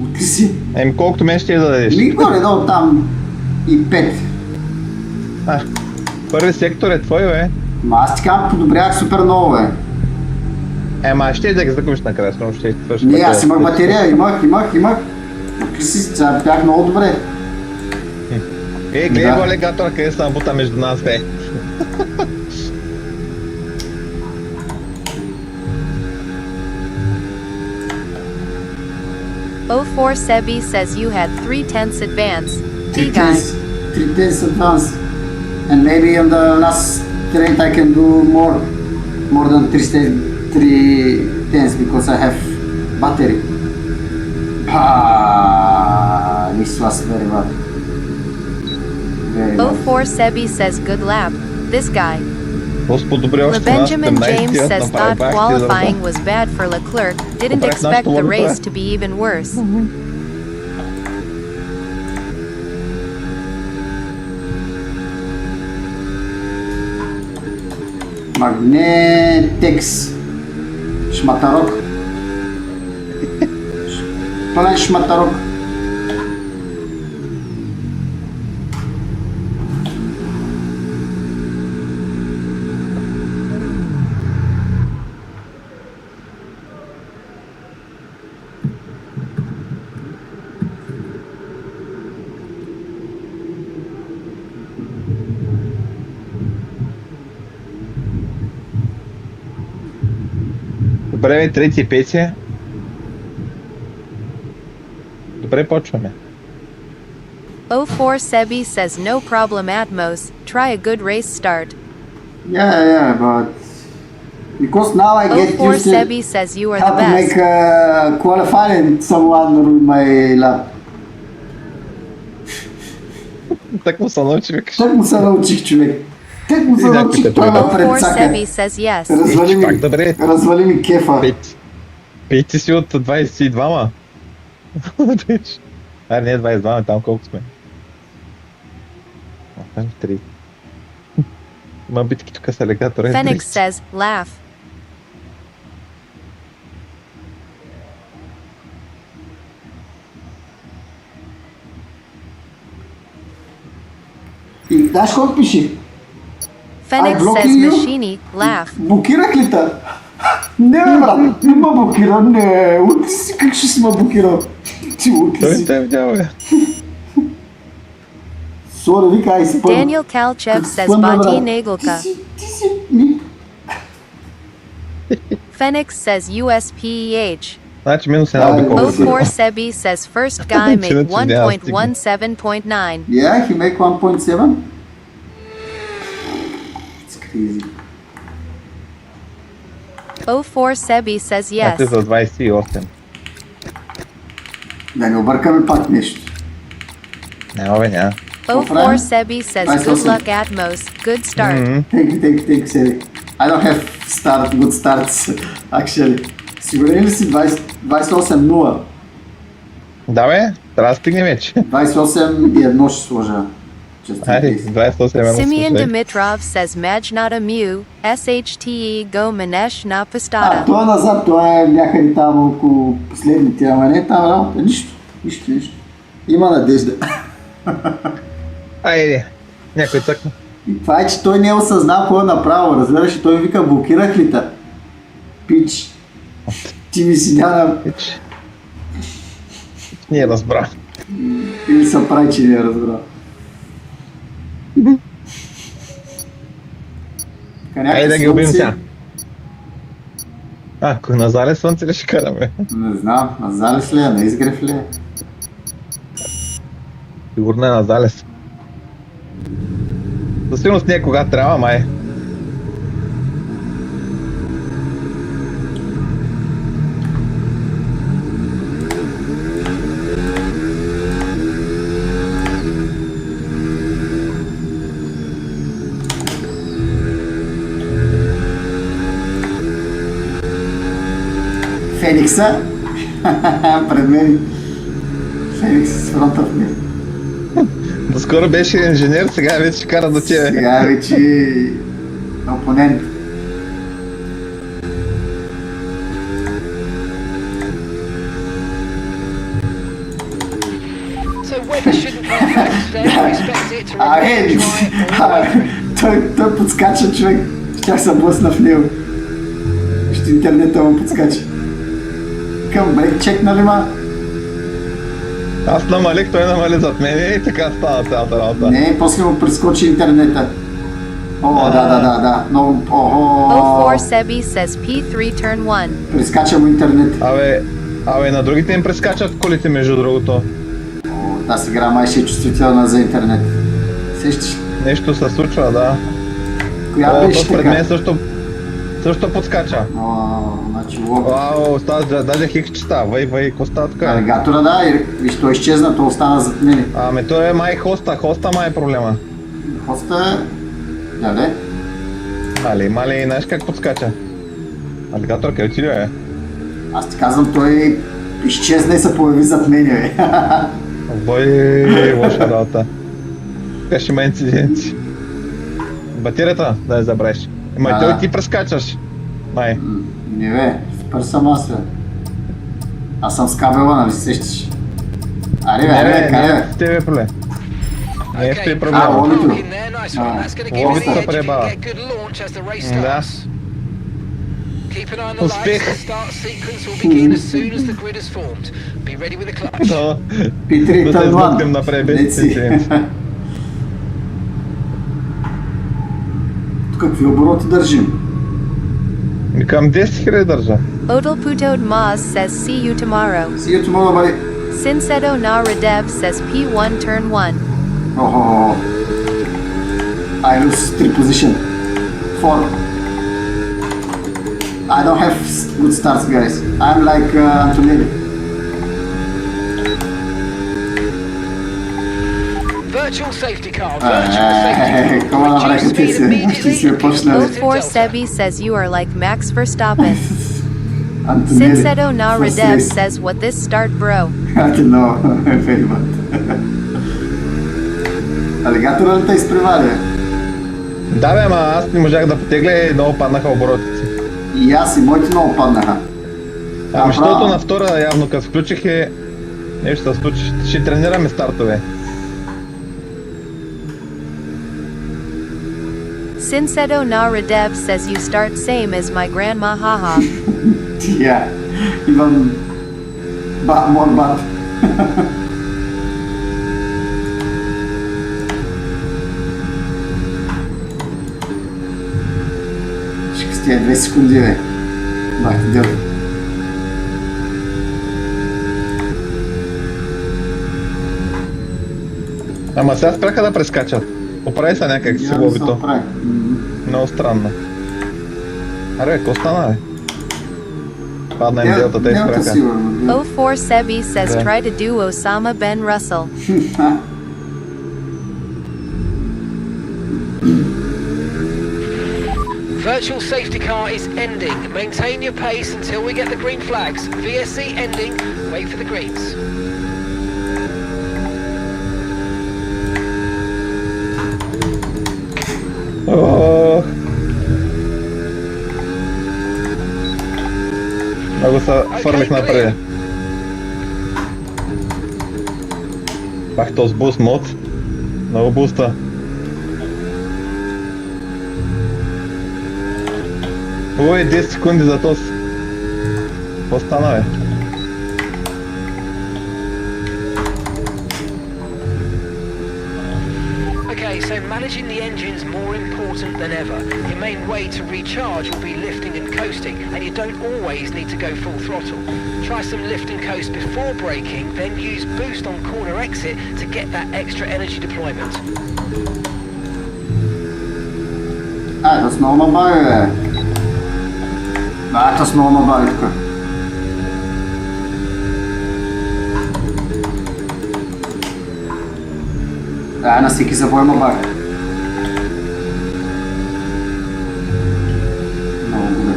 Speaker 1: Отли си.
Speaker 2: Колкото мен ще я дадеш?
Speaker 1: Ми горе-долу там и 5.
Speaker 2: Първи сектор е твой, бе.
Speaker 1: Ма аз ти казвам, подобрях супер много, бе.
Speaker 2: Ще да ги загубиш накрая, но ще свърши.
Speaker 1: Не, аз имах батерия, имах. Отли си, сега бях много добре.
Speaker 2: Гледай
Speaker 1: Да.
Speaker 2: го алигатора, къде се набута между нас, бе.
Speaker 4: Oh 04 Sebi says you had 3/10 advance. T
Speaker 1: 3
Speaker 4: guy.
Speaker 1: 10 advance. And maybe on the last straight I can do more than 3 tenths because I have battery. This was very bad. Very bad.
Speaker 4: 04 Sebi says good lap. This guy.
Speaker 2: Подобри още на
Speaker 4: LeBenjamin
Speaker 2: 17,
Speaker 4: James
Speaker 2: аз
Speaker 4: says
Speaker 2: направих
Speaker 4: thought
Speaker 2: бах ти
Speaker 4: qualifying
Speaker 2: за
Speaker 4: was bad for Leclerc. Didn't
Speaker 2: Направих
Speaker 4: expect
Speaker 2: нашата
Speaker 4: the
Speaker 2: лобата.
Speaker 4: race to be even worse.
Speaker 1: Magnetics. Шматарок. Пълен шматарок.
Speaker 2: Добре, бе, трети, пети. Добре, почваме.
Speaker 4: 04 Sebi says no problem Atmos. Try a good race start.
Speaker 1: Yeah, but because now I get
Speaker 4: 04
Speaker 1: used to
Speaker 4: Sebi says you are
Speaker 1: how
Speaker 4: the
Speaker 1: to make
Speaker 4: best.
Speaker 1: qualify and someone ruin my lap.
Speaker 2: Так му се научи, викаш.
Speaker 1: Так му се научих, човек. Так му се научих, той ме
Speaker 4: 04
Speaker 1: предсака.
Speaker 4: Sebi says yes.
Speaker 2: Пак добре.
Speaker 1: Развали ми кефа.
Speaker 2: Пети си от 22-ма. Не 22-ма, там колко сме? 3. Има биткичка с алигатора.
Speaker 4: Phoenix says, laugh.
Speaker 1: И знаеш какво пише?
Speaker 4: Phoenix
Speaker 1: blocking
Speaker 4: says,
Speaker 1: you?
Speaker 4: Machini, laugh.
Speaker 1: Блокирах ли те? Не, бе, брат, не ме блокира, не. Луки си, как ще си ме блокирал? Ти луки
Speaker 2: Той
Speaker 1: си.
Speaker 2: те е видял, бе.
Speaker 1: Сори, вика, ай спън.
Speaker 4: Daniel Kalchev says, Bati Nagelka.
Speaker 1: Ти си, ми.
Speaker 4: Phoenix says, USPEH.
Speaker 2: Значи минус една
Speaker 1: Ай,
Speaker 2: обикола.
Speaker 1: О,
Speaker 4: O4 Sebi says, first guy make
Speaker 2: Че не трябва да
Speaker 4: 1.17.9.
Speaker 1: Yeah, he make 1.7. It's crazy.
Speaker 4: O4 Sebi says,
Speaker 2: Значи
Speaker 4: yes.
Speaker 2: за 28.
Speaker 1: Да не объркаме пак нещо.
Speaker 2: Няма, бе, няма.
Speaker 4: O4 Sebi says,
Speaker 1: Nice
Speaker 4: good
Speaker 1: also.
Speaker 4: luck Atmos. Good start.
Speaker 1: Thank you, Seri. I don't have good starts, actually. Сигурен ли си 28-0?
Speaker 2: Да, бе, трябва да стигне вече.
Speaker 1: 28 и едно ще сложа.
Speaker 2: Айде, 28 едно
Speaker 4: Simeon
Speaker 2: слушай.
Speaker 4: Dimitrov says, Majnata Mu. SHTE go Manesh na
Speaker 1: А,
Speaker 4: Pastada.
Speaker 1: това назад, това е някъде там около последните, ама не там работа. Нищо. Има надежда.
Speaker 2: Айде, някой цъкна.
Speaker 1: И това е, че той не е осъзнал какво е направо. Разбираш, и той ми вика, блокирах ли те? Пич. Ти ми си няма...
Speaker 2: Вече. Не разбра.
Speaker 1: Или се прави, че не е разбрал.
Speaker 2: Айде да ги убим сега. Ако на зале слънце ли ще караме?
Speaker 1: Не знам, на залез ли е, на изгрев ли е?
Speaker 2: Сигурно е на залез. Със сигурност не е кога трябва, май.
Speaker 1: Феникса? Пред мен. Феникс с фронта в мен.
Speaker 2: Доскоро беше инженер, сега вече ще кара до тебе.
Speaker 1: Сега вече опонент.
Speaker 3: So weather shouldn't be a factor today. We expect it to remain dry all
Speaker 1: Той подскача, човек. Щях се блъсна в него. Ще интернета му подскача. Към брейк чекна ли ма?
Speaker 2: Аз намалих, той намали зад мен и така стана цялата работа.
Speaker 1: Не, после му прескочи интернета. О, да. Много,
Speaker 4: O4 Sebi says, P3 turn 1.
Speaker 1: Прескача му интернет.
Speaker 2: Абе, на другите им прескачат колите, между другото.
Speaker 1: О, тази игра май ще е чувствителна за интернет. Сещаш?
Speaker 2: Нещо се случва, да.
Speaker 1: Коя
Speaker 2: О,
Speaker 1: беше
Speaker 2: то пред мен
Speaker 1: така?
Speaker 2: също подскача.
Speaker 1: О, значи лоб.
Speaker 2: Вау, става, даже хикчета, вай, какво става така?
Speaker 1: Алигатора, да, и виж, той изчезна, той остана зад мене.
Speaker 2: Ами той е май хоста май е проблема.
Speaker 1: Хоста... Дале?
Speaker 2: Мали, знаеш как подскача? Алигатор, къде отиде, бе?
Speaker 1: Аз ти казвам, той изчезна и се появи зад мене, бе.
Speaker 2: Бой, лоша работа. Така ще има инциденти. Батерията, да я забравиш. Ма той ти прескачаш. Май.
Speaker 1: Не, бе, супер съм аз, бе. Аз съм с кабела, нали се сещаш? Аре, бе, къде, бе?
Speaker 2: Не, тебе проблем. Не е в този
Speaker 1: А,
Speaker 2: проблема.
Speaker 1: лобито.
Speaker 3: in there. Nice one. That's going to give you
Speaker 2: Лобито
Speaker 3: the
Speaker 2: се
Speaker 3: edge. You
Speaker 2: пребава.
Speaker 3: can get good launch as the race
Speaker 2: Да.
Speaker 3: starts. Keep an eye on the lights.
Speaker 2: Успех.
Speaker 3: The start sequence will begin as soon as the grid is formed. Be ready with the clutch.
Speaker 2: Да.
Speaker 1: P3
Speaker 2: Да се
Speaker 1: turn
Speaker 2: измъкнем
Speaker 1: 1.
Speaker 2: напред, без
Speaker 1: Деци.
Speaker 2: инциденти.
Speaker 1: Тук какви обороти държим?
Speaker 2: Ми към 10 000 държа.
Speaker 4: Odal Putod Maz says, see you tomorrow.
Speaker 1: See you tomorrow, buddy.
Speaker 4: Sinsedo Na Radev says, P1 turn 1.
Speaker 1: Oh, I lose 3 position. 4. I don't have good starts, guys. I'm like Antonelli.
Speaker 3: Virtual safety car. Virtual safety car.
Speaker 1: Come on,
Speaker 3: Reduce
Speaker 1: like
Speaker 3: speed immediately.
Speaker 1: this. Personally.
Speaker 4: O4 Sebi says, you are like Max Verstappen.
Speaker 1: Antonelli.
Speaker 4: Sinsedo Na
Speaker 1: First
Speaker 4: Radev
Speaker 1: race.
Speaker 4: says, what this start, bro?
Speaker 1: I don't know. Very bad. Алигатора ли те изпревари?
Speaker 2: Да бе, ама аз не можах да потегля и много паднаха оборотите.
Speaker 1: И аз и моите много паднаха.
Speaker 2: Ами,
Speaker 1: Направо.
Speaker 2: защото на втора явно като включих нещо се случи. Ще тренираме стартове.
Speaker 4: Sinsedo na Radev says you start same as my grandma haha.
Speaker 1: Тия. Иван. Мой бат. Ще с тия 2 секунди, бе. Бах ти дел.
Speaker 2: Ама сега спряха да прескачат. Оправи се някак си лобито. Много странно. Аре, какво стана, бе? Падна им делта, те спряха.
Speaker 4: 04 Sebi says
Speaker 2: Okay.
Speaker 4: try to do Osama Ben Russell.
Speaker 3: Virtual safety car is ending. Maintain your pace until we get the green flags. VSC ending. Wait for the greens.
Speaker 2: Ох. Много се фърлих напред. Пак този буст мод. Много буста. Ой, 10 секунди за този. Какво стана, бе?
Speaker 3: Okay, so managing the engine's more important than ever. Your main way to recharge will be lifting and coasting, and you don't always need to go full throttle. Try some lift and coast before braking, then use boost on corner exit to get that extra energy deployment.
Speaker 1: То с много набави, бе. То с много набави тук. На всеки забой набави. Много добре.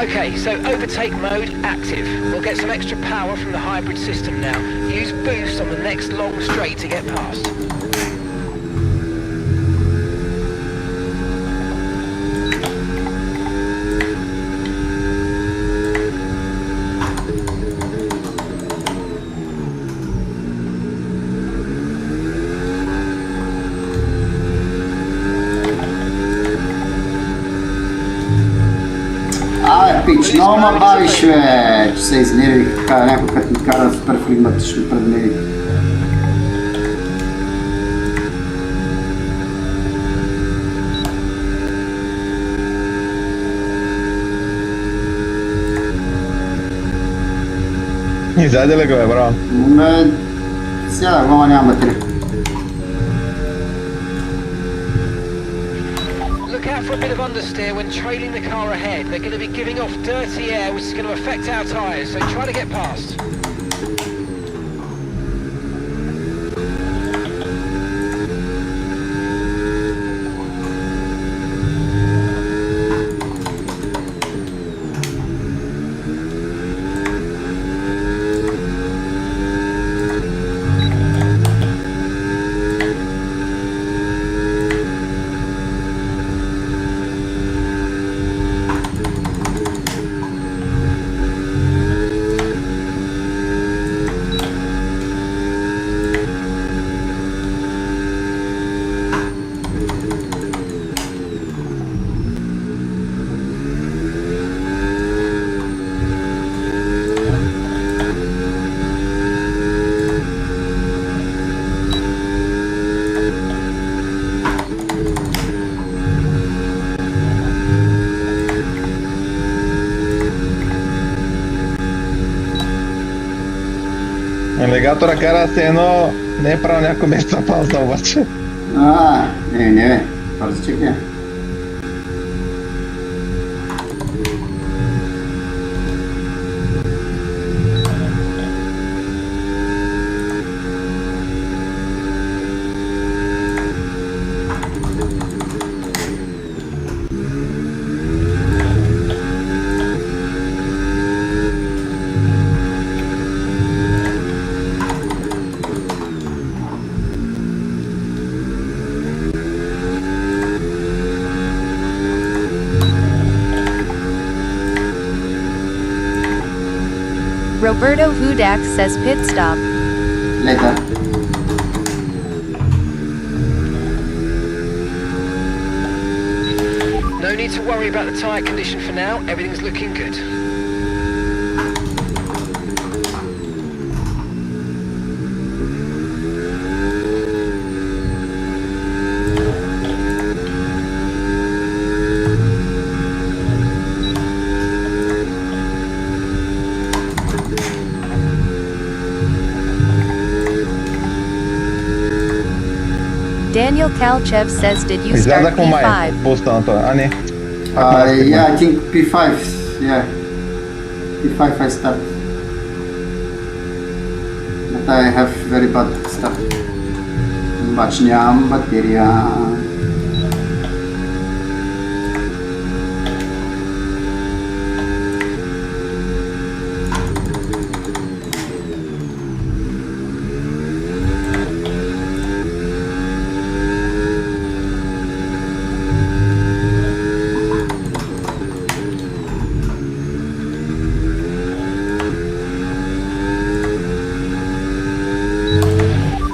Speaker 3: Okay, so overtake mode active. We'll get some extra power from the hybrid system now. Use boost on the next long straight to get past.
Speaker 1: Пич, много ма бавиш, бе, че се изнервих така, някой като ми кара супер флегматично пред мен.
Speaker 2: Изяде ли го, бе, браво?
Speaker 1: Сега, глава няма батерия.
Speaker 3: Look out for a bit of understeer when trailing the car ahead. They're going to be giving off dirty air, which is going to affect our tyres, so try to get past.
Speaker 2: Алигатора кара се едно, не е правил някой месеца пауза обаче.
Speaker 1: Не, бе, парзичек е.
Speaker 4: Roberto Hudak says pit stop.
Speaker 1: Later.
Speaker 3: No need to worry about the tyre condition for now. Everything's looking good.
Speaker 4: Daniel Kalchev says, did you start
Speaker 2: Излязах му май
Speaker 4: P5?
Speaker 2: от поста на това. А, не. Пак ме настигна.
Speaker 1: Yeah, I think P5. Yeah. P5 I start. But I have very bad stuff. Бач, нямам батерия.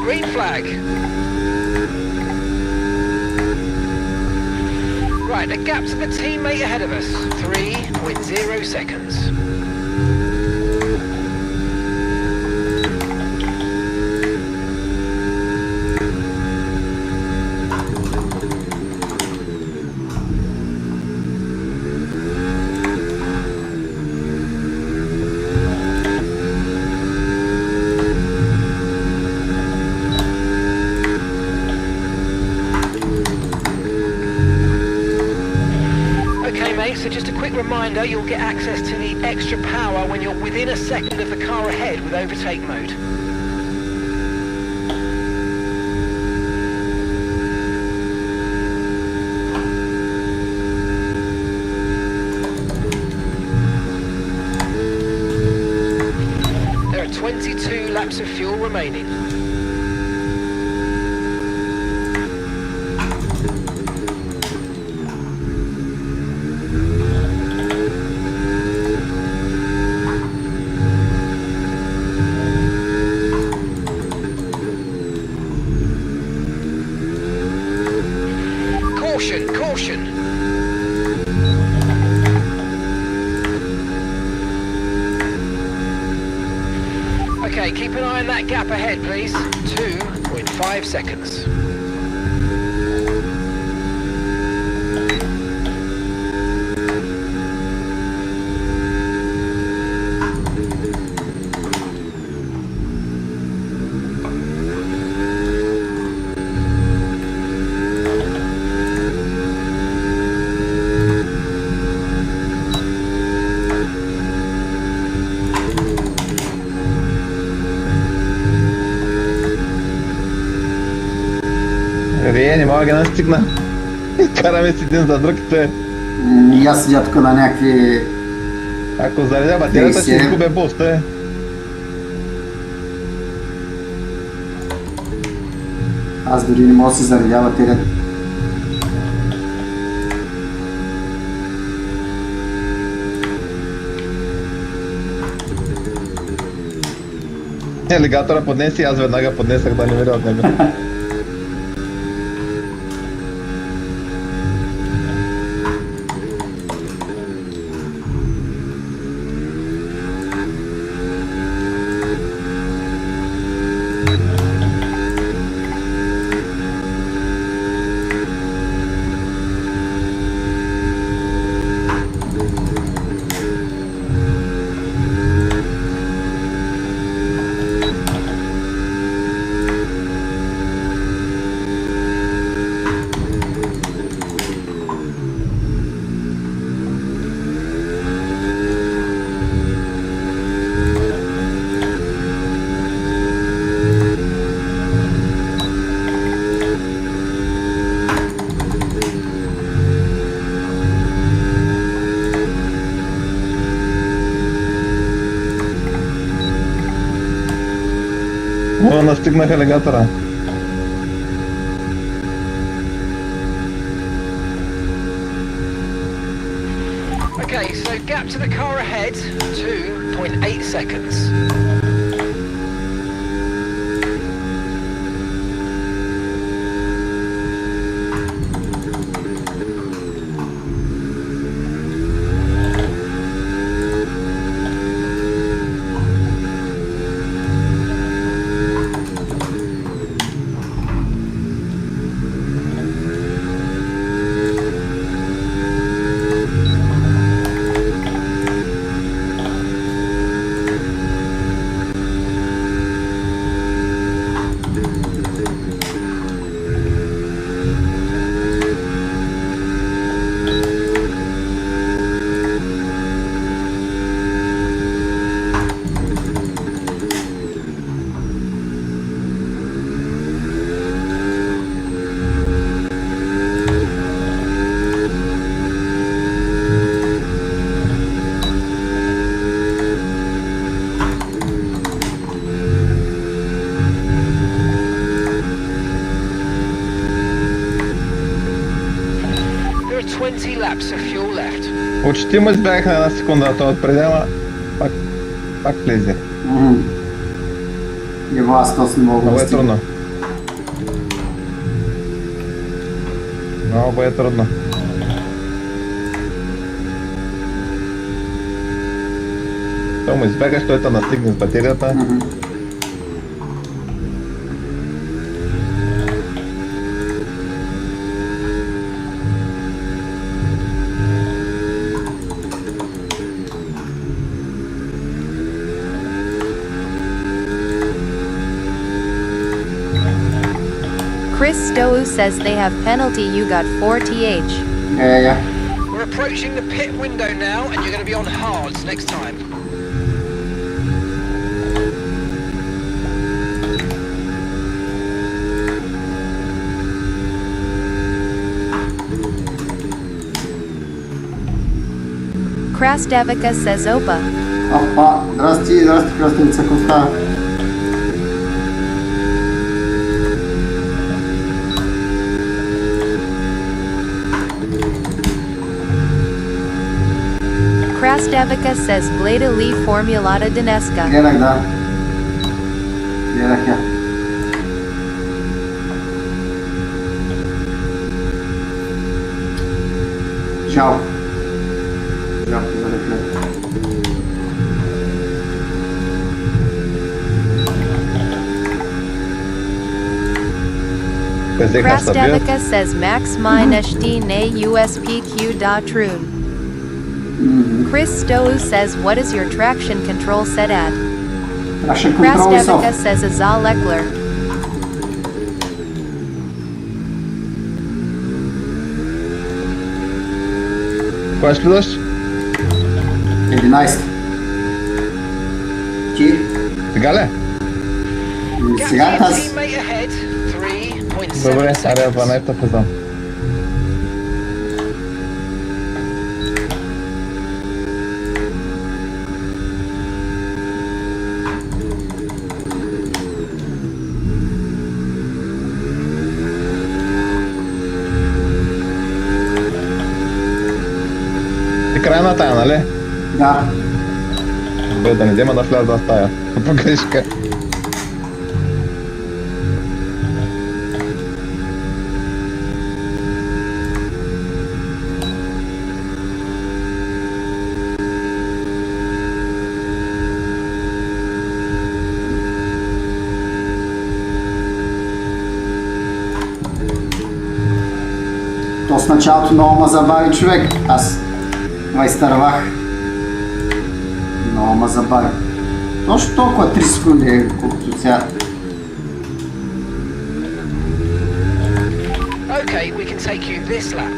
Speaker 3: Green flag. Right, a gap to the teammate ahead of us. 3.0 seconds. Okay, mate, so just a quick reminder, you'll get access to the extra power when you're within a second of the car ahead with overtake mode. There are 22 laps of fuel remaining. Caution, caution. Okay, keep an eye on that gap ahead, please. 2.5 seconds.
Speaker 2: Не мога да ги настигна. Караме си един за друг и те.
Speaker 1: И аз седя тук на някакви...
Speaker 2: Ако заредя батерията, ще изгубя буста.
Speaker 1: Аз дори не мога да си заредя батерията.
Speaker 2: Алигатора поднеси, аз веднага поднесах да не миря от него. О, настигнах алигатора.
Speaker 3: Okay, so gap to the car ahead, 2.0 3.8 seconds. There are 20 laps of fuel left.
Speaker 2: Почти му избягах на една секунда, той от предела пак влезе.
Speaker 1: Ево аз то съм много
Speaker 2: Много е трудно. Много е трудно. Той му избягаш, той те настигне с батерията.
Speaker 4: Chris Stowe says they have penalty. You got 4 th.
Speaker 1: Yeah.
Speaker 3: We're approaching the pit window now, and you're going to be on hards next time.
Speaker 4: Krastavika says Opa.
Speaker 1: Опа, здрасти, кръстеница, какво става?
Speaker 4: Krastavika says Gleda Lee Formulata Daneska.
Speaker 1: Гледах, да. Гледах я. Жалко. Жалко за Леклер.
Speaker 4: Krastavika says Max minus D na USPQ da trun. Chris Stowe says what is your traction control set at?
Speaker 1: Traction control is
Speaker 4: Krastavika
Speaker 1: off.
Speaker 4: says Azal Eckler.
Speaker 2: Кога ще влизаш?
Speaker 1: 11. Ти?
Speaker 2: Сега ли?
Speaker 1: И сега
Speaker 3: Gap to your
Speaker 1: тази.
Speaker 3: teammate ahead. 3.7
Speaker 2: Добре, аре,
Speaker 3: seconds.
Speaker 2: 12 влизам. Ти край на тая, нали?
Speaker 1: Да.
Speaker 2: Бе, да не взема да вляза в тая. По грешка.
Speaker 1: То с началото много ме забави човек. Аз ме изтървах. Много ме забави. Точно толкова 3 секунди, колкото сега.
Speaker 3: Okay, we can take you this lap.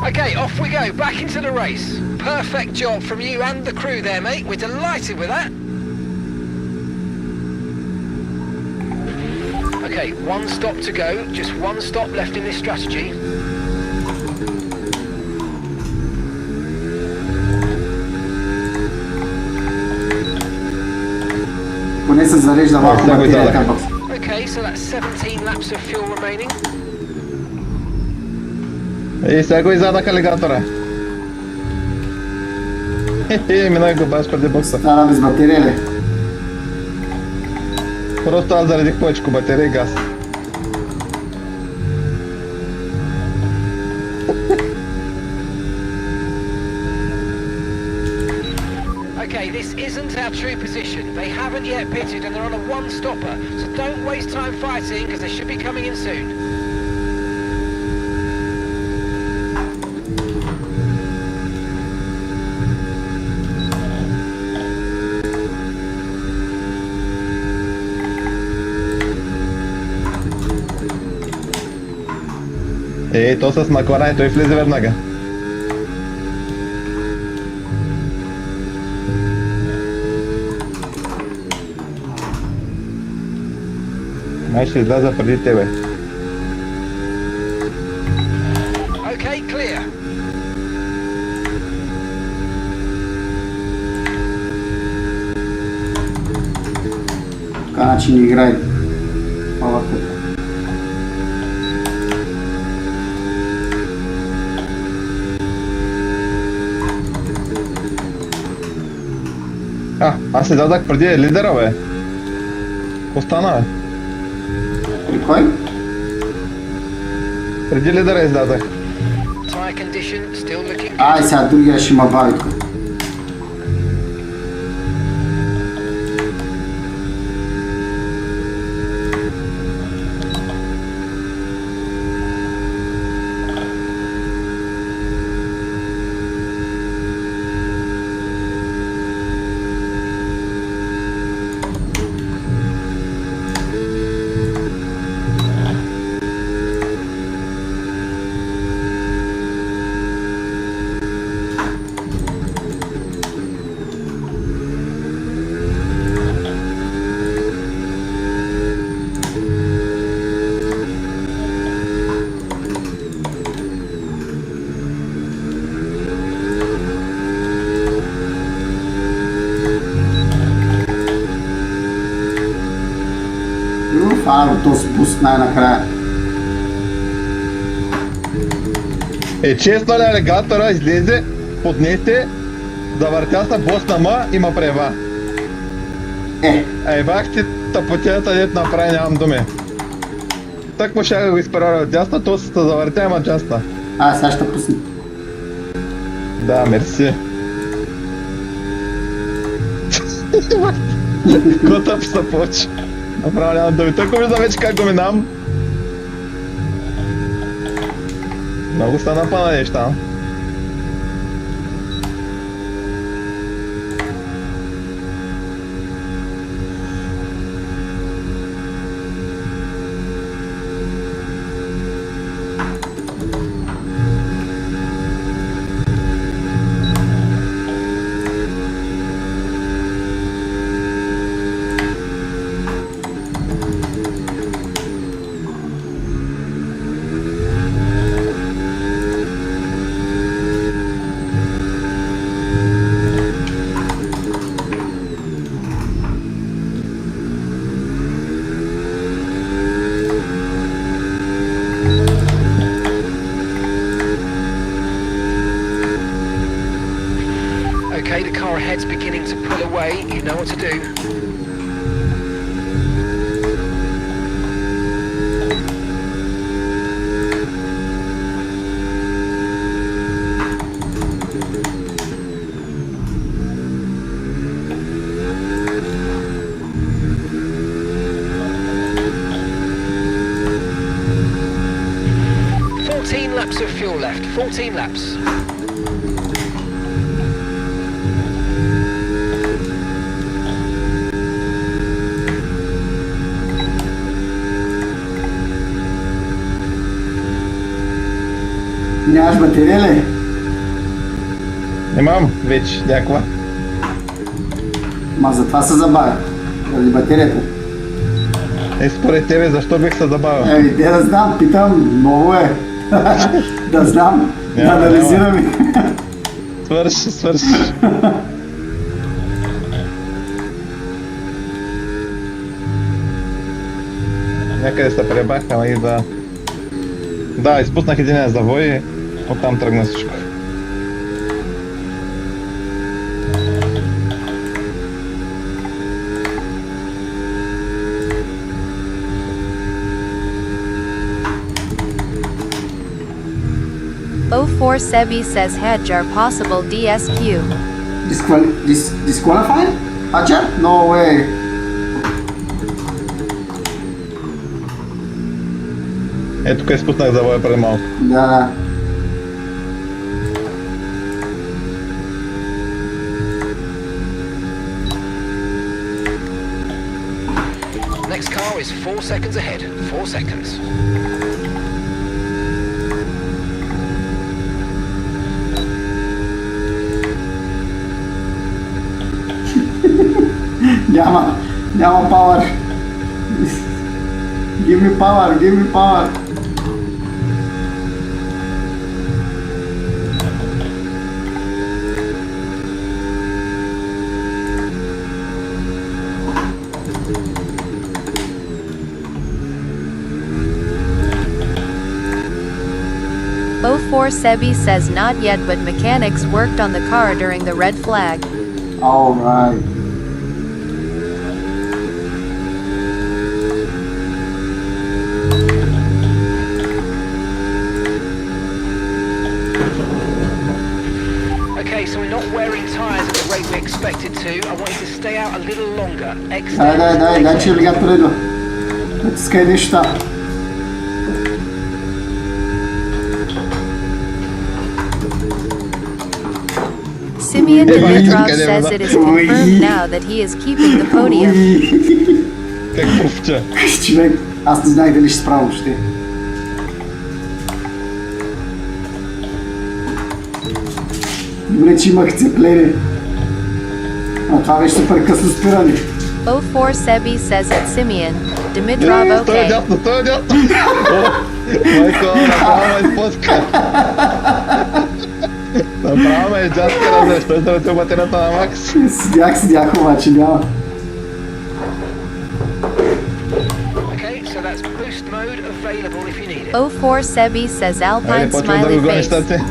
Speaker 3: Okay, off we go, back into the race. Perfect job from you and the crew there, mate. We're delighted with that. Okay, one stop to go. Just one stop left in this strategy.
Speaker 1: Поне се зарежда малко
Speaker 2: Сега го
Speaker 1: батерия
Speaker 2: издадах.
Speaker 1: към бокса.
Speaker 3: Okay, so that's 17 laps of fuel remaining.
Speaker 2: И сега го изядах алигатора. Минах го баш преди бокса.
Speaker 1: Стара без батерия ли?
Speaker 2: Просто аз заредих повече батерия и газ.
Speaker 3: Okay, this isn't our true position. They haven't yet pitted and they're on a one-stopper, so don't waste time fighting because they should be coming in soon.
Speaker 2: То с Макларен, той влезе веднага. Май ще изляза преди тебе.
Speaker 3: Okay, clear.
Speaker 1: Така начин не играй. Малък.
Speaker 2: Аз излязах преди лидера, бе. Остана, бе.
Speaker 1: При кой?
Speaker 2: Преди лидера излязах.
Speaker 3: Tyre condition still looking good.
Speaker 1: Ай, сега другия ще ма бави тук. То спуск най-накрая.
Speaker 2: Честно ли алигатора излезе, поднесе, завъртя се босна ма и ма прева. Бах ти тъпотията, дето направи, нямам думи. Так му ще го изпаря от дясна, то се завъртя, има джасна.
Speaker 1: Сега ще пусна.
Speaker 2: Да, мерси. Ко тъп се почи. Направо нямам думи. Тъй виждам вече как го минам. Много стана пана неща.
Speaker 3: Okay, the car ahead's beginning to pull away. You know what to do. Laps of fuel left. 14 laps.
Speaker 1: Нямаш батерия ли?
Speaker 2: Имам вече някаква.
Speaker 1: Ма затова се забавя. Заради батерията.
Speaker 2: според тебе, защо бих се забавил?
Speaker 1: Еми, те да знам, питам, много е. Да знам, да
Speaker 2: Няма,
Speaker 1: анализираме.
Speaker 2: Свърши. Някъде се пребах, ама и да... Да, изпуснах един завой и оттам тръгна всичко.
Speaker 4: O4 Sebi says hedge are possible DSQ.
Speaker 1: Disqualified? Hajar? No way.
Speaker 2: Ето тук изпуснах завоя преди малко.
Speaker 1: Да.
Speaker 3: Next car is 4 seconds ahead. 4 seconds.
Speaker 1: Няма power. Give me power.
Speaker 4: O4 Sebi says not yet, but mechanics worked on the car during the red flag.
Speaker 1: Alright.
Speaker 3: Okay, so we're not wearing tyres at the rate we expected to. I want you to stay out a little longer.
Speaker 1: Дай, че ли гато редо. Натискай неща.
Speaker 4: Simeon Dimitrov says it is confirmed now that he is keeping the podium.
Speaker 2: Как пуфча.
Speaker 1: Човек, аз не знаех дали ще справя въобще. Добре, че имах цепление. А това беше супер късно спиране.
Speaker 4: O4 Sebi says at Simeon. Dimitrov
Speaker 2: Той е
Speaker 4: okay.
Speaker 2: дясно. Майко, направо ме изпуска. Направо ме изджаскара, защо е заратил батерията на Макс.
Speaker 1: Седях, обаче няма.
Speaker 3: Okay, so that's boost mode available if you need it.
Speaker 4: O4 Sebi says Alpine
Speaker 2: Айде, почвам да
Speaker 4: smiley
Speaker 2: го гониш,
Speaker 4: face.
Speaker 2: тати.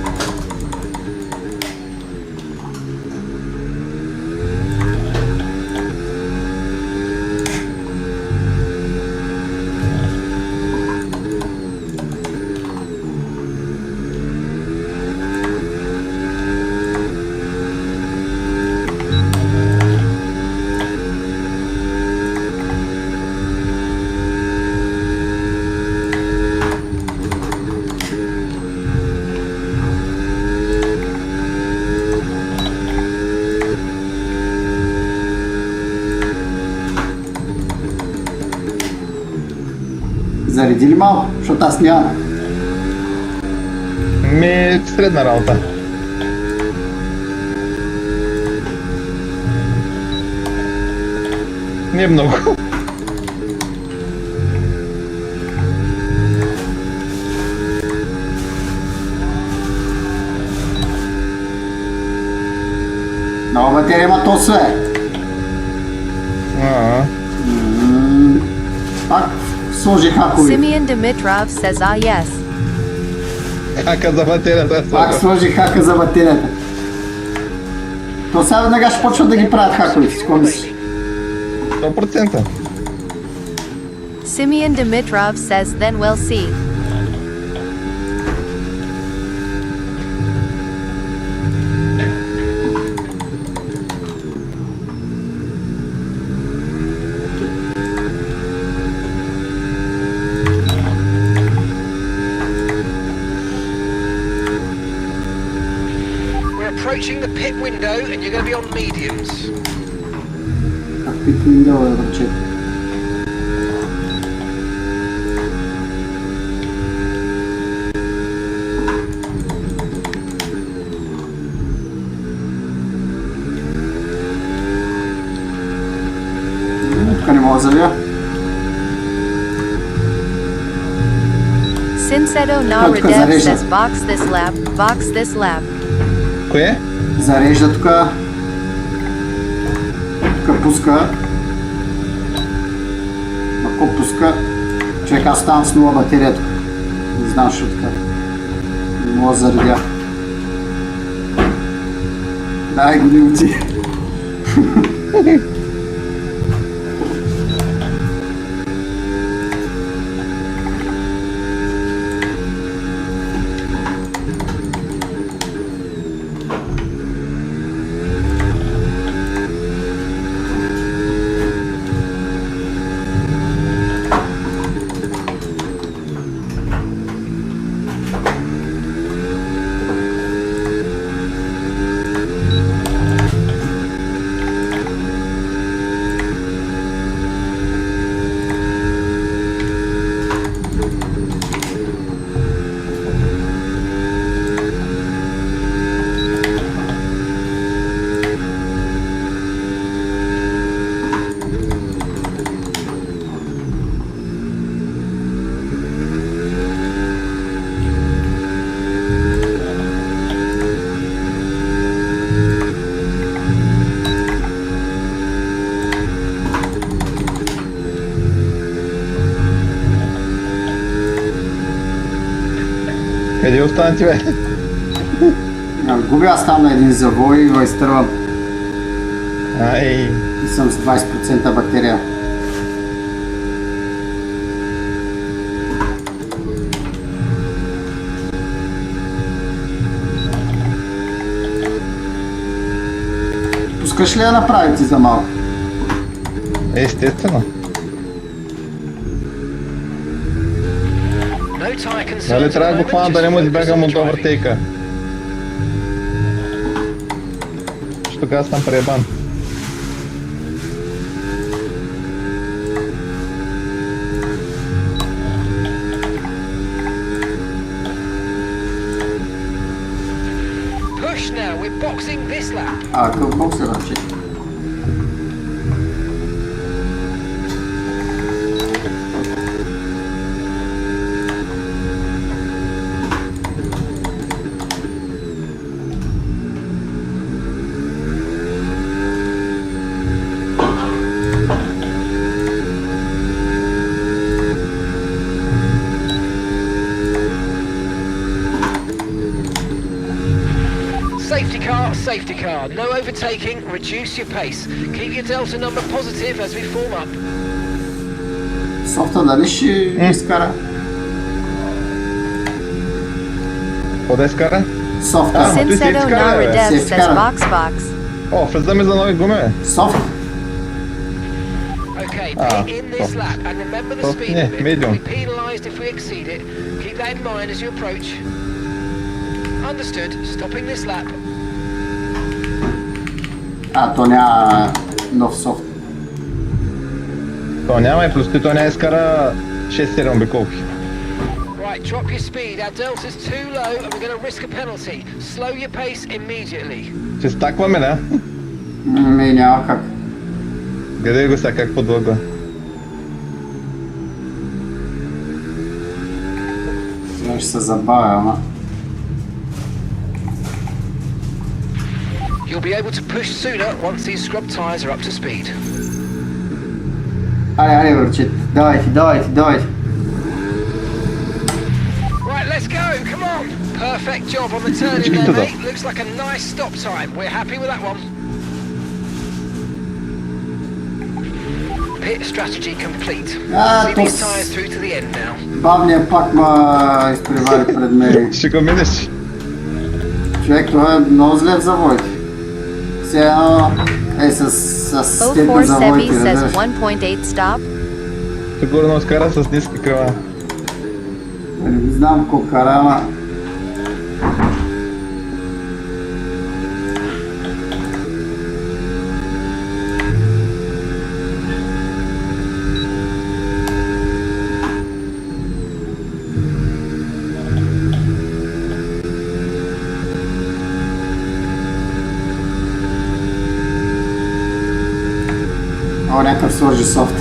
Speaker 1: Зареди ли малко, защото аз няма.
Speaker 2: Средна работа. Не много.
Speaker 1: Нова батерия има то све. Пак сложи хакови.
Speaker 4: Simeon Dimitrov says yes.
Speaker 2: Хака за батерията.
Speaker 1: Пак сложи хака за батерията. То сега веднага ще почват да ги правят хакови. Какво мислиш?
Speaker 2: 100%.
Speaker 4: Simeon Dimitrov says then we'll see.
Speaker 3: Approaching the pit window and you're going to be on mediums.
Speaker 1: Пит виндъл е върче. Тук не мога да завия.
Speaker 4: Sincedo na
Speaker 1: Тук
Speaker 4: Redev
Speaker 1: зарежда.
Speaker 4: says box this lap.
Speaker 2: Кое?
Speaker 1: Зарежда тук. Тук пуска. Ако пуска, човек аз ставам с нова батерия тук. Не знам, що така. Не мога да заредя. Дай го не оти.
Speaker 2: Къде остана ти, бе?
Speaker 1: Губя аз там на един завой и го изтървам.
Speaker 2: Ай,
Speaker 1: И съм с 20% батерия. Пускаш ли я направи ти за малко?
Speaker 2: естествено.
Speaker 3: No tyre concerns
Speaker 2: Нали
Speaker 3: at the
Speaker 2: трябва
Speaker 3: moment,
Speaker 2: буквално да
Speaker 3: just
Speaker 2: не му
Speaker 3: focus
Speaker 2: избягам
Speaker 3: on
Speaker 2: от
Speaker 3: driving.
Speaker 2: овъртейка. Що тогава съм преебан.
Speaker 3: Push now, we're boxing this lap.
Speaker 1: Какъв бокс е ръче?
Speaker 3: Safety car, no overtaking, reduce your pace. Keep your delta number positive as we form up.
Speaker 1: Софта дали ще изкара?
Speaker 2: Какво да изкара?
Speaker 1: Софта.
Speaker 2: Ама той се
Speaker 4: Sincedo na
Speaker 2: изкара, бе.
Speaker 4: Redev
Speaker 1: Се
Speaker 4: says
Speaker 1: изкара.
Speaker 4: box.
Speaker 2: О, влизаме за нови гуми, бе.
Speaker 1: Софт.
Speaker 3: Okay,
Speaker 2: Ah,
Speaker 3: pit in this
Speaker 2: soft.
Speaker 3: lap and remember the
Speaker 2: Soft,
Speaker 3: speed
Speaker 2: yeah,
Speaker 3: limit.
Speaker 2: medium.
Speaker 3: We'll be penalised if we exceed it. Keep that in mind as you approach. Understood. Stopping this lap.
Speaker 1: То няма нов софт.
Speaker 2: То няма и плюс той не изкара 6-7 обиколки.
Speaker 3: Right, drop your speed. Our delta's too low and we're going to risk a penalty. Slow your pace immediately.
Speaker 2: Ще стакваме, да?
Speaker 1: Няма как.
Speaker 2: Гледай го сега как подлъгва.
Speaker 1: Сега ще се забавя, ама.
Speaker 3: You'll be able to push sooner once these scrub tyres are up to speed.
Speaker 1: Айде, върче. Давайте.
Speaker 3: Right, let's go. Come on. Perfect job on the turn in there, mate. Looks like a nice stop time. We're happy with that one. Pit strategy complete. See these tyres through to the end now.
Speaker 1: Бавният пак ма изпревари пред мен.
Speaker 2: Ще го минеш.
Speaker 1: Човек, това е много зле в завоите. Сега едно с теб на
Speaker 4: 047
Speaker 1: завоите,
Speaker 4: says
Speaker 1: разбираш.
Speaker 4: 1.8 stop.
Speaker 2: Сигурно изкара с ниски крила.
Speaker 1: Не знам колко кара, ама... О, някакъв сложи софт.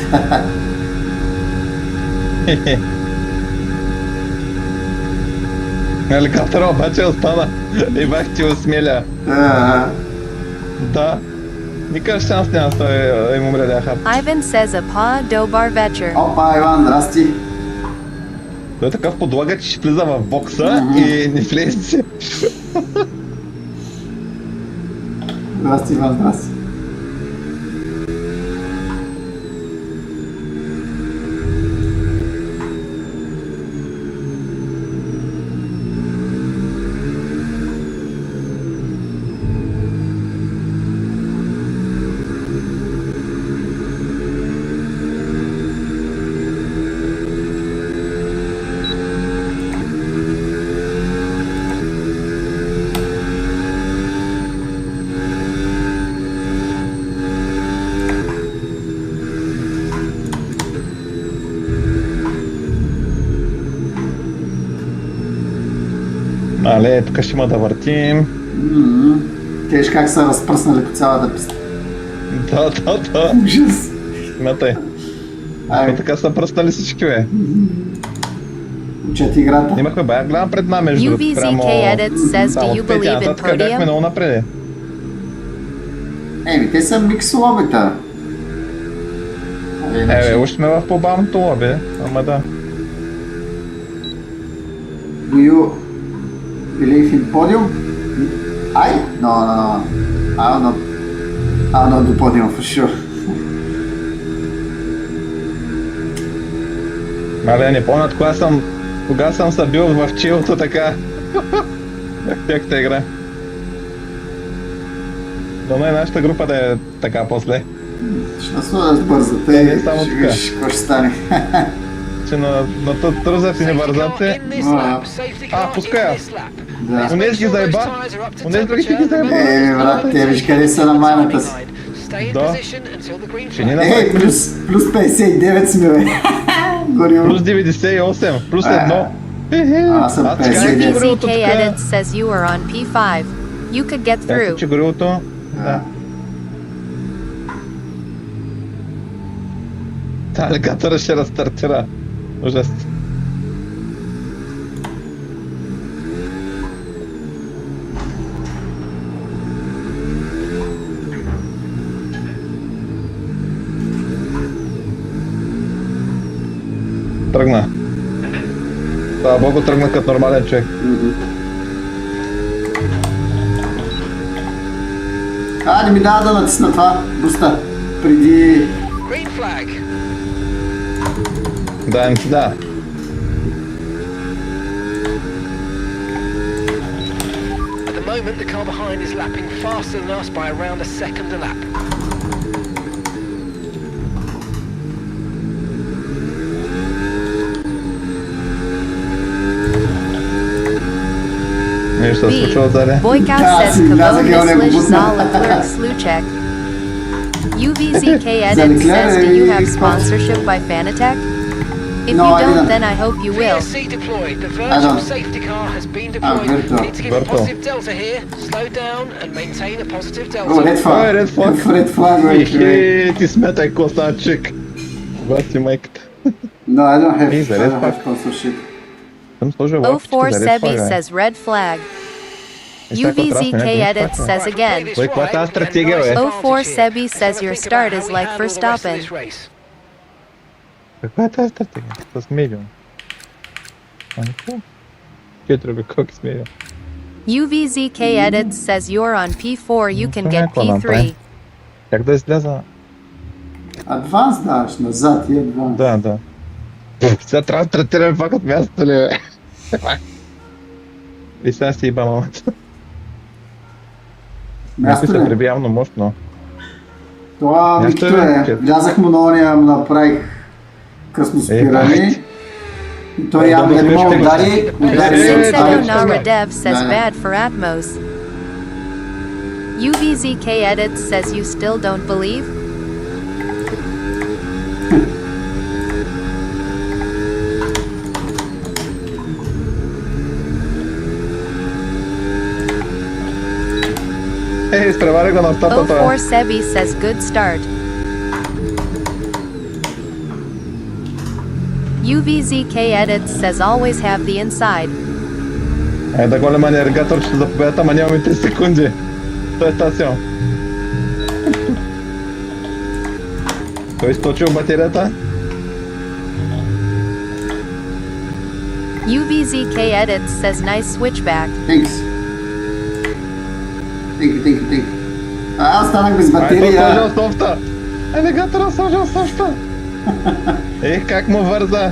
Speaker 2: Helikоптера обаче остана и бах ти осмеля. Да. Никакъв шанс няма да им умре ляха.
Speaker 4: Ivan says a pa dobar večer.
Speaker 1: Опа, Иван, здрасти.
Speaker 2: Той е такъв подлага, че ще влиза в бокса и не влезе.
Speaker 1: Здрасти, Иван, здрасти.
Speaker 2: Але, тук ще има да въртим.
Speaker 1: Теж как са разпръснали по цялата писта.
Speaker 2: Да.
Speaker 1: Ужас.
Speaker 2: Смятай.
Speaker 1: Ай,
Speaker 2: Така са пръснали всички, бе.
Speaker 1: учат играта.
Speaker 2: Имахме бая гледам пред нами, между другото,
Speaker 4: UVZK Edits says, do you believe in
Speaker 2: Бяхме
Speaker 4: podium?
Speaker 2: много напреди.
Speaker 1: Еми, те са микс лобита.
Speaker 2: Още сме в по-бавното лоби, ама да.
Speaker 1: Do you believe in podium? I? No. I'll not do podium for sure.
Speaker 2: Але не помнят кога съм се бил в чилото така. Как те игра. Дано и нашата група да е така после.
Speaker 1: Ще насложа с бързата
Speaker 2: Не,
Speaker 1: и
Speaker 2: само
Speaker 1: ще
Speaker 2: така.
Speaker 1: виж какво ще стане.
Speaker 2: Че на тръзът и не вързате. Пускай я.
Speaker 1: Да.
Speaker 2: Унес ги заеба. Унес другите ги заеба.
Speaker 1: Брат, те виж къде са на майната си.
Speaker 2: Да. Ще ни
Speaker 1: Ей, плюс 59 сме, бе. Гориво.
Speaker 2: Плюс 98, плюс 1.
Speaker 1: Аз съм
Speaker 2: така
Speaker 1: 59.
Speaker 2: горивото
Speaker 4: UVZK
Speaker 2: тук.
Speaker 4: Edits says you are on P5. You could get
Speaker 2: Ето, че
Speaker 4: through.
Speaker 2: горивото. Да. Алигатора ще разстартира. Ужас. Тръгна. Слава Богу, тръгна като нормален човек.
Speaker 1: Не ми дава да натисна това, буста, преди...
Speaker 3: Green flag.
Speaker 2: Да, не ти да.
Speaker 3: At the moment, the car behind is lapping faster than us by around a second a lap.
Speaker 2: Нещо се случва отзади.
Speaker 4: Boyka
Speaker 1: Да,
Speaker 4: says
Speaker 1: си влязах и он е
Speaker 4: Kavon
Speaker 1: го
Speaker 4: Mislish
Speaker 1: бутна.
Speaker 4: Zal Leclerc Sluchek. UVZK
Speaker 1: За
Speaker 4: Edits
Speaker 1: Leclerc
Speaker 4: says, do you have
Speaker 1: Xbox.
Speaker 4: sponsorship by Fanatec? If
Speaker 1: No,
Speaker 4: you
Speaker 1: I
Speaker 4: don't,
Speaker 1: didn't.
Speaker 4: then I hope you will.
Speaker 3: VSC deployed. The
Speaker 1: I
Speaker 3: virtual
Speaker 1: don't.
Speaker 3: safety car has been deployed.
Speaker 1: virtual.
Speaker 3: You need to give a
Speaker 2: Virtual.
Speaker 3: positive delta here. Slow down and maintain a positive
Speaker 1: О,
Speaker 3: delta.
Speaker 1: ред флаг.
Speaker 2: Ой, ред флаг.
Speaker 1: Ред флаг, бе, човек.
Speaker 2: Ти смятай класачик. Баси майката.
Speaker 1: No, I don't have,
Speaker 2: Hey, за
Speaker 1: I
Speaker 2: ред
Speaker 1: don't
Speaker 2: флаг.
Speaker 1: have sponsorship.
Speaker 2: Съм сложил лапички
Speaker 4: 04
Speaker 2: за ред
Speaker 4: Sebi
Speaker 2: флага.
Speaker 4: says red flag. UVZK Edits says again.
Speaker 3: Play this
Speaker 2: Wait, what
Speaker 3: right,
Speaker 2: that's
Speaker 3: we've got a
Speaker 2: strategy,
Speaker 3: nice
Speaker 2: eh?
Speaker 3: advantage
Speaker 4: 04
Speaker 3: here.
Speaker 4: Sebi
Speaker 3: Let's
Speaker 4: says
Speaker 3: have a
Speaker 4: your
Speaker 3: think
Speaker 4: start
Speaker 3: about
Speaker 4: is
Speaker 3: how we
Speaker 4: like
Speaker 3: handle the rest of
Speaker 4: Verstappen.
Speaker 3: this race.
Speaker 2: Каква е тази стратегия? С медиум. Кетрове, как с медиум?
Speaker 4: UVZK Edits says you're on P4, you can get P3.
Speaker 2: Как да изляза?
Speaker 1: Адванс даваш назад и адванс.
Speaker 2: Да. Сега трябва да стартираме пак от мястото ли, бе? И сега си иба мамата. Някой
Speaker 1: Място
Speaker 2: се
Speaker 1: ли?
Speaker 2: приби явно мощно.
Speaker 1: Това
Speaker 2: Място
Speaker 1: Виктор
Speaker 2: е,
Speaker 1: е.
Speaker 2: Кет.
Speaker 1: Влязах му на ония, му направих късно спиране. И той явно не мога удари. Удари се от
Speaker 4: Sinsedo
Speaker 1: това.
Speaker 4: Naradev says
Speaker 1: No, no.
Speaker 4: bad for Atmos. UVZK Edits says you still don't believe?
Speaker 2: Изпревари го на стопата.
Speaker 4: 04 Sebi says good start. UVZK Edits says always have the inside.
Speaker 2: Да голема навигатор ще заповядат, ама нямаме 3 секунди. Той е стацион. Той източил батерията.
Speaker 4: UVZK Edits says nice switchback.
Speaker 1: Thanks. Thank you. Аз станах без
Speaker 2: Той
Speaker 1: батерия.
Speaker 2: сложил софта. Навигатора сложил софта. Ех, как му върза.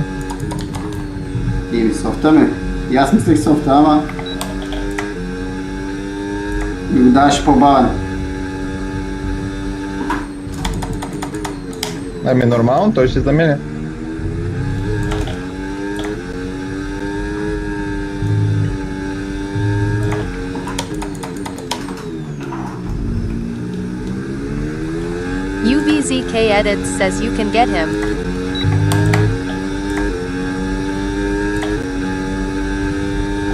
Speaker 1: Или софта ме. И аз мислех софта, ама... ми го даваше по-бавен.
Speaker 2: Ами нормално, той ще заменя.
Speaker 4: UVZK Edits says you can get him.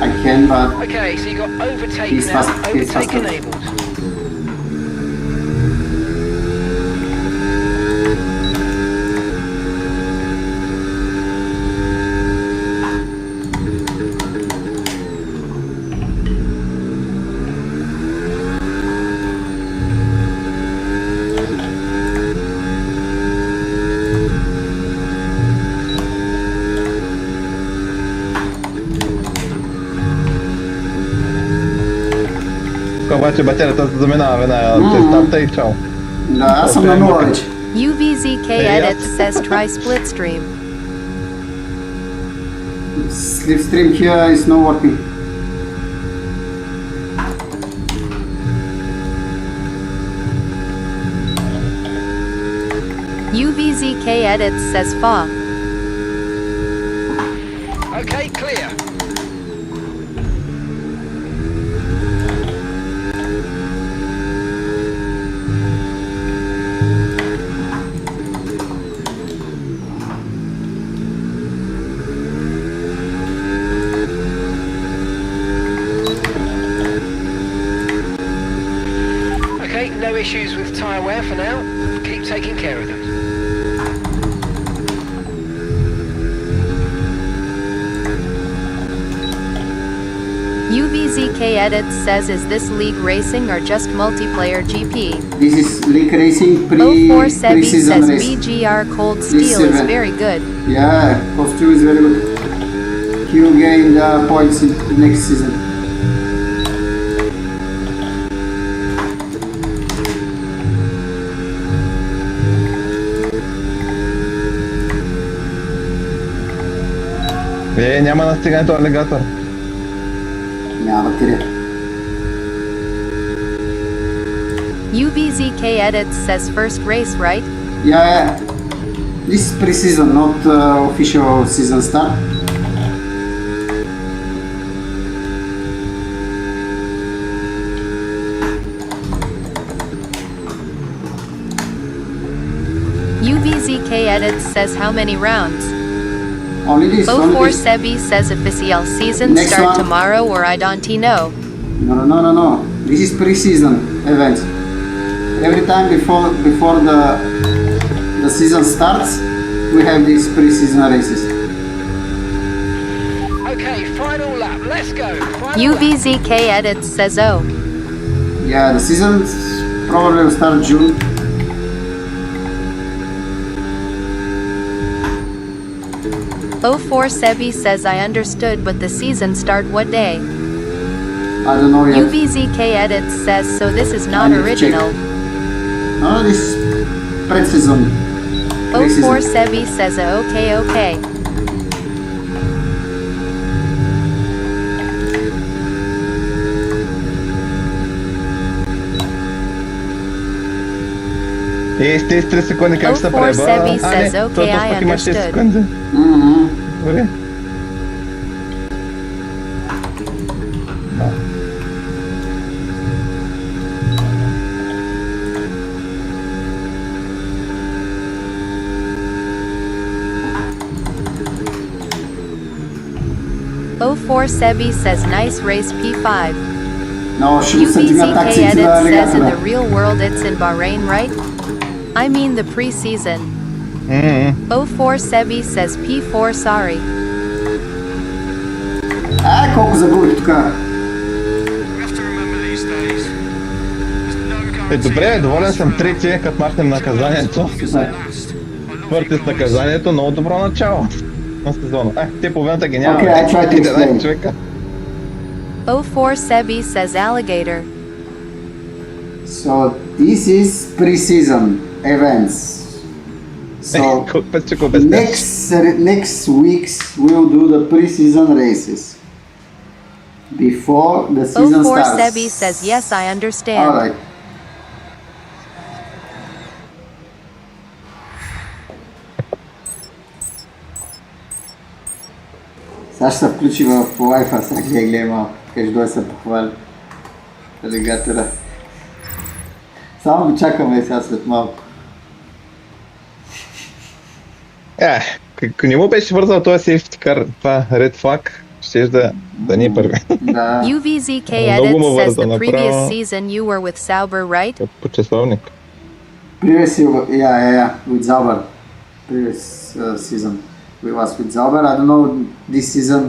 Speaker 1: I can, but...
Speaker 3: Okay, so you got overtake
Speaker 1: He's
Speaker 3: now.
Speaker 1: fast- he's
Speaker 3: Overtake
Speaker 1: faster.
Speaker 3: enabled.
Speaker 2: Обаче батерията се заминава веднага. Те старта и чао.
Speaker 1: Да, аз съм на нула вече.
Speaker 4: UVZK
Speaker 2: Hey,
Speaker 4: Edits says try Splitstream.
Speaker 1: Slipstream here is not working.
Speaker 4: UVZK Edits says fa.
Speaker 3: Okay, clear. Okay, no issues with tyre wear for now. Keep taking care of them.
Speaker 4: UVZK Edits says is this league racing or just multiplayer GP?
Speaker 1: This is league racing
Speaker 4: 04 Sebi
Speaker 1: pre-season
Speaker 4: says
Speaker 1: race.
Speaker 4: BGR Cold Steel is
Speaker 1: seven.
Speaker 4: very good.
Speaker 1: Yeah, costume is very good. He will gain the points in the next season.
Speaker 2: Няма настигането алигатор.
Speaker 1: Няма батерия.
Speaker 4: UVZK Edits says first race, right?
Speaker 1: Yeah. This is pre-season, not official season start.
Speaker 4: UVZK Edits says how many rounds?
Speaker 1: Only this. Only
Speaker 4: 04
Speaker 1: this.
Speaker 4: Sebi says official season
Speaker 1: Next
Speaker 4: start
Speaker 1: one.
Speaker 4: tomorrow or I don't know.
Speaker 1: No. This is pre-season event. Every time before the season starts, we have these pre-season races.
Speaker 3: Okay, final lap. Let's go. Final lap.
Speaker 4: UVZK Edits says oh.
Speaker 1: Yeah, the season probably will start June.
Speaker 4: O4 Sebi says I understood but the season start what day?
Speaker 1: I don't know yet.
Speaker 4: UVZK Edits says so this is
Speaker 1: I
Speaker 4: not
Speaker 1: need to
Speaker 4: original.
Speaker 1: No, this is pre-season.
Speaker 4: O4
Speaker 1: Pre-season.
Speaker 4: Sebi says okay.
Speaker 2: С тези 3 секунди как ще
Speaker 4: 04
Speaker 2: преба?
Speaker 4: Sebi says,
Speaker 2: той
Speaker 4: okay, I
Speaker 2: пък има 6
Speaker 4: understood.
Speaker 2: секунди.
Speaker 1: Mhm.
Speaker 2: Добре.
Speaker 4: O4 Sebi says nice race P5.
Speaker 1: No, ще му съдига
Speaker 4: UVZK
Speaker 1: таксите на
Speaker 4: Edits says in the
Speaker 1: алигатора.
Speaker 4: real world it's in Bahrain, right? I mean the preseason. O4 Sebi says P4 sorry.
Speaker 1: Колко загубих тук.
Speaker 2: Добре, доволен съм трети, като махнем наказанието. Четвърти с наказанието, много добро начало на сезона. Те половината ги няма.
Speaker 1: Okay, I tried to
Speaker 2: 11
Speaker 1: explain.
Speaker 2: човека.
Speaker 4: 04 Sebi says alligator.
Speaker 1: So this is pre-season events. So
Speaker 2: Колко път ще го обясняваш?
Speaker 1: next weeks we'll do the pre-season races before the season
Speaker 4: 04
Speaker 1: starts.
Speaker 4: Sebi says yes, I understand.
Speaker 1: Alright. Сега ще се включи в лайфа, сега гледай малко, къде дой се похвали алигатора. Само го чакаме сега след малко.
Speaker 2: Ако не му беше вързал този сейфти кар, това Red Flag, щеш да ни е първи.
Speaker 1: Да.
Speaker 4: UVZK
Speaker 2: Много
Speaker 4: edit
Speaker 2: му
Speaker 4: says
Speaker 2: върза
Speaker 4: the previous
Speaker 2: направо.
Speaker 4: season you were with Sauber, right?
Speaker 2: По часовник.
Speaker 1: Previous, yeah, with Zauber. Previous season we was with Zauber. I don't know this season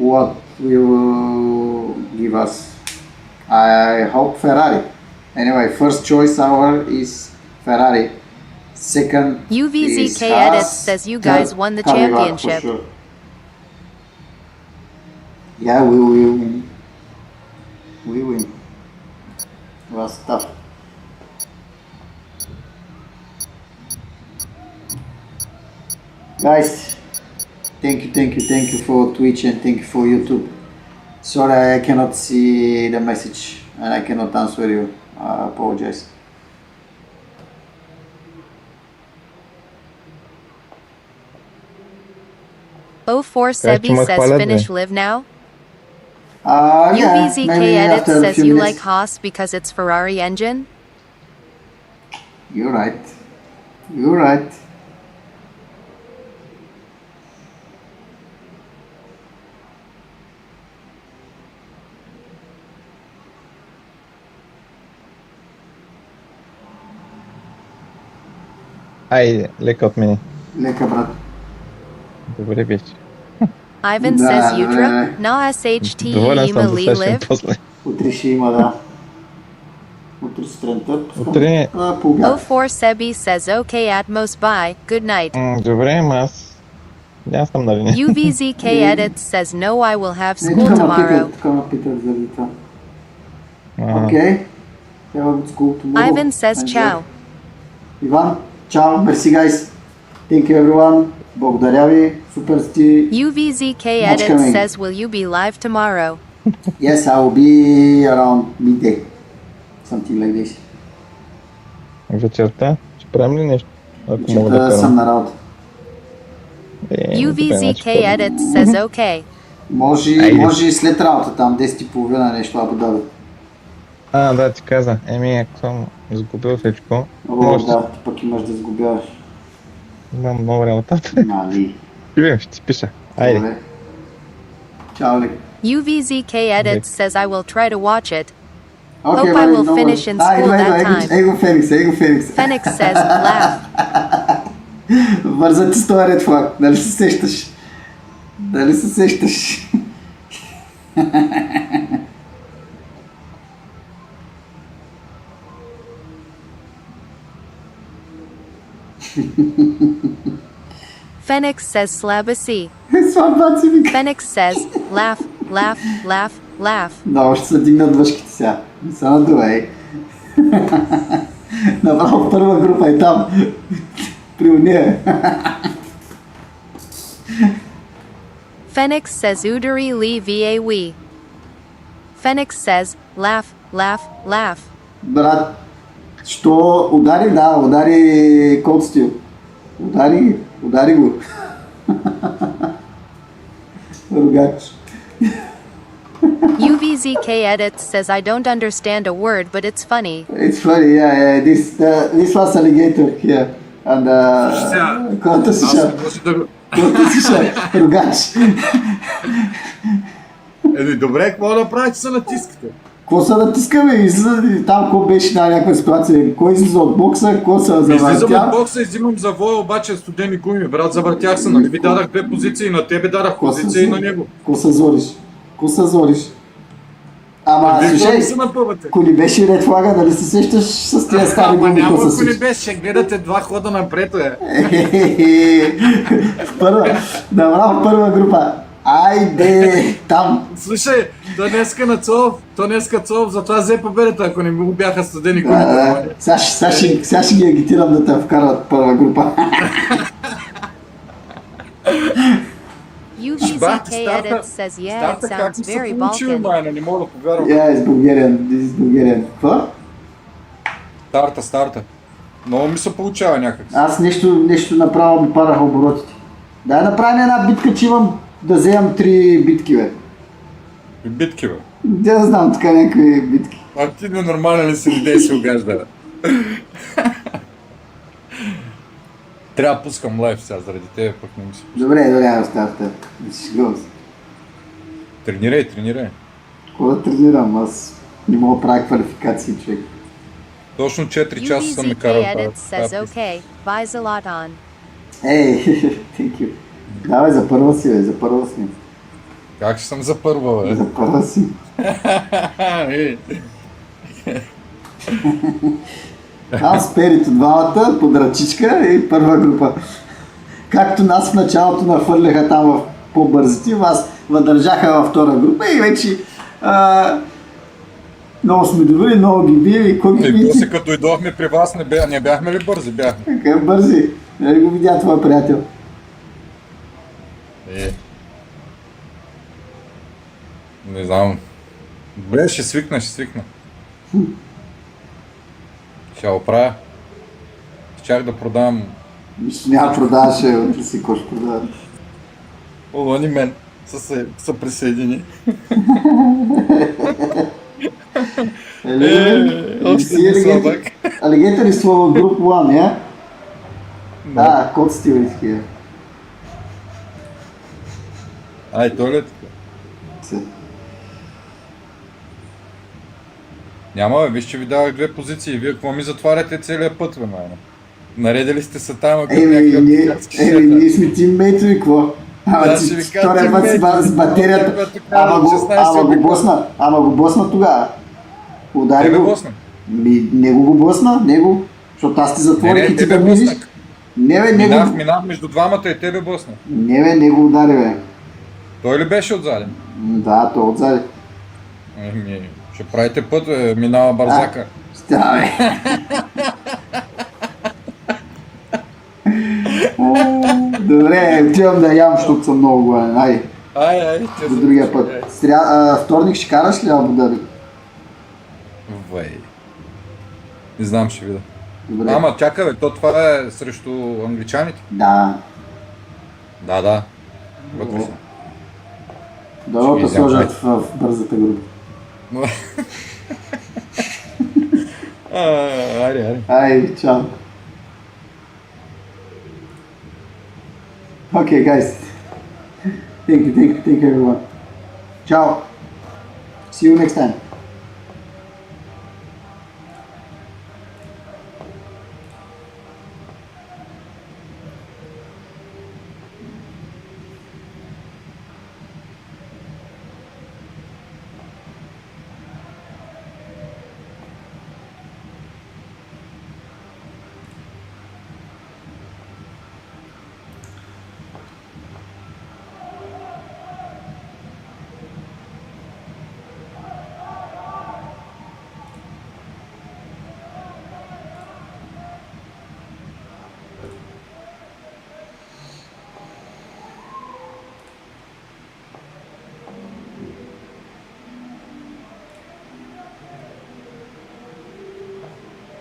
Speaker 1: what will give us. I hope Ferrari. Anyway, first choice our is Ferrari. Second is
Speaker 4: UVZK
Speaker 1: Haas.
Speaker 4: edit says you guys won the
Speaker 1: Cadillac for
Speaker 4: championship.
Speaker 1: sure. Yeah, we will win. We win. It was tough. Guys, thank you for Twitch and thank you for YouTube. Sorry, I cannot see the message and I cannot answer you. I apologize.
Speaker 4: Oh, 04 Sebi
Speaker 2: much
Speaker 4: says
Speaker 2: quality.
Speaker 4: finish live now.
Speaker 1: Yeah,
Speaker 4: UVZK
Speaker 1: maybe
Speaker 4: edit
Speaker 1: after a
Speaker 4: says
Speaker 1: few
Speaker 4: you
Speaker 1: minutes.
Speaker 4: like Haas because it's Ferrari engine.
Speaker 1: You're right. You're right.
Speaker 2: Айде, лека от мене.
Speaker 1: Лека, брат.
Speaker 2: Добре беше.
Speaker 4: Ivan
Speaker 1: Да,
Speaker 4: says
Speaker 1: добре.
Speaker 4: Udra. Na SHT
Speaker 2: Доволен съм,
Speaker 4: Lee
Speaker 2: да слушам
Speaker 4: live.
Speaker 2: после.
Speaker 1: Утре ще има, да. Утре сутринта.
Speaker 2: Утре-
Speaker 1: По обяд.
Speaker 4: 04 Sebi says okay Atmos bye. Good night.
Speaker 2: Добре, ама аз съм на линия.
Speaker 4: UVZK edit says no I will have
Speaker 1: Не,
Speaker 4: school
Speaker 1: тук ме
Speaker 4: tomorrow.
Speaker 1: питат, тук ме питат заради това.
Speaker 2: А,
Speaker 1: Окей. Трябва да school tomorrow.
Speaker 4: Ivan says
Speaker 1: Enjoy.
Speaker 4: ciao.
Speaker 1: Иван, чао, мерси гайс. Thank you everyone. Благодаря ви. Супер сте.
Speaker 4: UVZK
Speaker 1: Much
Speaker 4: edit
Speaker 1: coming.
Speaker 4: says will you be live tomorrow?
Speaker 1: Yes, I will be around midday. Something like this.
Speaker 2: вечерта ще правим ли нещо? Ако мога да
Speaker 1: Вечерта съм
Speaker 2: карам.
Speaker 1: на работа.
Speaker 4: UVZK edit says okay.
Speaker 1: Може и след работа там, 10:30 нещо, Абу Даби.
Speaker 2: Да, ти каза. Ако съм изгубил всичко,
Speaker 1: О,
Speaker 2: може да
Speaker 1: да, ти пък имаш да изгубяваш.
Speaker 2: имам много работа.
Speaker 1: Нали.
Speaker 2: Ще видим, ще ти пиша. Айде.
Speaker 1: Добре. Чао, Лек.
Speaker 4: UVZK edit says I will try to watch it.
Speaker 1: Окей,
Speaker 4: Hope I
Speaker 1: бай,
Speaker 4: will
Speaker 1: много
Speaker 4: finish
Speaker 1: добре.
Speaker 4: in school that time.
Speaker 1: Его Феникс.
Speaker 4: Fenix says laugh.
Speaker 1: Бърза ти с този Red Flag, дали се сещаш? Дали се сещаш?
Speaker 4: Fenix says slab a C.
Speaker 1: Това баци ми.
Speaker 4: Fenix says laugh, laugh, laugh, laugh.
Speaker 1: Да, ще се дигнат въшките сега. Не се надувай. Направо първа група е там. При уния.
Speaker 4: Fenix says Udari Lee va we. Fenix says laugh, laugh, laugh.
Speaker 1: Брат, що удари, да, удари Cold Steel. Удари го. Ругач.
Speaker 4: UVZK edit says I don't understand a word, but it's funny.
Speaker 1: It's funny, yeah. This was alligator here. And който си ша? Ругач.
Speaker 6: Добре, какво да прави, че се натискате?
Speaker 1: Какво се натискаме? Излиза там, какво беше на някаква ситуация? Кой излиза от бокса, какво се
Speaker 6: Излизам от
Speaker 1: завъртя?
Speaker 6: бокса и взимам завоя, обаче студени гуми, брат, завъртях се, нали ви дадах две позиции, на тебе дадах позиция и на него.
Speaker 1: Какво се зориш? Какво се зориш? Ама,
Speaker 6: Вие
Speaker 1: слушай,
Speaker 6: не се напъвате.
Speaker 1: ако ни беше ред флага, дали се сещаш с тези стари
Speaker 6: Ама
Speaker 1: гуми,
Speaker 6: няма,
Speaker 1: какво се
Speaker 6: ако не
Speaker 1: случи?
Speaker 6: беше, ще гледате два хода напред, бе.
Speaker 1: Първа, направо първа група. Айде, там.
Speaker 6: Слушай, то днеска на Цов, затова взе победата, ако не му бяха студени
Speaker 1: Да,
Speaker 6: гумите.
Speaker 1: да. Сега ще ги агитирам да те вкарат първа група.
Speaker 4: UVZK Edit says, yeah, it
Speaker 6: Старта как
Speaker 4: sounds
Speaker 6: ми се
Speaker 4: very
Speaker 6: получи,
Speaker 4: Balkan.
Speaker 6: майна, не мога да повярвам.
Speaker 1: Yeah, is Bulgarian. Какво?
Speaker 6: Старта. Много ми се получава някак.
Speaker 1: Аз нещо направо ми падаха оборотите. Дай направим една битка, че имам да вземам 3 битки, бе.
Speaker 6: Битки, бе.
Speaker 1: Да знам така някакви битки.
Speaker 6: А ти ненормален ли си, идея си огажда, бе. Трябва да пускам лайв сега, заради тебе пък не ми се.
Speaker 1: Добре, оставя. Да си шегувам се.
Speaker 6: Тренирай.
Speaker 1: Какво да тренирам? Аз не мога да правя квалификации, човек.
Speaker 6: Точно 4 часа съм ме карал
Speaker 4: UVZK Edit
Speaker 6: тази
Speaker 4: says,
Speaker 6: писта.
Speaker 4: okay, buys a lot on.
Speaker 1: Ей, thank you. Давай, за първа си, бе, за първа си.
Speaker 6: Как ще съм за първа, бе?
Speaker 1: За първа си.
Speaker 6: Ей,
Speaker 1: Аз перито двамата, под ръчичка и първа група. Както нас в началото нахвърляха там в по-бързите, вас въдържаха във втора група и вече много сме добри, много ги бием и кой ги
Speaker 6: И
Speaker 1: бие?
Speaker 6: после като дойдохме при вас, не бяхме ли бързи? Бяхме.
Speaker 1: Как бързи? Нали го видя твой приятел?
Speaker 6: Не знам. Добре, ще свикна. Ще оправя. Щях да продам
Speaker 1: Нищо няма продаваше, утре си какво ще продава.
Speaker 6: Олони мен. Са присъедини.
Speaker 1: Алигейтър is for group 1, yeah? Да, код Steel is here.
Speaker 6: Ай, то ли е така?
Speaker 1: Се.
Speaker 6: Няма, бе, виж, че ви давах две позиции. Вие какво ми затваряте целият път, бе, майна? Наредили сте се там, като
Speaker 1: Ние сме тиммейтове, какво? Ама
Speaker 6: ще ви кажа
Speaker 1: втория път
Speaker 6: тиммейт,
Speaker 1: с батерията.
Speaker 6: другия път карам 16
Speaker 1: Ама го босна тогава. Удари
Speaker 6: Тебе
Speaker 1: го.
Speaker 6: босна.
Speaker 1: Него го босна, него. Защото аз ти затворих и ти да мислиш. Не бе,
Speaker 6: Минах между двамата и тебе босна.
Speaker 1: Не бе, него удари, бе.
Speaker 6: Той ли беше отзади?
Speaker 1: Да, той отзади.
Speaker 6: Ще правите път, бе, минава бързака.
Speaker 1: Ставай. Добре, отивам да ям, защото съм много гладен. Айде,
Speaker 6: Ай,
Speaker 1: до другия път. Вторник ще караш ли Абу Даби?
Speaker 6: Вей. Не знам, ще видя.
Speaker 1: Добре.
Speaker 6: Ама чакай, бе, това е срещу англичаните.
Speaker 1: Да.
Speaker 6: Да. Вътре са.
Speaker 1: Дано
Speaker 6: Ще
Speaker 1: те
Speaker 6: видя,
Speaker 1: сложат в бързата група.
Speaker 6: Айде.
Speaker 1: Айде, чао. Okay, guys. Thank you everyone. Ciao. See you next time.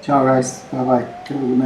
Speaker 1: Ciao guys. Bye bye. Have a good night.